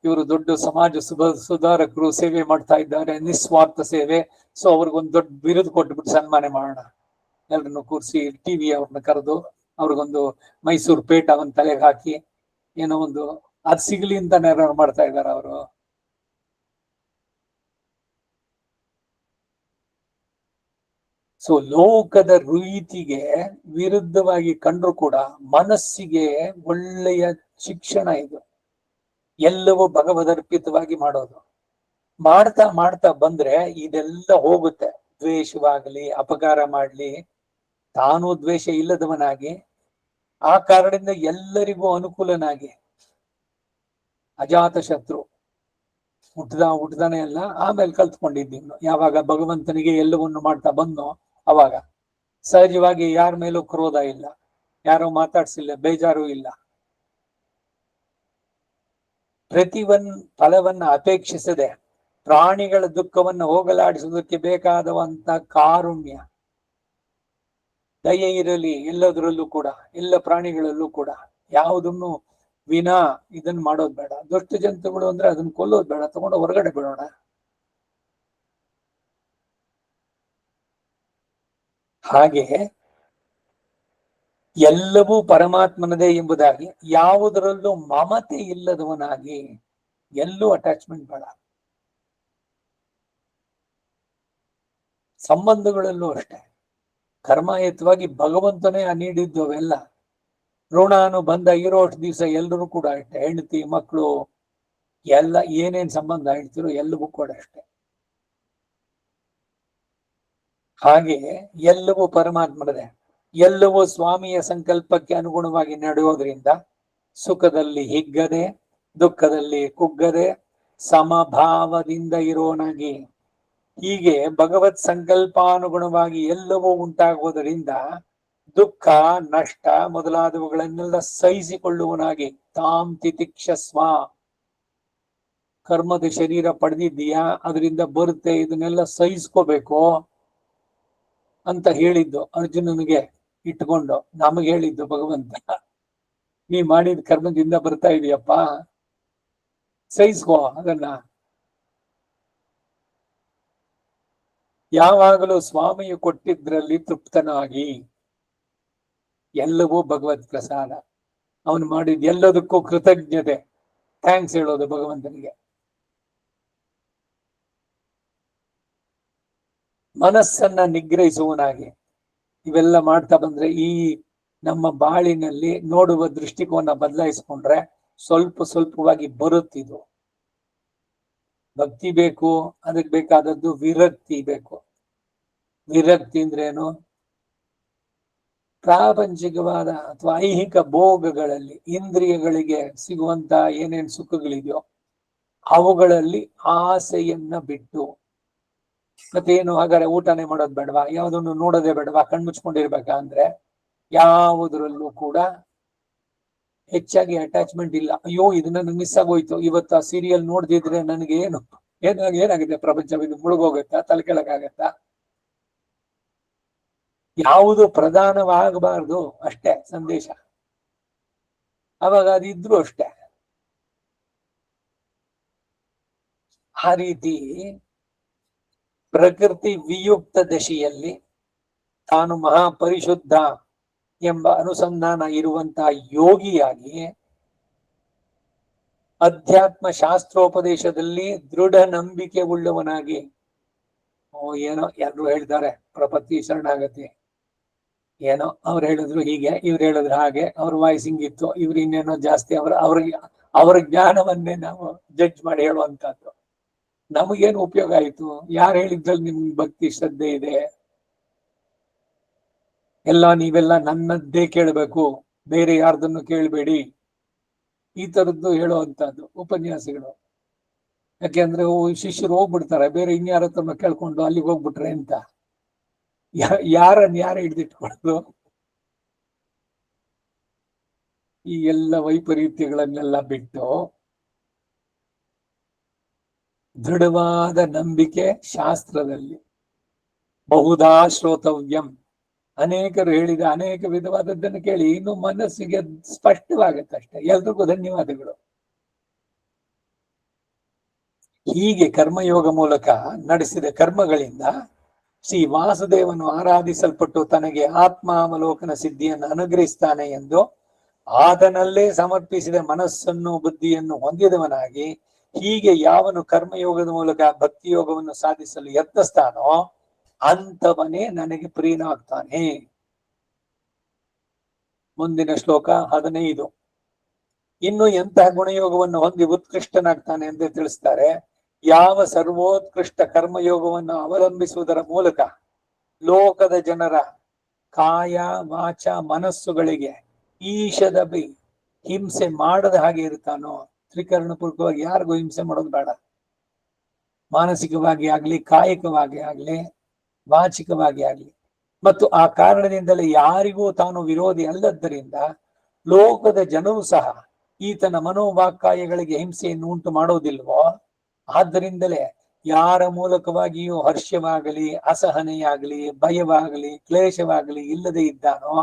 ಇವರು ದೊಡ್ಡ ಸಮಾಜ ಸುಧಾರಕರು, ಸೇವೆ ಮಾಡ್ತಾ ಇದ್ದಾರೆ, ನಿಸ್ವಾರ್ಥ ಸೇವೆ. ಸೊ ಅವ್ರಿಗೊಂದು ದೊಡ್ಡ ಬಿರುದು ಕೊಟ್ಬಿಟ್ಟು ಸನ್ಮಾನ ಮಾಡೋಣ, ಎಲ್ರನ್ನು ಕೂರಿಸಿ ಟಿವಿ ಅವ್ರನ್ನ ಕರೆದು ಅವ್ರಿಗೊಂದು ಮೈಸೂರು ಪೇಟ ಅವನ್ ತಲೆಗೆ ಹಾಕಿ ಏನೋ ಒಂದು ಅದ್ ಸಿಗ್ಲಿ ಅಂತ ನೆರವು ಮಾಡ್ತಾ ಇದ್ದಾರೆ ಅವರು. ಸೊ ಲೋಕದ ರೀತಿಗೆ ವಿರುದ್ಧವಾಗಿ ಕಂಡ್ರು ಕೂಡ ಮನಸ್ಸಿಗೆ ಒಳ್ಳೆಯ ಶಿಕ್ಷಣ ಇದು. ಎಲ್ಲವೂ ಭಗವದರ್ಪಿತವಾಗಿ ಮಾಡೋದು. ಮಾಡ್ತಾ ಮಾಡ್ತಾ ಬಂದ್ರೆ ಇದೆಲ್ಲ ಹೋಗುತ್ತೆ. ದ್ವೇಷವಾಗಲಿ, ಅಪಕಾರ ಮಾಡ್ಲಿ, ತಾನು ದ್ವೇಷ ಇಲ್ಲದವನಾಗಿ, ಆ ಕಾರಣದಿಂದ ಎಲ್ಲರಿಗೂ ಅನುಕೂಲನಾಗಿ, ಅಜಾತ ಶತ್ರು ಹುಟ್ಟದಾನೆ ಎಲ್ಲ ಆಮೇಲೆ ಕಲ್ತ್ಕೊಂಡಿದ್ದೀನಿ. ಯಾವಾಗ ಭಗವಂತನಿಗೆ ಎಲ್ಲವನ್ನು ಮಾಡ್ತಾ ಬಂದೋ ಅವಾಗ ಸಹಜವಾಗಿ ಯಾರ ಮೇಲೂ ಕ್ರೋಧ ಇಲ್ಲ, ಯಾರೋ ಮಾತಾಡ್ಸಿಲ್ಲ, ಬೇಜಾರು ಇಲ್ಲ. ಫಲವನ್ನ ಅಪೇಕ್ಷಿಸದೆ ಪ್ರಾಣಿಗಳ ದುಃಖವನ್ನು ಹೋಗಲಾಡಿಸುವುದಕ್ಕೆ ಬೇಕಾದವಂತ ಕಾರುಣ್ಯ, ದಯೆ ಇರಲಿ ಎಲ್ಲದರಲ್ಲೂ ಕೂಡ, ಎಲ್ಲ ಪ್ರಾಣಿಗಳಲ್ಲೂ ಕೂಡ. ಯಾವುದನ್ನು ವಿನಾ ಇದನ್ನ ಮಾಡೋದು ಬೇಡ. ದುಷ್ಟ ಜಂತುಗಳು ಅಂದ್ರೆ ಅದನ್ನ ಕೊಲ್ಲೋದು ಬೇಡ, ತಗೊಂಡು ಹೊರಗಡೆ ಬಿಡೋಣ. ಹಾಗೆ ಎಲ್ಲವೂ ಪರಮಾತ್ಮನದೇ ಎಂಬುದಾಗಿ, ಯಾವುದರಲ್ಲೂ ಮಮತೆ ಇಲ್ಲದವನಾಗಿ, ಎಲ್ಲೂ ಅಟ್ಯಾಚ್ಮೆಂಟ್ ಬೇಡ. ಸಂಬಂಧಗಳಲ್ಲೂ ಅಷ್ಟೇ ಕರ್ಮಾಯತವಾಗಿ ಭಗವಂತನೇ ನೀಡಿದ್ದು ಅವೆಲ್ಲ. ಋಣಾನುಬಂಧ ಇರೋಷ್ಟು ದಿವಸ ಎಲ್ಲರೂ ಕೂಡ ಅಷ್ಟೇ, ಹೆಂಡತಿ ಮಕ್ಕಳು ಎಲ್ಲ ಏನೇನ್ ಸಂಬಂಧ ಹೇಳ್ತಿರೋ ಎಲ್ಲವೂ ಕೂಡ ಅಷ್ಟೇ. ಹಾಗೆ ಎಲ್ಲವೂ ಪರಮಾತ್ಮನದೇ, ಎಲ್ಲವೂ ಸ್ವಾಮಿಯ ಸಂಕಲ್ಪಕ್ಕೆ ಅನುಗುಣವಾಗಿ ನಡೆಯೋದ್ರಿಂದ ಸುಖದಲ್ಲಿ ಹಿಗ್ಗದೆ, ದುಃಖದಲ್ಲಿ ಕುಗ್ಗದೆ, ಸಮಭಾವದಿಂದ ಇರೋನಾಗಿ, ಹೀಗೆ ಭಗವತ್ ಸಂಕಲ್ಪಾನುಗುಣವಾಗಿ ಎಲ್ಲವೂ ಉಂಟಾಗುವುದರಿಂದ ದುಃಖ, ನಷ್ಟ ಮೊದಲಾದವುಗಳನ್ನೆಲ್ಲ ಸಹಿಸಿಕೊಳ್ಳುವನಾಗಿ, ತಾಂ ತಿತಿಕ್ಷಸ್ವ. ಕರ್ಮದ ಶರೀರ ಪಡೆದಿದ್ದೀಯಾ, ಅದರಿಂದ ಬರುತ್ತೆ, ಇದನ್ನೆಲ್ಲ ಸಹಿಸ್ಕೋಬೇಕು ಅಂತ ಹೇಳಿದ್ದು ಅರ್ಜುನನಿಗೆ ಇಟ್ಕೊಂಡು ನಮಗೆ ಹೇಳಿದ್ದು ಭಗವಂತ. ನೀ ಮಾಡಿದ ಕರ್ಮದಿಂದ ಬರ್ತಾ ಇದೀಯಪ್ಪ, ಸಹಿಸ್ಕೋ ಅದನ್ನ. ಯಾವಾಗಲೂ ಸ್ವಾಮಿಯು ಕೊಟ್ಟಿದ್ರಲ್ಲಿ ತೃಪ್ತನಾಗಿ, ಎಲ್ಲವೂ ಭಗವತ್ ಪ್ರಸಾದ. ಅವನು ಮಾಡಿದ ಎಲ್ಲದಕ್ಕೂ ಕೃತಜ್ಞತೆ, ಥ್ಯಾಂಕ್ಸ್ ಹೇಳೋದು ಭಗವಂತನಿಗೆ. ಮನಸ್ಸನ್ನ ನಿಗ್ರಹಿಸುವನಾಗಿ ಇವೆಲ್ಲ ಮಾಡ್ತಾ ಬಂದ್ರೆ ಈ ನಮ್ಮ ಬಾಳಿನಲ್ಲಿ ನೋಡುವ ದೃಷ್ಟಿಕೋನ ಬದಲಾಯಿಸ್ಕೊಂಡ್ರೆ ಸ್ವಲ್ಪ ಸ್ವಲ್ಪವಾಗಿ ಬರುತ್ತಿದ್ದು. ಭಕ್ತಿ ಬೇಕು, ಅದಕ್ಕೆ ಬೇಕಾದದ್ದು ವಿರಕ್ತಿ ಬೇಕು. ವಿರಕ್ತಿ ಅಂದ್ರೇನು? ಪ್ರಾಪಂಚಿಕವಾದ ಅಥವಾ ಐಹಿಕ ಭೋಗಗಳಲ್ಲಿ, ಇಂದ್ರಿಯಗಳಿಗೆ ಸಿಗುವಂತ ಏನೇನ್ ಸುಖಗಳಿದೆಯೋ ಅವುಗಳಲ್ಲಿ ಆಸೆಯನ್ನ ಬಿಟ್ಟು. ಮತ್ತೇನು ಹಾಗಾದ್ರೆ ಊಟನೇ ಮಾಡೋದು ಬೇಡವಾ, ಯಾವುದನ್ನು ನೋಡೋದೇ ಬೇಡವಾ, ಕಣ್ಮುಚ್ಕೊಂಡಿರ್ಬೇಕಾ ಅಂದ್ರೆ ಯಾವುದರಲ್ಲೂ ಕೂಡ ಹೆಚ್ಚಾಗಿ ಅಟ್ಯಾಚ್ಮೆಂಟ್ ಇಲ್ಲ. ಅಯ್ಯೋ ಇದು ನನಗೆ ಮಿಸ್ ಆಗೋಯ್ತು, ಇವತ್ತು ಆ ಸೀರಿಯಲ್ ನೋಡ್ದಿದ್ರೆ ನನಗೆ ಏನಾಗಿದೆ, ಪ್ರಪಂಚ ಮುಳುಗೋಗತ್ತಾ, ತಲೆ ಕೆಳಗಾಗತ್ತಾ? ಯಾವುದು ಪ್ರಧಾನವಾಗಬಾರ್ದು ಅಷ್ಟೇ ಸಂದೇಶ. ಅವಾಗ ಅದಿದ್ರು ಅಷ್ಟೇ. ಆ ರೀತಿ ಪ್ರಕೃತಿ ವಿಯುಕ್ತ ದಶೆಯಲ್ಲಿ ತಾನು ಮಹಾಪರಿಶುದ್ಧ ಎಂಬ ಅನುಸಂಧಾನ ಇರುವಂತಹ ಯೋಗಿಯಾಗಿ ಅಧ್ಯಾತ್ಮ ಶಾಸ್ತ್ರೋಪದೇಶದಲ್ಲಿ ದೃಢ ನಂಬಿಕೆ ಉಳ್ಳವನಾಗಿ, ಏನೋ ಎಲ್ಲರೂ ಹೇಳ್ತಾರೆ ಪ್ರಪತ್ತಿ ಶರಣಾಗತಿ, ಏನೋ ಅವ್ರು ಹೇಳಿದ್ರು ಹೀಗೆ, ಇವ್ರು ಹೇಳಿದ್ರು ಹಾಗೆ, ಅವ್ರ ವಾಯ್ಸ್ ಹಿಂಗಿತ್ತು, ಇವ್ರು ಇನ್ನೇನೋ ಜಾಸ್ತಿ, ಅವರ ಜ್ಞಾನವನ್ನೇ ನಾವು ಜಡ್ಜ್ ಮಾಡಿ ಹೇಳುವಂತದ್ದು. ನಮಗೇನು ಉಪಯೋಗ ಆಯ್ತು? ಯಾರು ಹೇಳಿದ್ರಲ್ಲಿ ನಿಮ್ಗೆ ಭಕ್ತಿ ಶ್ರದ್ಧೆ ಇದೆ? ನೀವೆಲ್ಲ ನನ್ನದ್ದೇ ಕೇಳಬೇಕು, ಬೇರೆ ಯಾರ್ದನ್ನು ಕೇಳಬೇಡಿ, ಈ ತರದ್ದು ಹೇಳುವಂತದ್ದು ಉಪನ್ಯಾಸಗಳು. ಯಾಕೆಂದ್ರೆ ಶಿಷ್ಯರು ಹೋಗ್ಬಿಡ್ತಾರೆ, ಬೇರೆ ಇನ್ಯಾರ ಹತ್ರನ ಕೇಳ್ಕೊಂಡು ಅಲ್ಲಿಗೆ ಹೋಗ್ಬಿಟ್ರೆ ಅಂತ. ಯಾರ ಹಿಡ್ದಿಟ್ಕೊಳ್ಳೋದು? ಈ ಎಲ್ಲ ವೈಪರೀತ್ಯಗಳನ್ನೆಲ್ಲ ಬಿಟ್ಟು ದೃಢವಾದ ನಂಬಿಕೆ ಶಾಸ್ತ್ರದಲ್ಲಿ, ಬಹುಧಾ ಶ್ರೋತವ್ಯಂ, ಅನೇಕರು ಹೇಳಿದ ಅನೇಕ ವಿಧವಾದದ್ದನ್ನು ಕೇಳಿ ಇನ್ನು ಮನಸ್ಸಿಗೆ ಸ್ಪಷ್ಟವಾಗುತ್ತೆ ಅಷ್ಟೇ. ಎಲ್ರಿಗೂ ಧನ್ಯವಾದಗಳು. ಹೀಗೆ ಕರ್ಮಯೋಗ ಮೂಲಕ ನಡೆಸಿದ ಕರ್ಮಗಳಿಂದ ಶ್ರೀ ವಾಸುದೇವನು ಆರಾಧಿಸಲ್ಪಟ್ಟು ತನಗೆ ಆತ್ಮಾವಲೋಕನ ಸಿದ್ಧಿಯನ್ನು ಅನುಗ್ರಹಿಸ್ತಾನೆ ಎಂದು ಆತನಲ್ಲೇ ಸಮರ್ಪಿಸಿದ ಮನಸ್ಸನ್ನು ಬುದ್ಧಿಯನ್ನು ಹೊಂದಿದವನಾಗಿ, ಹೀಗೆ ಯಾವನು ಕರ್ಮಯೋಗದ ಮೂಲಕ ಭಕ್ತಿಯೋಗವನ್ನು ಸಾಧಿಸಲು ಯತ್ನಿಸ್ತಾನೋ ಅಂತವನೇ ನನಗೆ ಪ್ರಿಯನಾಗ್ತಾನೆ. ಮುಂದಿನ ಶ್ಲೋಕ 15. ಇನ್ನು ಎಂತಹ ಗುಣಯೋಗವನ್ನು ಹೊಂದಿ ಉತ್ಕೃಷ್ಟನಾಗ್ತಾನೆ ಎಂದು ತಿಳಿಸ್ತಾರೆ. ಯಾವ ಸರ್ವೋತ್ಕೃಷ್ಟ ಕರ್ಮಯೋಗವನ್ನು ಅವಲಂಬಿಸುವುದರ ಮೂಲಕ ಲೋಕದ ಜನರ ಕಾಯ ವಾಚ ಮನಸ್ಸುಗಳಿಗೆ ಈಶದ ಹಿಂಸೆ ಮಾಡದ ಹಾಗೆ ಇರ್ತಾನೋ. ತ್ರಿಕರಣಪೂರ್ವಕವಾಗಿ ಯಾರಿಗೂ ಹಿಂಸೆ ಮಾಡೋದು ಬೇಡ. ಮಾನಸಿಕವಾಗಿ ಆಗ್ಲಿ, ಕಾಯಿಕವಾಗಿ ಆಗ್ಲಿ, ವಾಚಿಕವಾಗಿ ಆಗ್ಲಿ. ಮತ್ತು ಆ ಕಾರಣದಿಂದಲೇ ಯಾರಿಗೂ ತಾನು ವಿರೋಧಿ ಅಲ್ಲದ್ದರಿಂದ ಲೋಕದ ಜನರು ಸಹ ಈತನ ಮನೋವಾಕ್ಕಾಯಗಳಿಗೆ ಹಿಂಸೆಯನ್ನು ಉಂಟು ಮಾಡೋದಿಲ್ವೋ. ಆದ್ದರಿಂದಲೇ ಯಾರ ಮೂಲಕವಾಗಿಯೂ ಹರ್ಷವಾಗಲಿ, ಅಸಹನೆಯಾಗಲಿ, ಭಯವಾಗಲಿ, ಕ್ಲೇಶವಾಗಲಿ ಇಲ್ಲದೆ ಇದ್ದಾನೋ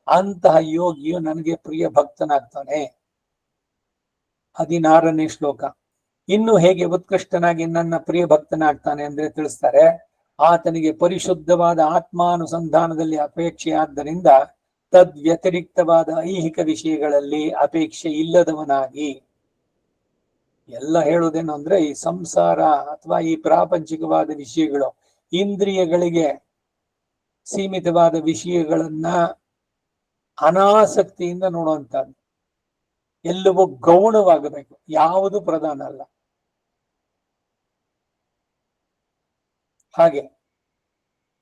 ಅಂತಹ ಯೋಗಿಯು ನನಗೆ ಪ್ರಿಯ ಭಕ್ತನಾಗ್ತಾನೆ. 16ನೇ ಶ್ಲೋಕ. ಇನ್ನು ಹೇಗೆ ಉತ್ಕೃಷ್ಟನಾಗಿ ನನ್ನ ಪ್ರಿಯ ಭಕ್ತನಾಗ್ತಾನೆ ಅಂದ್ರೆ ತಿಳಿಸ್ತಾರೆ. ಆತನಿಗೆ ಪರಿಶುದ್ಧವಾದ ಆತ್ಮಾನುಸಂಧಾನದಲ್ಲಿ ಅಪೇಕ್ಷೆ ಆದ್ದರಿಂದ ತದ್ವ್ಯತಿರಿಕ್ತವಾದ ಐಹಿಕ ವಿಷಯಗಳಲ್ಲಿ ಅಪೇಕ್ಷೆ ಇಲ್ಲದವನಾಗಿ. ಎಲ್ಲ ಹೇಳುವುದೇನು ಅಂದ್ರೆ ಈ ಸಂಸಾರ ಅಥವಾ ಈ ಪ್ರಾಪಂಚಿಕವಾದ ವಿಷಯಗಳು, ಇಂದ್ರಿಯಗಳಿಗೆ ಸೀಮಿತವಾದ ವಿಷಯಗಳನ್ನ ಅನಾಸಕ್ತಿಯಿಂದ ನೋಡುವಂತದ್ದು. ಎಲ್ಲವೂ ಗೌಣವಾಗಬೇಕು, ಯಾವುದು ಪ್ರಧಾನ ಅಲ್ಲ. ಹಾಗೆ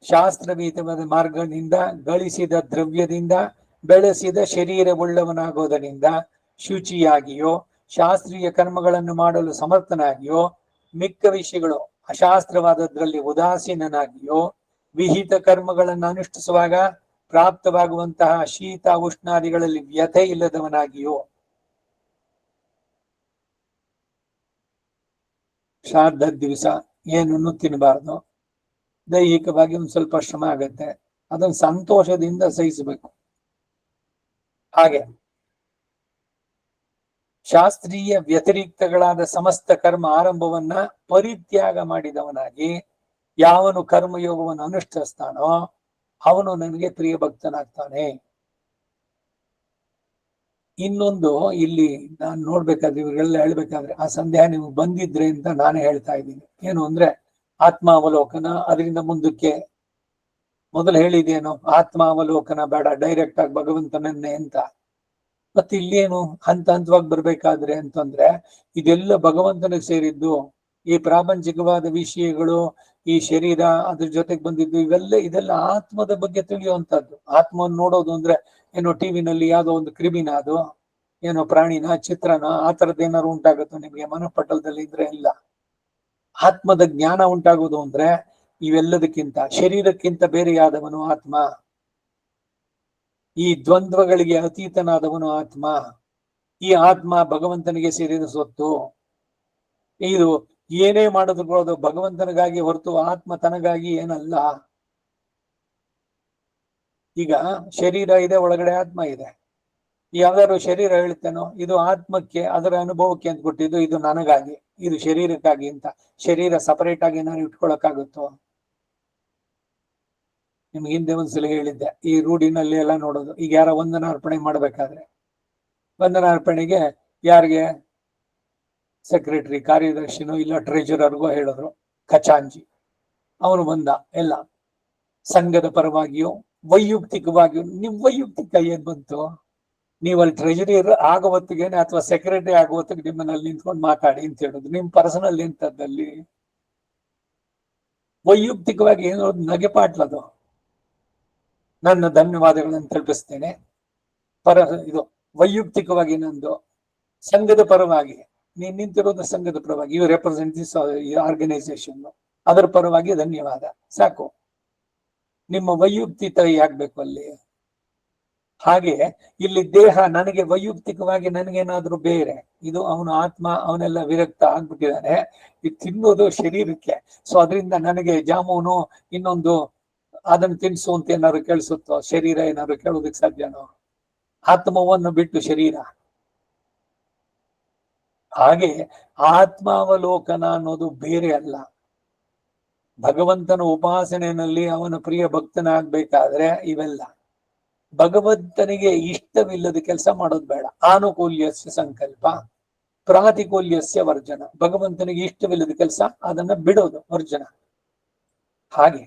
ಶಾಸ್ತ್ರವೀತವಾದ ಮಾರ್ಗದಿಂದ ಗಳಿಸಿದ ದ್ರವ್ಯದಿಂದ ಬೆಳೆಸಿದ ಶರೀರವುಳ್ಳವನಾಗೋದರಿಂದ ಶುಚಿಯಾಗಿಯೋ ಶಾಸ್ತ್ರೀಯ ಕರ್ಮಗಳನ್ನು ಮಾಡಲು ಸಮರ್ಥನಾಗಿಯೋ, ಮಿಕ್ಕ ವಿಷಯಗಳು ಅಶಾಸ್ತ್ರವಾದದ್ರಲ್ಲಿ ಉದಾಸೀನನಾಗಿಯೋ, ವಿಹಿತ ಕರ್ಮಗಳನ್ನು ಅನುಷ್ಠಿಸುವಾಗ ಪ್ರಾಪ್ತವಾಗುವಂತಹ ಶೀತ ಉಷ್ಣಾದಿಗಳಲ್ಲಿ ವ್ಯಥೆ ಇಲ್ಲದವನಾಗಿಯೋ, ಶ್ರಾದ್ದ ದಿವಸ ಏನನ್ನು ತಿನ್ನಬಾರ್ದು, ದೈಹಿಕವಾಗಿ ಒಂದ್ ಸ್ವಲ್ಪ ಶ್ರಮ ಆಗತ್ತೆ, ಅದನ್ನು ಸಂತೋಷದಿಂದ ಸಹಿಸಬೇಕು. ಹಾಗೆ ಶಾಸ್ತ್ರೀಯ ವ್ಯತಿರಿಕ್ತಗಳಾದ ಸಮಸ್ತ ಕರ್ಮ ಆರಂಭವನ್ನ ಪರಿತ್ಯಾಗ ಮಾಡಿದವನಾಗಿ ಯಾವನು ಕರ್ಮಯೋಗವನ್ನು ಅನುಷ್ಠಿಸ್ತಾನೋ ಅವನು ನನಗೆ ಪ್ರಿಯ ಭಕ್ತನಾಗ್ತಾನೆ. ಇನ್ನೊಂದು ಇಲ್ಲಿ ನಾನು ನೋಡ್ಬೇಕಾದ್ರೆ, ಇವರೆಲ್ಲ ಹೇಳ್ಬೇಕಾದ್ರೆ ಆ ಸಂದೇಹ ನಿಮ್ಗೆ ಬಂದಿದ್ರೆ ಅಂತ ನಾನೇ ಹೇಳ್ತಾ ಇದ್ದೀನಿ. ಏನು ಅಂದ್ರೆ ಆತ್ಮಾವಲೋಕನ, ಅದರಿಂದ ಮುಂದಕ್ಕೆ ಮೊದಲು ಹೇಳಿದೇನು, ಆತ್ಮಾವಲೋಕನ ಬೇಡ, ಡೈರೆಕ್ಟ್ ಆಗಿ ಭಗವಂತನನ್ನೇ ಅಂತ. ಮತ್ತೆ ಇಲ್ಲೇನು ಹಂತ ಹಂತವಾಗಿ ಬರ್ಬೇಕಾದ್ರೆ ಅಂತಂದ್ರೆ ಇದೆಲ್ಲ ಭಗವಂತನಿಗೆ ಸೇರಿದ್ದು. ಈ ಪ್ರಾಪಂಚಿಕವಾದ ವಿಷಯಗಳು, ಈ ಶರೀರ ಅದ್ರ ಜೊತೆಗೆ ಬಂದಿದ್ದು ಇದೆಲ್ಲ ಆತ್ಮದ ಬಗ್ಗೆ ತಿಳಿಯುವಂತದ್ದು. ಆತ್ಮವನ್ನು ನೋಡೋದು ಅಂದ್ರೆ ಏನೋ ಟಿವಿನಲ್ಲಿ ಯಾವ್ದೋ ಒಂದು ಕ್ರಿಮಿನ, ಅದು ಏನೋ ಪ್ರಾಣಿನ, ಚಿತ್ರನ, ಆ ತರದ್ ಏನಾದ್ರು ಉಂಟಾಗುತ್ತೋ ನಿಮ್ಗೆ ಮನಃಪಟಲದಲ್ಲಿ ಇದ್ರೆ ಇಲ್ಲ. ಆತ್ಮದ ಜ್ಞಾನ ಉಂಟಾಗುವುದು ಅಂದ್ರೆ ಇವೆಲ್ಲದಕ್ಕಿಂತ, ಶರೀರಕ್ಕಿಂತ ಬೇರೆಯಾದವನು ಆತ್ಮ. ಈ ದ್ವಂದ್ವಗಳಿಗೆ ಅತೀತನಾದವನು ಆತ್ಮ. ಈ ಆತ್ಮ ಭಗವಂತನಿಗೆ ಸೇರಿದ ಸ್ವತ್ತು. ಇದು ಏನೇ ಮಾಡಿದ್ರು ಅದು ಭಗವಂತನಿಗಾಗಿ ಹೊರತು ಆತ್ಮ ತನಗಾಗಿ ಏನಲ್ಲ. ಈಗ ಶರೀರ ಇದೆ, ಒಳಗಡೆ ಆತ್ಮ ಇದೆ. ಯಾವ್ದಾದ್ರು ಶರೀರ ಹೇಳ್ತೇನೋ ಇದು ಆತ್ಮಕ್ಕೆ, ಅದರ ಅನುಭವಕ್ಕೆ ಅಂತ ಕೊಟ್ಟಿದ್ದು, ಇದು ನನಗಾಗಿ, ಇದು ಶರೀರಕ್ಕಾಗಿ ಅಂತ. ಶರೀರ ಸಪರೇಟ್ ಆಗಿ ನಾನು ಇಟ್ಕೊಳಕ್ಕಾಗುತ್ತೋ? ನಿಮ್ಗೆ ಹಿಂದೆ ಒಂದ್ಸಲ ಹೇಳಿದ್ದೆ, ಈ ರೂಢಿನಲ್ಲಿ ಎಲ್ಲ ನೋಡೋದು. ಈಗ ಯಾರ ವಂದನಾರ್ಪಣೆ ಮಾಡ್ಬೇಕಾದ್ರೆ, ವಂದನಾರ್ಪಣೆಗೆ ಯಾರಿಗೆ, ಸೆಕ್ರೆಟರಿ, ಕಾರ್ಯದರ್ಶಿನೋ ಇಲ್ಲ ಟ್ರೆಜರರ್ಗೋ ಹೇಳಿದ್ರು, ಖಚಾಂಜಿ ಅವನು ಬಂದ. ಎಲ್ಲ ಸಂಘದ ಪರವಾಗಿಯೋ ವೈಯಕ್ತಿಕವಾಗಿಯೋ, ನಿಮ್ ವೈಯಕ್ತಿಕ ಏನ್ ಬಂತು? ನೀವಲ್ಲಿ ಟ್ರೆಜರಿ ಆಗೋ ಹೊತ್ತಿಗೇನೆ ಅಥವಾ ಸೆಕ್ರೆಟರಿ ಆಗೋ ಹೊತ್ತಿಗೆ ನಿಮ್ಮನಲ್ಲಿ ನಿಂತ್ಕೊಂಡು ಮಾತಾಡಿ ಅಂತ ಹೇಳುದು. ನಿಮ್ ಪರ್ಸನಲ್ ಎಂತದ್ದಲ್ಲಿ ವೈಯಕ್ತಿಕವಾಗಿ ಏನೋ ನಗೆಪಾಟ್ಲದು. ನನ್ನ ಧನ್ಯವಾದಗಳನ್ನು ತಲುಪಿಸ್ತೇನೆ. ಇದು ವೈಯಕ್ತಿಕವಾಗಿ ನಂದು. ಸಂಘದ ಪರವಾಗಿ ನೀನ್ ನಿಂತಿರೋದು, ಸಂಘದ ಪರವಾಗಿ, ಯು ರೆಪ್ರೆಸೆಂಟ್ ದಿಸ್ ಆರ್ಗನೈಸೇಷನ್, ಅದರ ಪರವಾಗಿ ಧನ್ಯವಾದ, ಸಾಕು. ನಿಮ್ಮ ವೈಯಕ್ತಿಕ ಆಗ್ಬೇಕು ಅಲ್ಲಿ. ಹಾಗೆ ಇಲ್ಲಿ ದೇಹ ನನಗೆ ವೈಯಕ್ತಿಕವಾಗಿ ನನಗೇನಾದ್ರೂ ಬೇರೆ, ಇದು ಅವನ ಆತ್ಮ, ಅವನೆಲ್ಲ ವಿರಕ್ತ ಆಗ್ಬಿಟ್ಟಿದ್ದಾನೆ. ಇದು ತಿನ್ನೋದು ಶರೀರಕ್ಕೆ. ಸೊ ಅದರಿಂದ ನನಗೆ ಜಾಮೂನು ಇನ್ನೊಂದು ಅದನ್ನು ತಿನ್ಸು ಅಂತ ಏನಾದ್ರು ಕೇಳಿಸುತ್ತೋ? ಶರೀರ ಏನಾದ್ರು ಕೇಳೋದಕ್ಕೆ ಸಾಧ್ಯನೋ? ಆತ್ಮವನ್ನು ಬಿಟ್ಟು ಶರೀರ. ಹಾಗೆ ಆತ್ಮಾವಲೋಕನ ಅನ್ನೋದು ಬೇರೆ ಅಲ್ಲ. ಭಗವಂತನ ಉಪಾಸನೆಯಲ್ಲಿ ಅವನ ಪ್ರಿಯ ಭಕ್ತನಾಗ್ಬೇಕಾದ್ರೆ ಇವೆಲ್ಲ. ಭಗವಂತನಿಗೆ ಇಷ್ಟವಿಲ್ಲದ ಕೆಲಸ ಮಾಡೋದು ಬೇಡ. ಆನುಕೂಲ್ಯಸ್ಯ ಸಂಕಲ್ಪ, ಪ್ರಾತಿಕೂಲ್ಯಸ್ಯ ವರ್ಜನ. ಭಗವಂತನಿಗೆ ಇಷ್ಟವಿಲ್ಲದ ಕೆಲಸ ಅದನ್ನ ಬಿಡೋದು ವರ್ಜನ. ಹಾಗೆ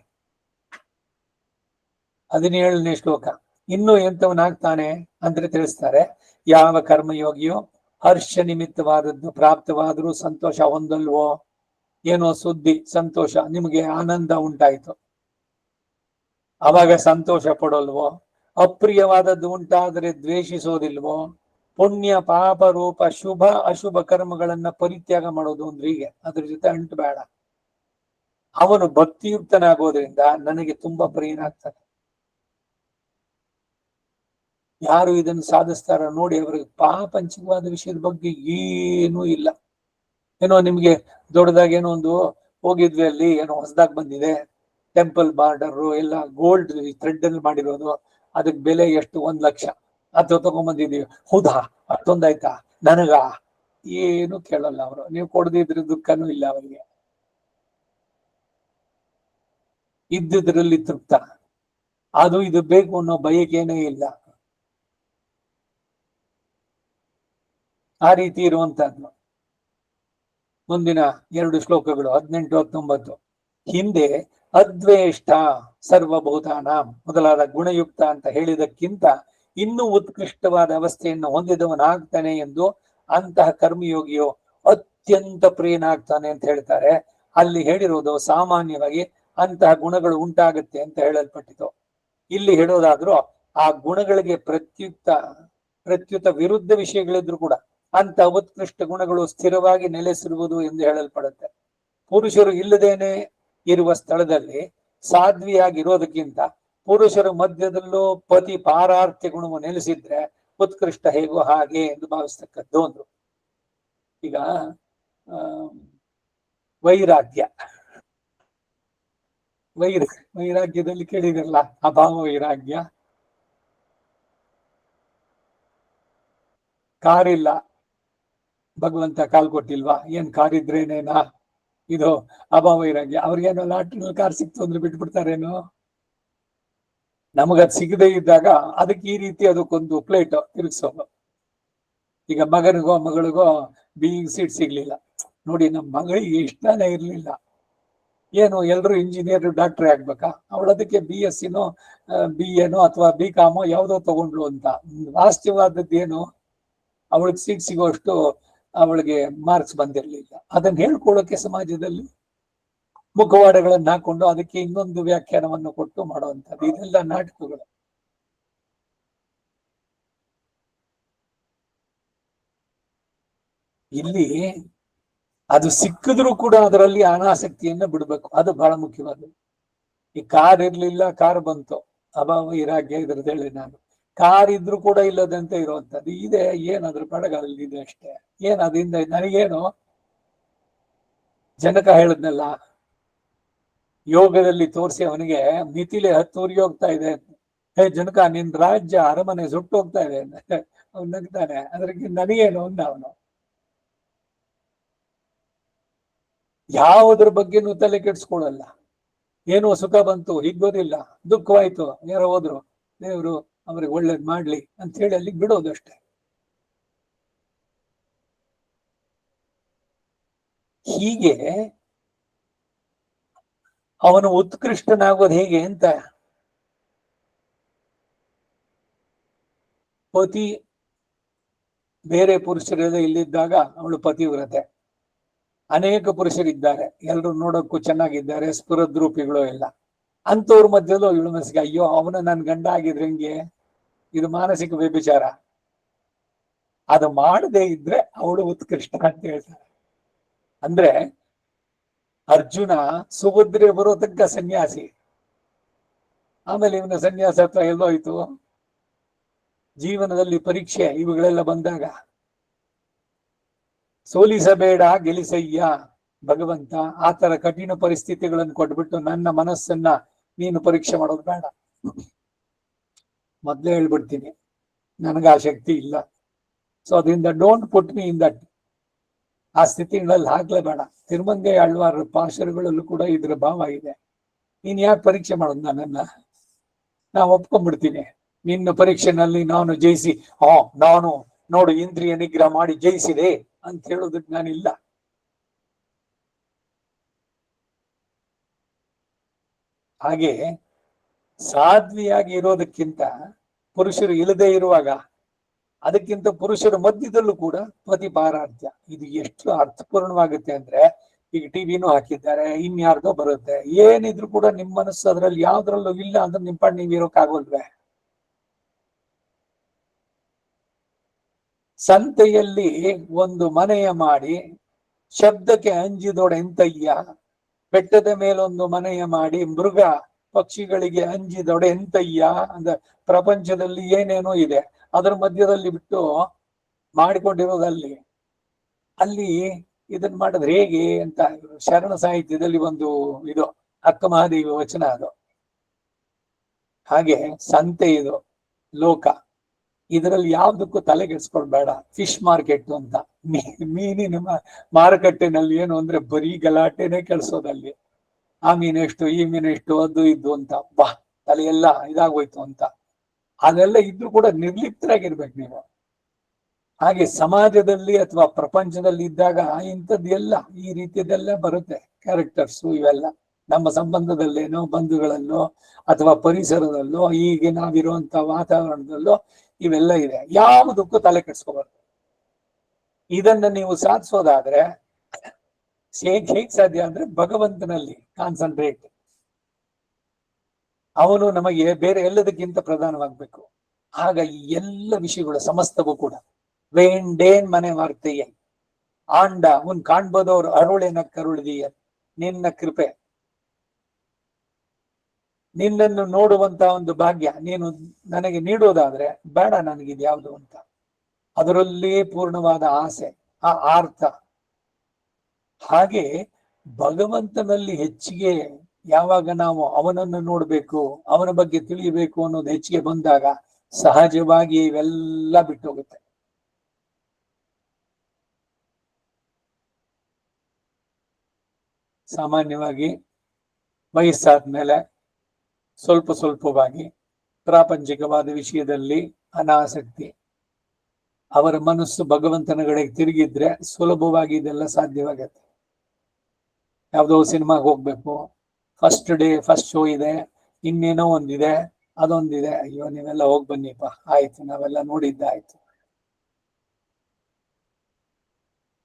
17ನೇ ಶ್ಲೋಕ. ಇನ್ನು ಎಂತವನಾಗ್ತಾನೆ ಅಂದ್ರೆ ತಿಳಿಸ್ತಾರೆ. ಯಾವ ಕರ್ಮಯೋಗಿಯೋ ಹರ್ಷ ನಿಮಿತ್ತವಾದದ್ದು ಪ್ರಾಪ್ತವಾದರೂ ಸಂತೋಷ ಹೊಂದಲ್ವೋ? ಏನೋ ಸುದ್ದಿ, ಸಂತೋಷ, ನಿಮಗೆ ಆನಂದ ಉಂಟಾಯ್ತು, ಅವಾಗ ಸಂತೋಷ ಪಡೋಲ್ವೋ? ಅಪ್ರಿಯವಾದದ್ದು ಉಂಟಾದರೆ ದ್ವೇಷಿಸೋದಿಲ್ವೋ? ಪುಣ್ಯ ಪಾಪ ರೂಪ ಶುಭ ಅಶುಭ ಕರ್ಮಗಳನ್ನ ಪರಿತ್ಯಾಗ ಮಾಡೋದು ಅಂದ್ರೆ ಹೀಗೆ, ಅದ್ರ ಜೊತೆ ಅಂಟು ಬೇಡ. ಅವನು ಭಕ್ತಿಯುಕ್ತನಾಗೋದ್ರಿಂದ ನನಗೆ ತುಂಬಾ ಪ್ರಿಯನಾಗ್ತಾನೆ. ಯಾರು ಇದನ್ನು ಸಾಧಿಸ್ತಾರ ನೋಡಿ, ಅವ್ರಿಗೆ ಪಾಪಂಚಿಕವಾದ ವಿಷಯದ ಬಗ್ಗೆ ಏನೂ ಇಲ್ಲ. ಏನೋ ನಿಮ್ಗೆ ದೊಡ್ಡದಾಗಿ ಏನೋ ಒಂದು ಹೋಗಿದ್ವಿ, ಅಲ್ಲಿ ಏನೋ ಹೊಸದಾಗಿ ಬಂದಿದೆ, ಟೆಂಪಲ್ ಬಾರ್ಡರ್ ಎಲ್ಲ ಗೋಲ್ಡ್ ಥ್ರೆಡ್ ಅಲ್ಲಿ ಮಾಡಿರೋದು, ಅದಕ್ಕೆ ಬೆಲೆ ಎಷ್ಟು, 1 ಲಕ್ಷ, ಅದು ತಗೊಂಡ್ಬಂದಿದೀವಿ. ಹೌದಾ, ಅಷ್ಟೊಂದಾಯ್ತಾ, ನನಗ ಏನು ಕೇಳಲ್ಲ ಅವರು. ನೀವು ಕೊಡದಿದ್ರೆ ದುಃಖನೂ ಇಲ್ಲ ಅವರಿಗೆ. ಇದ್ದುದ್ರಲ್ಲಿ ತೃಪ್ತ. ಅದು ಇದು ಬೇಕು ಅನ್ನೋ ಬಯಕೇನೇ ಇಲ್ಲ. ಆ ರೀತಿ ಇರುವಂತಹದ್ದು. ಮುಂದಿನ 2 ಶ್ಲೋಕಗಳು 18, 19. ಹಿಂದೆ ಅದ್ವೇಷ್ಟ ಸರ್ವಭೂತಾನ ಮೊದಲಾದ ಗುಣಯುಕ್ತ ಅಂತ ಹೇಳಿದಕ್ಕಿಂತ ಇನ್ನೂ ಉತ್ಕೃಷ್ಟವಾದ ಅವಸ್ಥೆಯನ್ನು ಹೊಂದಿದವನಾಗ್ತಾನೆ ಎಂದು ಅಂತಹ ಕರ್ಮಯೋಗಿಯು ಅತ್ಯಂತ ಪ್ರಿಯನಾಗ್ತಾನೆ ಅಂತ ಹೇಳ್ತಾರೆ. ಅಲ್ಲಿ ಹೇಳಿರೋದು ಸಾಮಾನ್ಯವಾಗಿ ಅಂತಹ ಗುಣಗಳು ಉಂಟಾಗುತ್ತೆ ಅಂತ ಹೇಳಲ್ಪಟ್ಟಿತು. ಇಲ್ಲಿ ಹೇಳೋದಾದ್ರೂ ಆ ಗುಣಗಳಿಗೆ ಪ್ರತ್ಯುತ ವಿರುದ್ಧ ವಿಷಯಗಳಿದ್ರು ಕೂಡ ಅಂತ ಉತ್ಕೃಷ್ಟ ಗುಣಗಳು ಸ್ಥಿರವಾಗಿ ನೆಲೆಸಿರುವುದು ಎಂದು ಹೇಳಲ್ಪಡುತ್ತೆ. ಪುರುಷರು ಇಲ್ಲದೇನೆ ಇರುವ ಸ್ಥಳದಲ್ಲಿ ಸಾಧ್ವಿಯಾಗಿರೋದಕ್ಕಿಂತ ಪುರುಷರ ಮಧ್ಯದಲ್ಲೂ ಪತಿ ಪಾರಾರ್ಥ್ಯ ಗುಣವು ನೆಲೆಸಿದ್ರೆ ಉತ್ಕೃಷ್ಟ ಹೇಗೋ ಹಾಗೆ ಎಂದು ಭಾವಿಸ್ತಕ್ಕದ್ದು ಒಂದು. ಈಗ ವೈರಾಗ್ಯದಲ್ಲಿ ಕೇಳಿದಿರಲ್ಲ, ಅಭಾವ ವೈರಾಗ್ಯ. ಕಾರಿಲ್ಲ, ಭಗವಂತ ಕಾಲ್ ಕೊಟ್ಟಿಲ್ವಾ, ಏನ್ ಕಾರಿದ್ರೇನೇನಾ, ಇದು ಅಭಾವ ವೈರಾಗ್ಯ. ಅವ್ರಿಗೇನೋ ಲಾಟ್ರಿನಲ್ಲಿ ಕಾರ್ ಸಿಕ್ತು ಅಂದ್ರೆ ಬಿಟ್ಬಿಡ್ತಾರೇನೋ? ನಮಗದ್ ಸಿಗದೆ ಇದ್ದಾಗ ಅದಕ್ಕೆ ಈ ರೀತಿ ಅದಕ್ಕೊಂದು ಪ್ಲೇಟ್ ತಿರುಗಿಸೋದು. ಈಗ ಮಗನಿಗೋ ಮಗಳಿಗೋ ಬೀಯಿಂಗ್ ಸೀಟ್ ಸಿಗ್ಲಿಲ್ಲ ನೋಡಿ, ನಮ್ಮ ಮಗಳಿಗೆ ಇಷ್ಟನೇ ಇರ್ಲಿಲ್ಲ, ಏನು ಎಲ್ರು ಇಂಜಿನಿಯರ್ ಡಾಕ್ಟ್ರೇ ಆಗ್ಬೇಕಾ, ಅವಳದಕ್ಕೆ BSc BA ಅಥವಾ BCom ಯಾವುದೋ ತಗೊಂಡ್ಲು ಅಂತ. ವಾಸ್ತವವಾದದ್ದೇನು, ಅವಳಿಗೆ ಸೀಟ್ ಸಿಗೋಷ್ಟು ಅವಳಿಗೆ ಮಾರ್ಕ್ಸ್ ಬಂದಿರಲಿಲ್ಲ. ಅದನ್ನ ಹೇಳ್ಕೊಳ್ಳೋಕೆ ಸಮಾಜದಲ್ಲಿ ಮುಖವಾಡಗಳನ್ನ ಹಾಕೊಂಡು ಅದಕ್ಕೆ ಇನ್ನೊಂದು ವ್ಯಾಖ್ಯಾನವನ್ನು ಕೊಟ್ಟು ಮಾಡುವಂಥದ್ದು ಇದೆಲ್ಲ ನಾಟಕಗಳು. ಇಲ್ಲಿ ಅದು ಸಿಕ್ಕಿದ್ರು ಕೂಡ ಅದರಲ್ಲಿ ಅನಾಸಕ್ತಿಯನ್ನ ಬಿಡ್ಬೇಕು, ಅದು ಬಹಳ ಮುಖ್ಯವಾದದ್ದು. ಈ ಕಾರ್ ಇರ್ಲಿಲ್ಲ, ಕಾರ್ ಬಂತು, ಅಭಾವ ಇರಾಗ್ಯ ಇದ್ರದ್ದು ಹೇಳಿ ನಾನು. ಕಾರ್ ಇದ್ರು ಕೂಡ ಇಲ್ಲದಂತೆ ಇರುವಂತದ್ದು ಇದೆ. ಏನಾದ್ರೂ ಬಡಗಲ್ಲಿ ಇದೆ ಅಷ್ಟೇ. ಏನ್ ಅದರಿಂದ ನನಗೇನು, ಜನಕ ಹೇಳದ್ನಲ್ಲ, ಯೋಗದಲ್ಲಿ ತೋರಿಸಿ ಅವನಿಗೆ ಮಿತಿಲೆ ಹತ್ತೂರಿಗೆ ಹೋಗ್ತಾ ಇದೆ. ಹೇ ಜನಕ, ನಿನ್ ರಾಜ್ಯ ಅರಮನೆ ಸುಟ್ಟು ಹೋಗ್ತಾ ಇದೆ ಅವ್ನು ನಗ್ತಾನೆ. ಅದ್ರಿಗೆ ನನಗೇನು ಅಂದ ಅವನು. ಯಾವುದ್ರ ಬಗ್ಗೆನೂ ತಲೆ ಕೆಡ್ಸ್ಕೊಳ್ಳಲ್ಲ. ಏನೋ ಸುಖ ಬಂತು, ಹಿಗ್ಗೋದಿಲ್ಲ, ದುಃಖವಾಯ್ತು, ಯಾರೋ ಹೋದ್ರು, ದೇವ್ರು ಅವ್ರಿಗೆ ಒಳ್ಳೇದ್ ಮಾಡ್ಲಿ ಅಂತ ಹೇಳಿ ಅಲ್ಲಿ ಬಿಡೋದಷ್ಟೇ. ಹೀಗೆ ಅವನು ಉತ್ಕೃಷ್ಟನಾಗೋದು ಹೇಗೆ ಅಂತ, ಪತಿ ಬೇರೆ ಪುರುಷರೆಲ್ಲ ಇಲ್ಲಿದ್ದಾಗ ಅವಳು ಪತಿವ್ರತೆ. ಅನೇಕ ಪುರುಷರಿದ್ದಾರೆ, ಎಲ್ಲರೂ ನೋಡೋಕ್ಕೂ ಚೆನ್ನಾಗಿದ್ದಾರೆ, ಸ್ಫುರದ್ರೂಪಿಗಳು ಎಲ್ಲ. ಅಂತವ್ರ ಮಧ್ಯದಲ್ಲೂ ಇವಳು ಮನಸ್ಸಿಗೆ, ಅಯ್ಯೋ ಅವನು ನನ್ ಗಂಡ ಆಗಿದ್ರೆ ಹೆಂಗೆ, ಇದು ಮಾನಸಿಕ ವ್ಯಭಿಚಾರ. ಅದು ಮಾಡದೇ ಇದ್ರೆ ಅವಳು ಉತ್ಕೃಷ್ಟ ಅಂತ ಹೇಳ್ತಾರೆ. ಅಂದ್ರೆ ಅರ್ಜುನ ಸುಭದ್ರೆ ಬರೋ ತನಕ ಸನ್ಯಾಸಿ, ಆಮೇಲೆ ಇವನ ಸನ್ಯಾಸ ಹತ್ರ ಎಲ್ಲೋಯ್ತು. ಜೀವನದಲ್ಲಿ ಪರೀಕ್ಷೆ ಇವುಗಳೆಲ್ಲ ಬಂದಾಗ ಸೋಲಿಸಬೇಡ ಗೆಲಿಸಯ್ಯ ಭಗವಂತ, ಆ ತರ ಕಠಿಣ ಪರಿಸ್ಥಿತಿಗಳನ್ನು ಕೊಟ್ಬಿಟ್ಟು ನನ್ನ ಮನಸ್ಸನ್ನ ನೀನು ಪರೀಕ್ಷೆ ಮಾಡೋದು ಬೇಡ. ಮೊದ್ಲೇ ಹೇಳ್ಬಿಡ್ತೀನಿ, ನನಗ ಆ ಶಕ್ತಿ ಇಲ್ಲ. ಸೊ ಅದರಿಂದ don't put me in that. ಆ ಸ್ಥಿತಿಗಳಲ್ಲಿ ಹಾಕ್ಲೇಬೇಡ. ತಿರುಮಂಗೈ ಆಳ್ವಾರ ಪಾಶರುಗಳಲ್ಲೂ ಕೂಡ ಇದ್ರ ಭಾವ ಇದೆ. ನೀನ್ ಯಾಕೆ ಪರೀಕ್ಷೆ ಮಾಡೋದು ನನ್ನನ್ನ? ನಾ ಒಪ್ಕೊಂಡ್ಬಿಡ್ತೀನಿ. ನಿನ್ನ ಪರೀಕ್ಷೆನಲ್ಲಿ ನಾನು ಜಯಿಸಿ, ನಾನು ನೋಡು ಇಂದ್ರಿಯ ನಿಗ್ರಹ ಮಾಡಿ ಜಯಿಸಿದೆ ಅಂತ ಹೇಳೋದಕ್ಕೆ ನಾನಿಲ್ಲ. ಹಾಗೆ ಸಾಧ್ವಿಯಾಗಿ ಇರೋದಕ್ಕಿಂತ ಪುರುಷರು ಇಲ್ಲದೆ ಇರುವಾಗ, ಅದಕ್ಕಿಂತ ಪುರುಷರ ಮಧ್ಯದಲ್ಲೂ ಕೂಡ ಪತಿ ಪಾರಾರ್ಥ. ಇದು ಎಷ್ಟು ಅರ್ಥಪೂರ್ಣವಾಗುತ್ತೆ ಅಂದ್ರೆ, ಈಗ ಟಿವಿನೂ ಹಾಕಿದ್ದಾರೆ, ಇನ್ಯಾರ್ದೋ ಬರುತ್ತೆ, ಏನಿದ್ರು ಕೂಡ ನಿಮ್ ಮನಸ್ಸು ಅದ್ರಲ್ಲಿ ಯಾವ್ದ್ರಲ್ಲೂ ಇಲ್ಲ ಅಂದ್ರೆ ನಿಮ್ ಪಾಡ್ ನೀವ್ ಇರೋಕ್ಕಾಗೋಲ್ವೇ? ಸಂತೆಯಲ್ಲಿ ಒಂದು ಮನೆಯ ಮಾಡಿ ಶಬ್ದಕ್ಕೆ ಅಂಜಿದೊಡೆಂತಯ್ಯ, ಬೆಟ್ಟದ ಮೇಲೊಂದು ಮನೆಯ ಮಾಡಿ ಮೃಗ ಪಕ್ಷಿಗಳಿಗೆ ಅಂಜಿದೊಡೆಂತಯ್ಯ. ಅಂದ್ರೆ ಪ್ರಪಂಚದಲ್ಲಿ ಏನೇನೋ ಇದೆ, ಅದರ ಮಧ್ಯದಲ್ಲಿ ಬಿಟ್ಟು ಮಾಡಿಕೊಂಡಿರೋದಲ್ಲಿ ಅಲ್ಲಿ ಇದನ್ನ ಮಾಡಿದ್ರೆ ಹೇಗೆ ಅಂತ ಶರಣ ಸಾಹಿತ್ಯದಲ್ಲಿ ಒಂದು ಇದು ಅಕ್ಕ ಮಹಾದೇವಿ ವಚನ ಅದು. ಹಾಗೆ ಸಂತೆ ಇದು ಲೋಕ, ಇದರಲ್ಲಿ ಯಾವ್ದಕ್ಕೂ ತಲೆಗೆಡ್ಸ್ಕೊಳ್ಬೇಡ. ಫಿಶ್ ಮಾರ್ಕೆಟ್ ಅಂತ, ಮೀನಿನ ಮಾರುಕಟ್ಟೆನಲ್ಲಿ ಏನು ಅಂದ್ರೆ ಬರೀ ಗಲಾಟೆನೆ ಕೆಲ್ಸೋದಲ್ಲಿ. ಆ ಮೀನೆಷ್ಟು, ಈ ಮೀನೆಷ್ಟು, ಅದು ಇದು ಅಂತ, ಬಾ ತಲೆಯೆಲ್ಲ ಇದಾಗೋಯ್ತು ಅಂತ. ಅದೆಲ್ಲ ಇದ್ರೂ ಕೂಡ ನಿರ್ಲಿಪ್ತರಾಗಿರ್ಬೇಕು ನೀವು. ಹಾಗೆ ಸಮಾಜದಲ್ಲಿ ಅಥವಾ ಪ್ರಪಂಚದಲ್ಲಿ ಇದ್ದಾಗ ಇಂಥದ್ದೆಲ್ಲ ಈ ರೀತಿಯದೆಲ್ಲ ಬರುತ್ತೆ ಕ್ಯಾರೆಕ್ಟರ್ಸು. ಇವೆಲ್ಲ ನಮ್ಮ ಸಂಬಂಧದಲ್ಲೇನೋ, ಬಂಧುಗಳಲ್ಲೋ ಅಥವಾ ಪರಿಸರದಲ್ಲೋ, ಈಗ ನಾವಿರುವಂತ ವಾತಾವರಣದಲ್ಲೋ ಇವೆಲ್ಲ ಇದೆ. ಯಾವುದಕ್ಕೂ ತಲೆ ಕೆಡ್ಸ್ಕೋಬಾರ್ದು. ಇದನ್ನ ನೀವು ಸಾಧಿಸೋದಾದ್ರೆ ಹೇಗ್ ಸಾಧ್ಯ ಅಂದ್ರೆ ಭಗವಂತನಲ್ಲಿ ಕಾನ್ಸಂಟ್ರೇಟ್. ಅವನು ನಮಗೆ ಬೇರೆ ಎಲ್ಲದಕ್ಕಿಂತ ಪ್ರಧಾನವಾಗ್ಬೇಕು. ಆಗ ಈ ಎಲ್ಲ ವಿಷಯಗಳು ಸಮಸ್ತವೂ ಕೂಡ ವೇಂಡೇನ್ ಮನೆ ವಾರ್ತೆಯ ಆಂಡ ಉನ್ ಕಾಣ್ಬೋದವ್ರು ಅರುಳಿನ ಕರುಳಿದೀಯ, ನಿನ್ನ ಕೃಪೆ, ನಿನ್ನನ್ನು ನೋಡುವಂತ ಒಂದು ಭಾಗ್ಯ ನೀನು ನನಗೆ ನೀಡೋದಾದ್ರೆ ಬೇಡ ನನಗಿದ್ ಯಾವುದು ಅಂತ. ಅದರಲ್ಲಿ ಪೂರ್ಣವಾದ ಆಸೆ, ಆ ಆರ್ಥ. ಹಾಗೆ ಭಗವಂತನಲ್ಲಿ ಹೆಚ್ಚಿಗೆ ಯಾವಾಗ ನಾವು ಅವನನ್ನು ನೋಡ್ಬೇಕು, ಅವನ ಬಗ್ಗೆ ತಿಳಿಯಬೇಕು ಅನ್ನೋದು ಹೆಚ್ಚಿಗೆ ಬಂದಾಗ ಸಹಜವಾಗಿ ಇವೆಲ್ಲ ಬಿಟ್ಟು ಹೋಗುತ್ತೆ. ಸಾಮಾನ್ಯವಾಗಿ ವಯಸ್ಸಾದ್ಮೇಲೆ ಸ್ವಲ್ಪ ಸ್ವಲ್ಪವಾಗಿ ಪ್ರಾಪಂಚಿಕವಾದ ವಿಷಯದಲ್ಲಿ ಅನಾಸಕ್ತಿ, ಅವರ ಮನಸ್ಸು ಭಗವಂತನ ಕಡೆಗೆ ತಿರುಗಿದ್ರೆ ಸುಲಭವಾಗಿ ಇದೆಲ್ಲ ಸಾಧ್ಯವಾಗತ್ತೆ. ಯಾವುದೋ ಸಿನಿಮಾಗೆ ಹೋಗ್ಬೇಕು, ಫಸ್ಟ್ ಡೇ ಫಸ್ಟ್ ಶೋ ಇದೆ, ಇನ್ನೇನೋ ಒಂದಿದೆ, ಅದೊಂದಿದೆ, ಅಯ್ಯೋ ನೀವೆಲ್ಲ ಹೋಗ್ ಬನ್ನಿಪ್ಪ, ಆಯ್ತು ನಾವೆಲ್ಲ ನೋಡಿದ್ದಾಯ್ತು.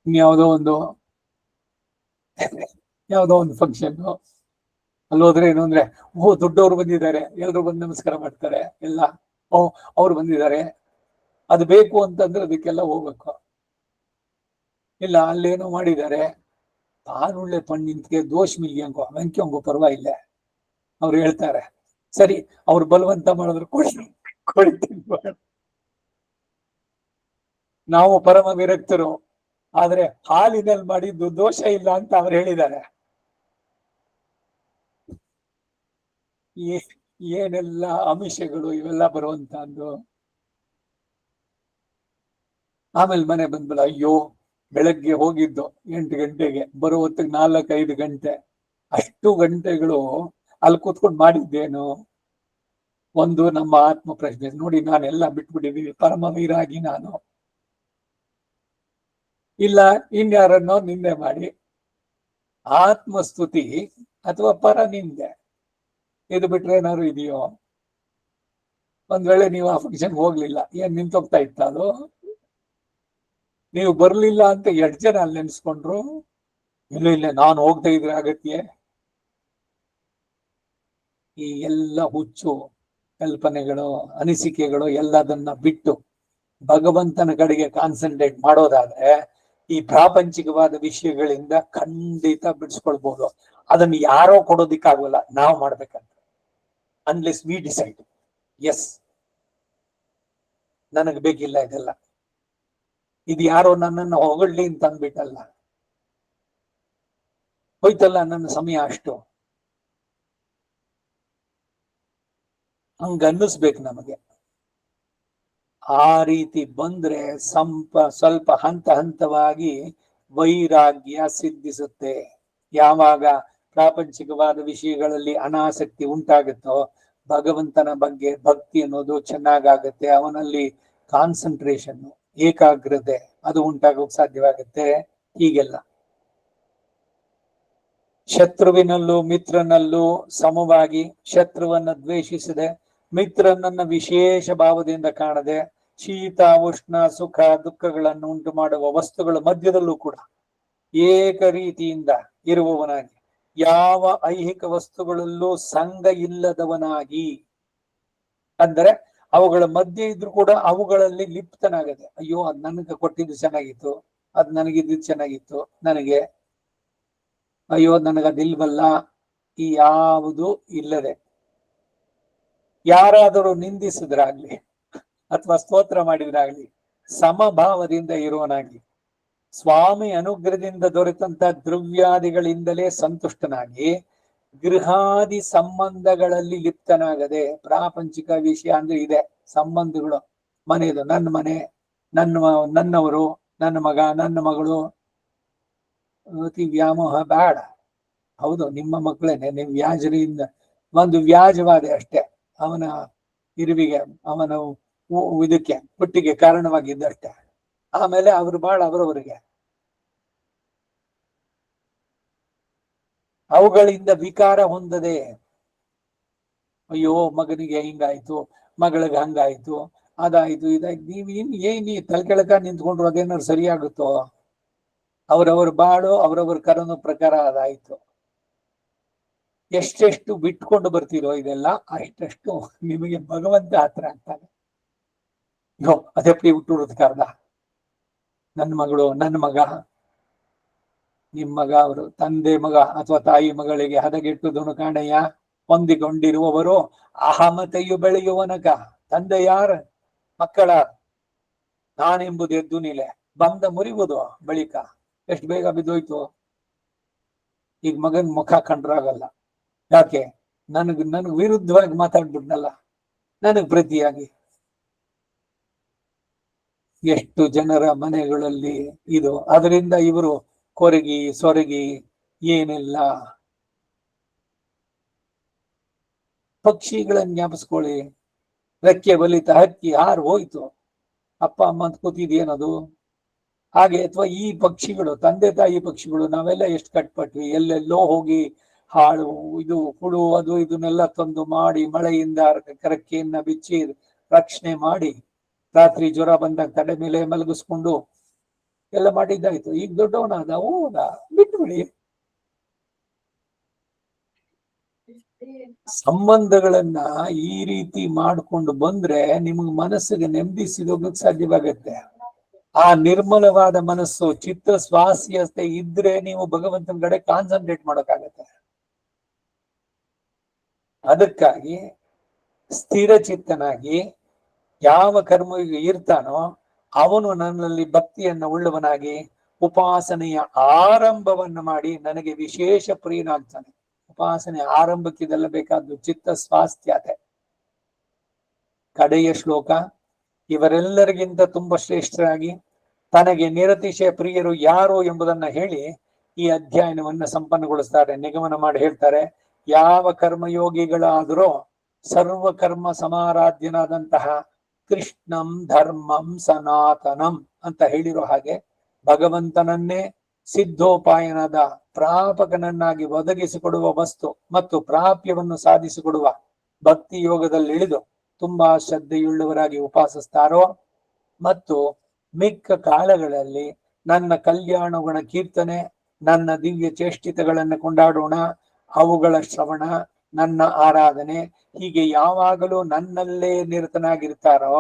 ಇನ್ಯಾವುದೋ ಒಂದು ಯಾವುದೋ ಒಂದು ಫಂಕ್ಷನ್ ಅಲ್ಲಿ ಹೋದ್ರೆ ಏನು ಅಂದ್ರೆ, ಓ ದೊಡ್ಡವರು ಬಂದಿದ್ದಾರೆ, ಎಲ್ರು ಬಂದು ನಮಸ್ಕಾರ ಮಾಡ್ತಾರೆ ಎಲ್ಲ. ಓ ಅವ್ರು ಬಂದಿದ್ದಾರೆ, ಅದು ಬೇಕು ಅಂತಂದ್ರೆ ಅದಕ್ಕೆಲ್ಲ ಹೋಗ್ಬೇಕು. ಇಲ್ಲ ಅಲ್ಲೇನೋ ಮಾಡಿದ್ದಾರೆ, ತಾನುಳ್ಳೆ ಪಣ್ಣಿನ್ಗೆ ದೋಷ ಮಿಲ್ಗೆ ವೆಂಕ್ಯಂಗು ಪರವಾಗಿಲ್ಲ, ಅವ್ರು ಹೇಳ್ತಾರೆ ಸರಿ ಅವ್ರು ಬಲವಂತ ಮಾಡಿದ್ರು ಕೊಡ್ತೀನಿ. ನಾವು ಪರಮ ವಿರಕ್ತರು, ಆದ್ರೆ ಹಾಲಿನಲ್ಲಿ ಮಾಡಿದ್ದು ದೋಷ ಇಲ್ಲ ಅಂತ ಅವ್ರು ಹೇಳಿದ್ದಾರೆ. ಏನೆಲ್ಲ ಆಮಿಷಗಳು ಇವೆಲ್ಲ ಬರುವಂತಹದ್ದು. ಆಮೇಲೆ ಮನೆ ಬಂದ್ಮೇಲೆ ಅಯ್ಯೋ ಬೆಳಗ್ಗೆ ಹೋಗಿದ್ದು 8 ಗಂಟೆಗೆ, ಬರೋ ಹೊತ್ತಿಗೆ 4-5 ಗಂಟೆ, ಅಷ್ಟು ಗಂಟೆಗಳು ಅಲ್ಲಿ ಕೂತ್ಕೊಂಡು ಮಾಡಿದ್ದೇನು? ಒಂದು ನಮ್ಮ ಆತ್ಮ ಪ್ರಶ್ನೆ. ನೋಡಿ, ನಾನೆಲ್ಲ ಬಿಟ್ಬಿಟ್ಟಿದ್ದೀನಿ, ಪರಮ ವೀರಾಗಿ ನಾನು. ಇಲ್ಲ ಇನ್ಯಾರನ್ನೋ ನಿಂದೆ ಮಾಡಿ ಆತ್ಮಸ್ತುತಿ ಅಥವಾ ಪರ ನಿಂದೆ, ಇದು ಬಿಟ್ರೆ ಏನಾದ್ರು ಇದೆಯೋ? ಒಂದ್ ವೇಳೆ ನೀವು ಆ ಫಂಕ್ಷನ್ ಹೋಗ್ಲಿಲ್ಲ, ಏನ್ ನಿಂತೋಗ್ತಾ ಇತ್ತ ಅದು? ನೀವು ಬರ್ಲಿಲ್ಲ ಅಂತ 2 ಜನ ಅಲ್ಲಿ ನೆನ್ಸ್ಕೊಂಡ್ರು. ಇಲ್ಲ ನಾನು ಹೋಗ್ತಾ ಇದ್ರೆ ಅಗತ್ಯ. ಈ ಎಲ್ಲ ಹುಚ್ಚು ಕಲ್ಪನೆಗಳು, ಅನಿಸಿಕೆಗಳು ಎಲ್ಲದನ್ನ ಬಿಟ್ಟು ಭಗವಂತನ ಕಡೆಗೆ ಕಾನ್ಸಂಟ್ರೇಟ್ ಮಾಡೋದಾದ್ರೆ ಈ ಪ್ರಾಪಂಚಿಕವಾದ ವಿಷಯಗಳಿಂದ ಖಂಡಿತ ಬಿಡಿಸ್ಕೊಳ್ಬಹುದು. ಅದನ್ನು ಯಾರೋ ಕೊಡೋದಿಕ್ಕಾಗಲ್ಲ, ನಾವು ಮಾಡ್ಬೇಕಂತ. ಅನ್ಲೆಸ್ ವಿ ಡಿಸೈಡ್, ಎಸ್ ನನಗೆ ಬೇಕಿಲ್ಲ ಇದೆಲ್ಲ, ಇದು ಯಾರೋ ನನ್ನನ್ನು ಹೊಗಳ್ಳಿ ಅಂತ ಅಂದ್ಬಿಟ್ಟಲ್ಲ, ಹೋಯ್ತಲ್ಲ ನನ್ನ ಸಮಯ ಅಷ್ಟು, ಹಂಗ ಅನ್ನಿಸ್ಬೇಕು ನಮಗೆ. ಆ ರೀತಿ ಬಂದ್ರೆ ಸ್ವಲ್ಪ ಹಂತ ಹಂತವಾಗಿ ವೈರಾಗ್ಯ ಸಿದ್ಧಿಸುತ್ತೆ. ಯಾವಾಗ ಪ್ರಾಪಂಚಿಕವಾದ ವಿಷಯಗಳಲ್ಲಿ ಅನಾಸಕ್ತಿ ಉಂಟಾಗುತ್ತೋ ಭಗವಂತನ ಬಗ್ಗೆ ಭಕ್ತಿ ಅನ್ನೋದು ಚೆನ್ನಾಗಾಗತ್ತೆ. ಅವನಲ್ಲಿ ಕಾನ್ಸಂಟ್ರೇಷನ್, ಏಕಾಗ್ರತೆ ಅದು ಉಂಟಾಗೋಕ್ ಸಾಧ್ಯವಾಗುತ್ತೆ. ಹೀಗೆಲ್ಲ ಶತ್ರುವಿನಲ್ಲೂ ಮಿತ್ರನಲ್ಲೂ ಸಮವಾಗಿ, ಶತ್ರುವನ್ನ ದ್ವೇಷಿಸದೆ, ಮಿತ್ರನನ್ನ ವಿಶೇಷ ಭಾವದಿಂದ ಕಾಣದೆ, ಶೀತ ಉಷ್ಣ ಸುಖ ದುಃಖಗಳನ್ನು ಉಂಟು ಮಾಡುವ ವಸ್ತುಗಳ ಮಧ್ಯದಲ್ಲೂ ಕೂಡ ಏಕ ರೀತಿಯಿಂದ ಇರುವವನಾಗಿ, ಯಾವ ಐಹಿಕ ವಸ್ತುಗಳಲ್ಲೂ ಸಂಘ ಇಲ್ಲದವನಾಗಿ, ಅಂದರೆ ಅವುಗಳ ಮಧ್ಯೆ ಇದ್ರೂ ಕೂಡ ಅವುಗಳಲ್ಲಿ ಲಿಪ್ತನಾಗದೆ, ಅಯ್ಯೋ ಅದ್ ನನಗೆ ಕೊಟ್ಟಿದ್ದು ಚೆನ್ನಾಗಿತ್ತು, ಅದ್ ನನಗಿದ್ದು ಚೆನ್ನಾಗಿತ್ತು, ನನಗೆ ಅಯ್ಯೋ ನನಗದಿಲ್ವಲ್ಲ, ಈ ಯಾವುದು ಇಲ್ಲದೆ, ಯಾರಾದರೂ ನಿಂದಿಸಿದ್ರಾಗ್ಲಿ ಅಥವಾ ಸ್ತೋತ್ರ ಮಾಡಿದ್ರಾಗ್ಲಿ ಸಮಭಾವದಿಂದ ಇರುವನಾಗಿ, ಸ್ವಾಮಿ ಅನುಗ್ರಹದಿಂದ ದೊರೆತಂತ ದ್ರವ್ಯಾದಿಗಳಿಂದಲೇ ಸಂತುಷ್ಟನಾಗಿ, ಗೃಹಾದಿ ಸಂಬಂಧಗಳಲ್ಲಿ ಲಿಪ್ತನಾಗದೆ, ಪ್ರಾಪಂಚಿಕ ವಿಷಯ ಅಂದ್ರೆ ಇದೆ, ಸಂಬಂಧಗಳು, ಮನೆಯದು, ನನ್ನ ಮನೆ, ನನ್ನವರು, ನನ್ನ ಮಗ, ನನ್ನ ಮಗಳು, ಅತಿ ವ್ಯಾಮೋಹ ಬೇಡ. ಹೌದು, ನಿಮ್ಮ ಮಕ್ಕಳೇನೆ, ನೀವು ವ್ಯಾಜರಿಂದ ಒಂದು ವ್ಯಾಜವಾದೆ ಅಷ್ಟೇ, ಅವನ ಇರುವಿಗೆ, ಅವನ ಇದಕ್ಕೆ ಹುಟ್ಟಿಗೆ ಕಾರಣವಾಗಿದ್ದಷ್ಟೇ. ಆಮೇಲೆ ಅವರು ಬಾಳ ಅವರವರಿಗೆ, ಅವುಗಳಿಂದ ವಿಕಾರ ಹೊಂದದೆ, ಅಯ್ಯೋ ಮಗನಿಗೆ ಹಿಂಗಾಯ್ತು, ಮಗಳಿಗೆ ಹಂಗಾಯ್ತು, ಅದಾಯ್ತು, ಇದಾಯ್ತು, ನೀ ತಲೆಕೆಳಕ ನಿಂತ್ಕೊಂಡ್ರು ಅದೇನಾದ್ರು ಸರಿಯಾಗುತ್ತೋ? ಅವರವ್ರ ಬಾಳು ಅವರವ್ರ ಕರನ ಪ್ರಕಾರ ಅದಾಯ್ತು. ಎಷ್ಟೆಷ್ಟು ಬಿಟ್ಕೊಂಡು ಬರ್ತೀರೋ ಇದೆಲ್ಲ, ಅಷ್ಟೆಷ್ಟು ನಿಮಗೆ ಭಗವಂತ ಹತ್ರ ಆಗ್ತಾನೆ. ಅದೆಪ್ಪಡಿ ಹುಟ್ಟುರದ ಕಾರಣ, ನನ್ನ ಮಗಳು, ನನ್ನ ಮಗ, ನಿಮ್ಮ ಮಗ, ಅವರು ತಂದೆ ಮಗ ಅಥವಾ ತಾಯಿ ಮಗಳಿಗೆ ಹದಗೆಟ್ಟುದನು ಕಾಣಯ್ಯ. ಹೊಂದಿಕೊಂಡಿರುವವರು ಅಹಮತೆಯು ಬೆಳೆಯುವನಕ, ತಂದೆ ಯಾರ, ಮಕ್ಕಳ ನಾನೆಂಬುದು ಎದ್ದು ನಿಲೆ, ಬಂದ ಮುರಿವುದು ಬಳಿಕ. ಎಷ್ಟು ಬೇಗ ಬಿದ್ದೋಯ್ತು. ಈಗ ಮಗನ್ ಮುಖ ಕಂಡ್ರಾಗಲ್ಲ, ಯಾಕೆ? ನನಗ್ ವಿರುದ್ಧವಾಗಿ ಮಾತಾಡ್ಬಿಟ್ನಲ್ಲ, ನನಗ್ ಪ್ರತಿಯಾಗಿ. ಎಷ್ಟು ಜನರ ಮನೆಗಳಲ್ಲಿ ಇದು, ಅದರಿಂದ ಇವರು ಕೊರಗಿ ಸೊರಗಿ ಏನೆಲ್ಲ. ಪಕ್ಷಿಗಳನ್ನ ಜ್ಞಾಪಿಸ್ಕೊಳ್ಳಿ, ರೆಕ್ಕೆ ಬಲಿತ ಹಕ್ಕಿ ಹಾರು ಹೋಯ್ತು, ಅಪ್ಪ ಅಮ್ಮ ಅಂತ ಕೂತಿದೇನದು ಹಾಗೆ. ಅಥವಾ ಈ ಪಕ್ಷಿಗಳು, ತಂದೆ ತಾಯಿ ಪಕ್ಷಿಗಳು, ನಾವೆಲ್ಲ ಎಷ್ಟು ಕಟ್ಪಟ್ವಿ, ಎಲ್ಲೆಲ್ಲೋ ಹೋಗಿ ಹಾಳು ಇದು ಹುಳು ಅದು ಇದನ್ನೆಲ್ಲ ತಂದು ಮಾಡಿ, ಮಳೆಯಿಂದ ಕರಕೆಯನ್ನ ಬಿಚ್ಚಿ ರಕ್ಷಣೆ ಮಾಡಿ, ರಾತ್ರಿ ಜ್ವರ ಬಂದಾಗ ತಲೆ ಮೇಲೆ ಮಲಗಿಸ್ಕೊಂಡು ಎಲ್ಲ ಮಾಡಿದ್ದಾಯ್ತು. ಈಗ ದೊಡ್ಡವನಾದ, ಹೋದ, ಬಿಟ್ಬಿಡಿ. ಸಂಬಂಧಗಳನ್ನ ಈ ರೀತಿ ಮಾಡ್ಕೊಂಡು ಬಂದ್ರೆ ನಿಮ್ಗೆ ಮನಸ್ಸಿಗೆ ನೆಮ್ಮದಿ ಸಿಗೋದಕ್ಕೆ ಸಾಧ್ಯವಾಗತ್ತೆ. ಆ ನಿರ್ಮಲವಾದ ಮನಸ್ಸು, ಚಿತ್ತ ಸ್ವಾಸ್ಥ್ಯತೆ ಇದ್ರೆ ನೀವು ಭಗವಂತನ ಕಡೆ ಕಾನ್ಸಂಟ್ರೇಟ್ ಮಾಡೋಕ್ಕಾಗತ್ತೆ. ಅದಕ್ಕಾಗಿ ಸ್ಥಿರ ಚಿತ್ತನಾಗಿ ಯಾವ ಕರ್ಮ ಇರ್ತಾನೋ ಅವನು ನನ್ನಲ್ಲಿ ಭಕ್ತಿಯನ್ನ ಉಳ್ಳವನಾಗಿ ಉಪಾಸನೆಯ ಆರಂಭವನ್ನ ಮಾಡಿ ನನಗೆ ವಿಶೇಷ ಪ್ರಿಯನಾಗ್ತಾನೆ. ಉಪಾಸನೆ ಆರಂಭಕ್ಕಿದೆಲ್ಲ ಬೇಕಾದ್ದು ಚಿತ್ತ ಸ್ವಾಸ್ಥ್ಯತೆ. ಕಡೆಯ ಶ್ಲೋಕ, ಇವರೆಲ್ಲರಿಗಿಂತ ತುಂಬಾ ಶ್ರೇಷ್ಠರಾಗಿ ತನಗೆ ನಿರತಿಶಯ ಪ್ರಿಯರು ಯಾರು ಎಂಬುದನ್ನ ಹೇಳಿ ಈ ಅಧ್ಯಯನವನ್ನ ಸಂಪನ್ನಗೊಳಿಸ್ತಾರೆ, ನಿಗಮನ ಮಾಡಿ ಹೇಳ್ತಾರೆ. ಯಾವ ಕರ್ಮಯೋಗಿಗಳಾದರೂ ಸರ್ವ ಕರ್ಮ ಸಮಾರಾಧ್ಯನಾದಂತಹ ಕೃಷ್ಣಂ ಧರ್ಮಂ ಸನಾತನಂ ಅಂತ ಹೇಳಿರೋ ಹಾಗೆ ಭಗವಂತನನ್ನೇ ಸಿದ್ಧೋಪಾಯನದ ಪ್ರಾಪಕನನ್ನಾಗಿ ಒದಗಿಸಿಕೊಡುವ ವಸ್ತು ಮತ್ತು ಪ್ರಾಪ್ಯವನ್ನು ಸಾಧಿಸಿಕೊಡುವ ಭಕ್ತಿ ಯೋಗದಲ್ಲಿ ಇಳಿದು ತುಂಬಾ ಶ್ರದ್ಧೆಯುಳ್ಳವರಾಗಿ ಉಪಾಸಿಸ್ತಾರೋ ಮತ್ತು ಮಿಕ್ಕ ಕಾಲಗಳಲ್ಲಿ ನನ್ನ ಕಲ್ಯಾಣ ಗುಣ ಕೀರ್ತನೆ, ನನ್ನ ದಿವ್ಯ ಚೇಷ್ಟಿತಗಳನ್ನು ಕೊಂಡಾಡೋಣ, ಅವುಗಳ ಶ್ರವಣ, ನನ್ನ ಆರಾಧನೆ, ಹೀಗೆ ಯಾವಾಗಲೂ ನನ್ನಲ್ಲೇ ನಿರತನಾಗಿರ್ತಾರೋ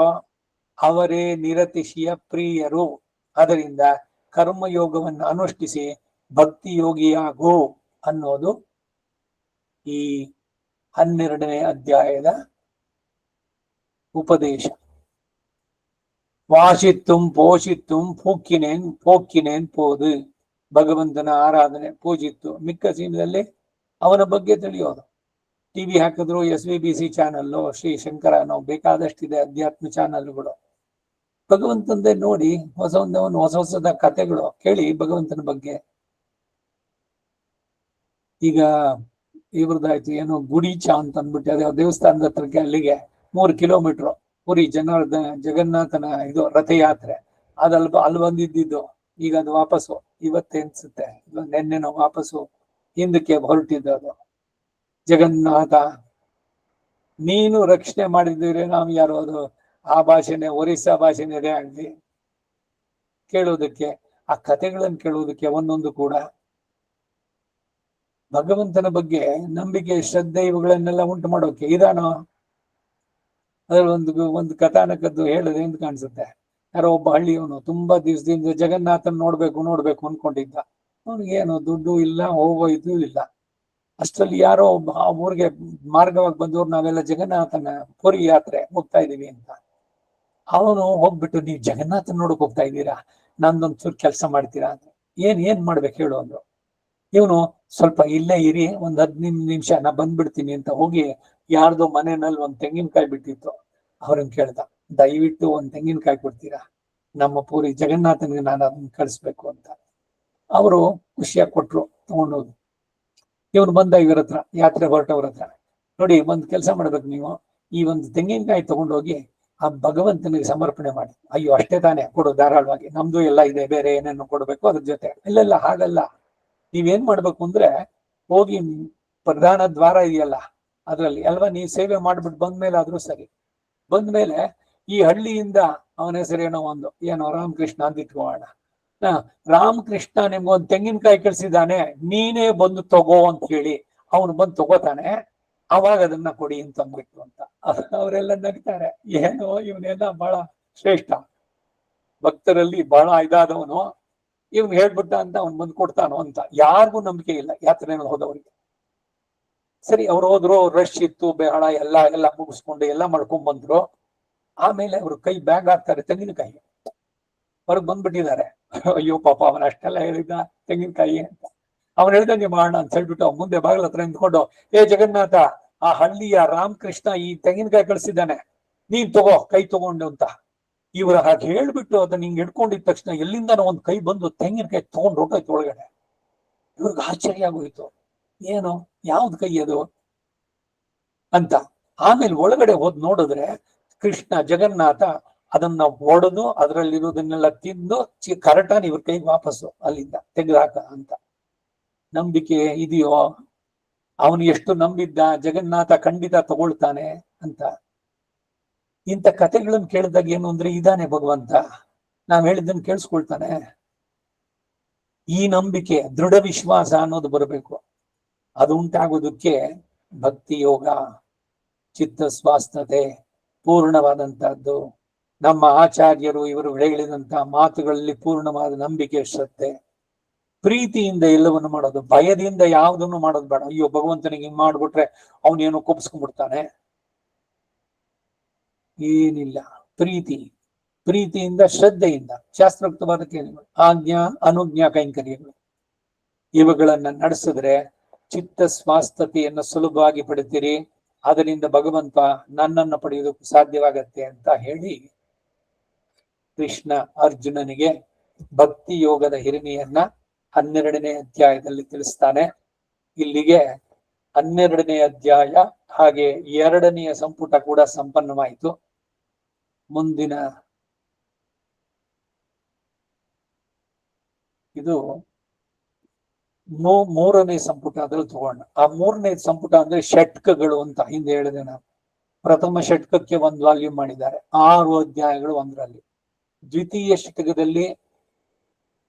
ಅವರೇ ನಿರತಿಶಯ ಪ್ರಿಯರು. ಅದರಿಂದ ಕರ್ಮಯೋಗವನ್ನು ಅನುಷ್ಠಿಸಿ ಭಕ್ತಿ ಯೋಗಿಯಾಗು ಅನ್ನೋದು ಈ 12ನೇ ಅಧ್ಯಾಯದ ಉಪದೇಶ. ವಾಸಿತ್ತುಂ ಪೋಷಿತ್ತುಂ ಪೋಕ್ಕಿನೇನ್ ಪೋದು, ಭಗವಂತನ ಆರಾಧನೆ ಪೂಜಿತ್ತು. ಮಿಕ್ಕ ಸೀಮದಲ್ಲಿ ಅವನ ಬಗ್ಗೆ ತಿಳಿಯೋದು. ಟಿವಿ ಹಾಕಿದ್ರು SVBC ಚಾನಲ್ಲು, ಶ್ರೀ ಶಂಕರನೋ, ಬೇಕಾದಷ್ಟಿದೆ ಅಧ್ಯಾತ್ಮ ಚಾನಲ್ಗಳು. ಭಗವಂತಂದೇ ನೋಡಿ ಹೊಸ ಹೊಸದ ಕಥೆಗಳು ಕೇಳಿ ಭಗವಂತನ ಬಗ್ಗೆ. ಈಗ ಇವ್ರದ್ದಾಯ್ತು ಏನೋ ಗುಡೀಚ ಅಂತ ಅಂದ್ಬಿಟ್ಟು ಅದೇ ದೇವಸ್ಥಾನದ ಹತ್ರಕ್ಕೆ ಅಲ್ಲಿಗೆ 3 ಕಿಲೋಮೀಟರ್ ಪುರಿ ಜಗನ್ನಾಥನ ಇದು ರಥಯಾತ್ರೆ ಅಲ್ಲಿ ಬಂದಿದ್ದು. ಈಗ ಅದು ವಾಪಸ್ಸು ಇವತ್ತೇ ಅನ್ಸುತ್ತೆ, ನೆನ್ನೆನೋ ವಾಪಸ್ಸು ಹಿಂದಕ್ಕೆ ಹೊರಟಿದ್ದು. ಅದು ಜಗನ್ನಾಥ ನೀನು ರಕ್ಷಣೆ ಮಾಡಿದ್ರೆ ನಾವು ಯಾರು, ಅದು ಆ ಭಾಷೆನೆ ಒರಿಸ್ಸಾ ಭಾಷೆನೇ ಆಗ್ಲಿ ಕೇಳೋದಕ್ಕೆ, ಆ ಕಥೆಗಳನ್ನು ಕೇಳೋದಕ್ಕೆ ಒಂದೊಂದು ಕೂಡ ಭಗವಂತನ ಬಗ್ಗೆ ನಂಬಿಕೆ ಶ್ರದ್ಧೆ ಇವುಗಳನ್ನೆಲ್ಲ ಉಂಟು ಮಾಡೋಕೆ ಇದಾನೋ. ಅದ್ರಲ್ಲಿ ಒಂದು ಕಥಾನಕದ್ದು ಹೇಳೋದು ಎಂದು ಕಾಣಿಸುತ್ತೆ. ಯಾರೋ ಒಬ್ಬ ಹಳ್ಳಿಯವನು ತುಂಬಾ ದಿವಸದಿಂದ ಜಗನ್ನಾಥನ್ ನೋಡ್ಬೇಕು ಅನ್ಕೊಂಡಿದ್ದ. ಅವನಿಗೇನು ದುಡ್ಡು ಇಲ್ಲ, ಹೋಗೋ ಇದು ಇಲ್ಲ. ಅಷ್ಟರಲ್ಲಿ ಯಾರೋ ಒಬ್ಬ ಆ ಊರಿಗೆ ಮಾರ್ಗವಾಗಿ ಬಂದವ್ರು, ನಾವೆಲ್ಲ ಜಗನ್ನಾಥನ ಪುರಿ ಯಾತ್ರೆ ಹೋಗ್ತಾ ಇದೀವಿ ಅಂತ. ಅವನು ಹೋಗ್ಬಿಟ್ಟು, ನೀವು ಜಗನ್ನಾಥನ್ ನೋಡಕ್ ಹೋಗ್ತಾ ಇದ್ದೀರಾ, ನಂದೊಂದ್ ಚೂರು ಕೆಲಸ ಮಾಡ್ತೀರಾ ಅಂತ. ಏನ್ ಮಾಡ್ಬೇಕು ಹೇಳು ಅಂದ್ರು. ಇವನು ಸ್ವಲ್ಪ ಇಲ್ಲೇ ಇರಿ, ಒಂದ್ 15 ನಿಮಿಷ ನಾ ಬಂದ್ಬಿಡ್ತೀನಿ ಅಂತ ಹೋಗಿ ಯಾರ್ದೋ ಮನೆಯಲ್ಲಿ ಒಂದ್ ತೆಂಗಿನಕಾಯಿ ಬಿಟ್ಟಿತ್ತು. ಅವ್ರನ್ನ ಕೇಳ್ದ, ದಯವಿಟ್ಟು ಒಂದ್ ತೆಂಗಿನಕಾಯಿ ಕೊಡ್ತೀರಾ, ನಮ್ಮ ಪೂರಿ ಜಗನ್ನಾಥನ್ಗೆ ನಾನು ಅದನ್ನ ಕಳಿಸ್ಬೇಕು ಅಂತ. ಅವರು ಖುಷಿಯಾಗಿ ಕೊಟ್ರು, ತಗೊಂಡೋಗಿ. ಇವನು ಬಂದ ಇವ್ರ ಹತ್ರ, ಯಾತ್ರೆ ಹೊರಟವ್ರ ಹತ್ರ, ನೋಡಿ ಒಂದ್ ಕೆಲಸ ಮಾಡ್ಬೇಕು, ನೀವು ಈ ಒಂದು ತೆಂಗಿನಕಾಯಿ ತಗೊಂಡೋಗಿ ಆ ಭಗವಂತನಿಗೆ ಸಮರ್ಪಣೆ ಮಾಡಿ. ಅಯ್ಯೋ ಅಷ್ಟೇ ತಾನೇ, ಕೊಡು ಧಾರಾಳವಾಗಿ, ನಮ್ದು ಎಲ್ಲ ಇದೆ, ಬೇರೆ ಏನೇನು ಕೊಡ್ಬೇಕು ಅದ್ರ ಜೊತೆ. ಇಲ್ಲೆಲ್ಲ ಹಾಗಲ್ಲ, ನೀವೇನ್ ಮಾಡ್ಬೇಕು ಅಂದ್ರೆ ಹೋಗಿ ಪ್ರಧಾನ ದ್ವಾರ ಇದೆಯಲ್ಲ ಅದ್ರಲ್ಲಿ ಅಲ್ವಾ, ನೀವು ಸೇವೆ ಮಾಡ್ಬಿಟ್ಟು ಬಂದ್ಮೇಲೆ ಆದ್ರೂ ಸರಿ. ಬಂದ್ಮೇಲೆ ಈ ಹಳ್ಳಿಯಿಂದ ಅವನ ಹೆಸರೇನೋ ಏನೋ ರಾಮಕೃಷ್ಣ ಅಂತ ಇಟ್ಕೋಣ. ರಾಮಕೃಷ್ಣ ನಿಮ್ಗೊಂದು ತೆಂಗಿನಕಾಯಿ ಕಳ್ಸಿದ್ದಾನೆ, ನೀನೇ ಬಂದು ತಗೋ ಅಂತ ಹೇಳಿ ಅವನು ಬಂದು ತಗೋತಾನೆ, ಅವಾಗ ಅದನ್ನ ಕೊಡಿ ಅಂತ ಅಂದ್ಬಿಟ್ಟು ಅಂತ. ಅವರೆಲ್ಲ ನಗ್ತಾರೆ, ಏನೋ ಇವನೆಲ್ಲ ಬಹಳ ಶ್ರೇಷ್ಠ, ಭಕ್ತರಲ್ಲಿ ಬಹಳ ಇದಾದವನು, ಇವ್ನು ಹೇಳ್ಬಿಟ್ಟ ಅಂತ ಅವ್ನು ಬಂದು ಕೊಡ್ತಾನೋ ಅಂತ. ಯಾರಿಗೂ ನಂಬಿಕೆ ಇಲ್ಲ ಯಾತ್ರೆನಲ್ಲಿ ಹೋದವರಿಗೆ. ಸರಿ, ಅವ್ರು ಹೋದ್ರು, ರಶ್ ಇತ್ತು, ಬೇಡ, ಎಲ್ಲ ಮುಗಿಸ್ಕೊಂಡು ಎಲ್ಲ ಮಾಡ್ಕೊಂಡ್ ಬಂದ್ರು. ಆಮೇಲೆ ಅವ್ರು ಕೈ ಬ್ಯಾಗ್ ಹಾಕ್ತಾರೆ, ತೆಂಗಿನಕಾಯಿ ಹೊರಗೆ ಬಂದ್ಬಿಟ್ಟಿದ್ದಾರೆ. ಅಯ್ಯೋ ಪಾಪ, ಅವನ ಅಷ್ಟೆಲ್ಲ ಹೇಳಿದ ತೆಂಗಿನಕಾಯಿ ಅಂತ. ಅವನು ಹೇಳ್ದಂಗೆ ಮಾಡೋಣ ಅಂತ ಹೇಳ್ಬಿಟ್ಟು ಮುಂದೆ ಬಾಗಿಲ ಹತ್ರ ನಿಂತ್ಕೊಂಡು, ಏ ಜಗನ್ನಾಥ, ಆ ಹಳ್ಳಿಯ ರಾಮಕೃಷ್ಣ ಈ ತೆಂಗಿನಕಾಯಿ ಕಳಿಸಿದ್ದಾನೆ, ನೀನ್ ತಗೋ ಕೈ ತಗೊಂಡು ಅಂತ. ಇವ್ರ ಹಾಗೆ ಹೇಳ್ಬಿಟ್ಟು ಅದನ್ನ ಹಿಂಗ್ ಹಿಡ್ಕೊಂಡಿದ ತಕ್ಷಣ ಎಲ್ಲಿಂದನೋ ಒಂದ್ ಕೈ ಬಂದು ತೆಂಗಿನಕಾಯಿ ತಗೊಂಡು ಹೊರಟೋಯ್ತು ಒಳಗಡೆ. ಇವ್ರಿಗೆ ಆಶ್ಚರ್ಯ ಆಗೋಯ್ತು, ಏನು ಯಾವ್ದು ಕೈ ಅದು ಅಂತ. ಆಮೇಲೆ ಒಳಗಡೆ ಹೋದ್ ನೋಡಿದ್ರೆ ಕೃಷ್ಣ ಜಗನ್ನಾಥ ಅದನ್ನ ಒಡೆದು ಅದರಲ್ಲಿರೋದನ್ನೆಲ್ಲ ತಿಂದು ಕರೆಕ್ಟಾಗಿ ಇವ್ರ ಕೈಗೆ ವಾಪಸ್ಸು ಅಲ್ಲಿಂದ ತೆಗೆದಾಕ ಅಂತ. ನಂಬಿಕೆ ಇದೆಯೋ? ಅವನು ಎಷ್ಟು ನಂಬಿದ್ದ, ಜಗನ್ನಾಥ ಖಂಡಿತ ತಗೊಳ್ತಾನೆ ಅಂತ. ಇಂಥ ಕಥೆಗಳನ್ನು ಕೇಳಿದಾಗ ಏನು ಅಂದ್ರೆ, ಇದಾನೆ ಭಗವಂತ, ನಾವ್ ಹೇಳಿದ್ದನ್ನು ಕೇಳಿಸ್ಕೊಳ್ತಾನೆ. ಈ ನಂಬಿಕೆ, ದೃಢ ವಿಶ್ವಾಸ ಅನ್ನೋದು ಬರಬೇಕು. ಅದು ಉಂಟಾಗೋದಕ್ಕೆ ಭಕ್ತಿ ಯೋಗ, ಚಿತ್ತ ಸ್ವಾಸ್ಥತೆ ಪೂರ್ಣವಾದಂತಹದ್ದು, ನಮ್ಮ ಆಚಾರ್ಯರು ಇವರು ಹೇಳಿದಂತಹ ಮಾತುಗಳಲ್ಲಿ ಪೂರ್ಣವಾದ ನಂಬಿಕೆ, ಶ್ರದ್ಧೆ, ಪ್ರೀತಿಯಿಂದ ಎಲ್ಲವನ್ನು ಮಾಡೋದು, ಭಯದಿಂದ ಯಾವುದನ್ನು ಮಾಡೋದು ಬೇಡ. ಅಯ್ಯೋ ಭಗವಂತನಿಗೆ ಹಿಂಗ್ ಮಾಡ್ಬಿಟ್ರೆ ಅವನೇನು ಕೋಪಿಸ್ಕೊಂಡ್ಬಿಡ್ತಾನೆ, ಏನಿಲ್ಲ. ಪ್ರೀತಿಯಿಂದ ಶ್ರದ್ಧೆಯಿಂದ ಶಾಸ್ತ್ರೋಕ್ತವಾದ ಕೇಳಿಗಳು, ಆಜ್ಞಾ ಅನುಜ್ಞಾ ಕೈಂಕರ್ಯಗಳು ಇವುಗಳನ್ನ ನಡೆಸಿದ್ರೆ ಚಿತ್ತ ಸ್ವಾಸ್ಥತೆಯನ್ನು ಸುಲಭವಾಗಿ ಪಡಿತೀರಿ. ಅದರಿಂದ ಭಗವಂತ ನನ್ನನ್ನು ಪಡೆಯುವುದಕ್ಕೂ ಸಾಧ್ಯವಾಗತ್ತೆ ಅಂತ ಹೇಳಿ ಕೃಷ್ಣ ಅರ್ಜುನನಿಗೆ ಭಕ್ತಿ ಯೋಗದ ಹಿರಿಮೆಯನ್ನ 12ನೇ ಅಧ್ಯಾಯದಲ್ಲಿ ತಿಳಿಸ್ತಾನೆ. ಇಲ್ಲಿಗೆ 12ನೇ ಅಧ್ಯಾಯ ಹಾಗೆ 2ನೆಯ ಸಂಪುಟ ಕೂಡ ಸಂಪನ್ನವಾಯಿತು. ಮುಂದಿನ ಇದು 3ನೇ ಸಂಪುಟ ಅದ್ರಲ್ಲಿ ತಗೋಣ. ಆ 3ನೇ ಸಂಪುಟ ಅಂದ್ರೆ ಷಟ್ಕಗಳು ಅಂತ ಹಿಂದೆ ಹೇಳಿದೆ ನಾನು. ಪ್ರಥಮ ಷಟ್ಕಕ್ಕೆ 1 ವಾಲ್ಯೂಮ್ ಮಾಡಿದ್ದಾರೆ, 6 ಅಧ್ಯಾಯಗಳು ಒಂದರಲ್ಲಿ. ದ್ವಿತೀಯ ಷಟ್ಕದಲ್ಲಿ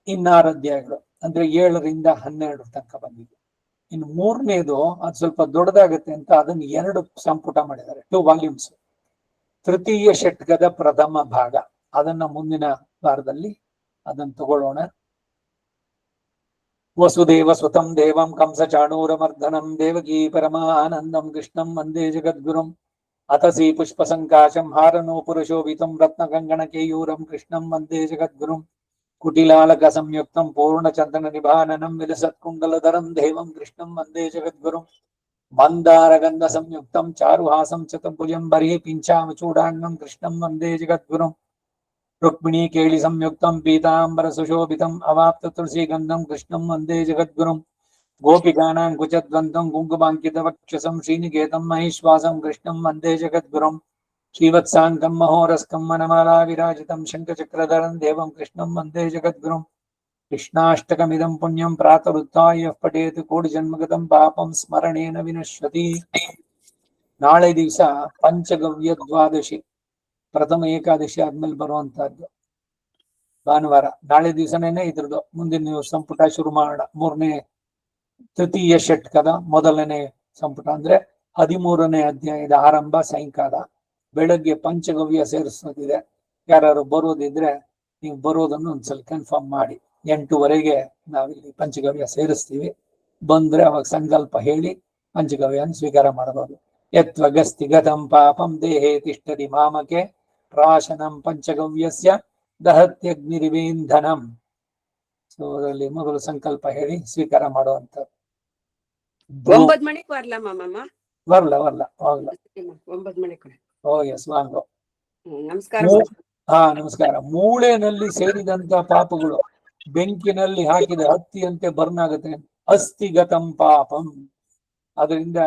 6 ಅಧ್ಯಾಯಗಳು ಅಂದ್ರೆ 7ರಿಂದ 12 ತನಕ ಬಂದಿದೆ. ಇನ್ನು 3ನೇದು ಅದು ಸ್ವಲ್ಪ ದೊಡ್ಡದಾಗತ್ತೆ ಅಂತ ಅದನ್ನು 2 ಸಂಪುಟ ಮಾಡಿದ್ದಾರೆ, 2 ವಾಲ್ಯೂಮ್ಸ್. ತೃತೀಯ ಷಟ್ಕದ ಪ್ರಥಮ ಭಾಗ, ಅದನ್ನ ಮುಂದಿನ ವಾರದಲ್ಲಿ ಅದನ್ನು ತಗೊಳ್ಳೋಣ. ವಸುದೇವ ಸುತಂ ದೇವಂ ಕಂಸ ಚಾಣೂರಮರ್ದನಂ ದೇವಕೀ ಪರಮಾನಂದಂ ಕೃಷ್ಣಂ ವಂದೇ ಜಗದ್ಗುರುಂ ಅತಸಿ ಪುಷ್ಪ ಸಂಕಾಶಂ ಹಾರನೋ ಪುರುಷೋಭಿತಂ ರತ್ನ ಕಂಗಣ ಕೇಯೂರಂ ಕೃಷ್ಣಂ ವಂದೇ ಜಗದ್ಗುರುಂ ಕುಟಿಲಾಲಕ ಸಂಯುಕ್ತಂ ಪೂರ್ಣಚಂದನ ನಿಭಾನನಂ ವಿಲಸತ್ಕುಂಡಲಧರಂ ದೇವಂ ಕೃಷ್ಣಂ ವಂದೇ ಜಗದ್ಗುರುಂ ಮಂದಾರಗಂಧ ಸಂಯುಕ್ತಂ ಚಾರುಹಾಸಂ ಚತುರ್ಭುಜಂ ಪಿಂಚಾಮಚೂಡಾಂಗಂ ಕೃಷ್ಣಂ ವಂದೇ ಜಗದ್ಗುರುಂ ರುಕ್ಮಿಣೀ ಕೇಳಿ ಸಂಯುಕ್ತಂ ಪೀತಾಂಬರ ಸುಶೋಭಿತಂ ಅವಾಪ್ತ ತುಳಸಿ ಗಂಧಂ ಕೃಷ್ಣಂ ವಂದೇ ಜಗದ್ಗುರುಂ ಗೋಪಿಕಾನಾಂ ಕುಚದ್ವಂತಂ ಕುಂಕುಮಾಂಕಿತ ವಕ್ಷಸಂ ಶ್ರೀನಿಕೇತಂ ಮಹೇಶ್ವಾಸಂ ಕೃಷ್ಣಂ ವಂದೇ ಜಗದ್ಗುರುಂ ಶ್ರೀವತ್ಸಾಂಕಂ ಮಹೋರಸ್ಕಂ ವನಮಾಲಾ ವಿರಾಜಿತಂ ಶಂಖಚಕ್ರಧರಂ ದೇವಂ ಕೃಷ್ಣಂ ವಂದೇ ಜಗದ್ಗುರುಂ ಕೃಷ್ಣಾಷ್ಟಕಮಿದಂ ಪುಣ್ಯಂ ಪ್ರಾತರುತ್ಥಾಯ ಪಠೇತ್ ಕೋಟಿ ಜನ್ಮಗತಂ ಪಾಪಂ ಸ್ಮರಣೇನ ವಿನಶ್ಯತಿ. ನಾಳೆ ದಿವಸ ಪಂಚಗವ್ಯ ದ್ವಾದಶಿ, ಪ್ರಥಮ ಏಕಾದಶಿ ಆದ್ಮೇಲೆ ಬರುವಂತಹದ್ದು ಭಾನುವಾರ. ನಾಳೆ ದಿವಸನೇನೆ ಇದ್ರದ್ದು ಮುಂದಿನ ಸಂಪುಟ ಶುರು ಮಾಡೋಣ. 3ನೇ ತೃತೀಯ ಷಟ್ಕದ 1ನೇ ಸಂಪುಟ ಅಂದ್ರೆ 13ನೇ ಅಧ್ಯಾಯದ ಆರಂಭ ಸಾಯಂಕಾಲ. ಬೆಳಗ್ಗೆ ಪಂಚಗವ್ಯ ಸೇರಿಸೋದಿದೆ. ಯಾರು ಬರೋದಿದ್ರೆ ನೀವು ಬರೋದನ್ನು ಒಂದ್ಸಲ ಕನ್ಫರ್ಮ್ ಮಾಡಿ. 8:30ಗೆ ನಾವಿಲ್ಲಿ ಪಂಚಗವ್ಯ ಸೇರಿಸ್ತೀವಿ. ಬಂದ್ರೆ ಅವಾಗ ಸಂಕಲ್ಪ ಹೇಳಿ ಪಂಚಗವ್ಯನ ಸ್ವೀಕಾರ ಮಾಡಬಹುದು. ಯತ್ವಗಸ್ತಿ ಗತಂ ಪಾಪಂ ದೇಹೇ ತಿಷ್ಠತಿ ಮಾಮಕೆ ಪ್ರಾಶನಂ ಪಂಚಗವ್ಯಸ್ಯ ದಹತ್ಯಗ್ನಿರಿವೇಂಧನಂ. ಸೊ ಅದರಲ್ಲಿ ಮೊದಲು ಸಂಕಲ್ಪ ಹೇಳಿ ಸ್ವೀಕಾರ ಮಾಡುವಂತ. 9 மணிக்கு வரலாமா? வரல ಆಗಲ್ಲ. 9 மணிக்கு. ಓ ಎಸ್, ವಾಂಗೋ. ನಮಸ್ಕಾರ. ಹಾ ನಮಸ್ಕಾರ. ಮೂಳೆನಲ್ಲಿ ಸೇರಿದಂತ ಪಾಪಗಳು ಬೆಂಕಿನಲ್ಲಿ ಹಾಕಿದ ಹತ್ತಿಯಂತೆ ಬರ್ನ್ ಆಗುತ್ತೆ. ಅಸ್ಥಿಗತಂ ಪಾಪಂ. ಅದರಿಂದ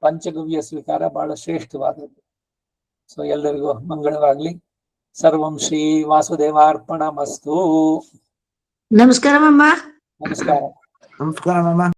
ಪಂಚಗವ್ಯ ಸ್ವೀಕಾರ ಬಹಳ ಶ್ರೇಷ್ಠವಾದದ್ದು. ಸೊ ಎಲ್ಲರಿಗೂ ಮಂಗಳವಾಗ್ಲಿ. ಸರ್ವಂ ಶ್ರೀ ವಾಸುದೇವಾರ್ಪಣಮಸ್ತು. ನಮಸ್ಕಾರ. ನಮಸ್ಕಾರ. ನಮಸ್ಕಾರ ಮಾಮ.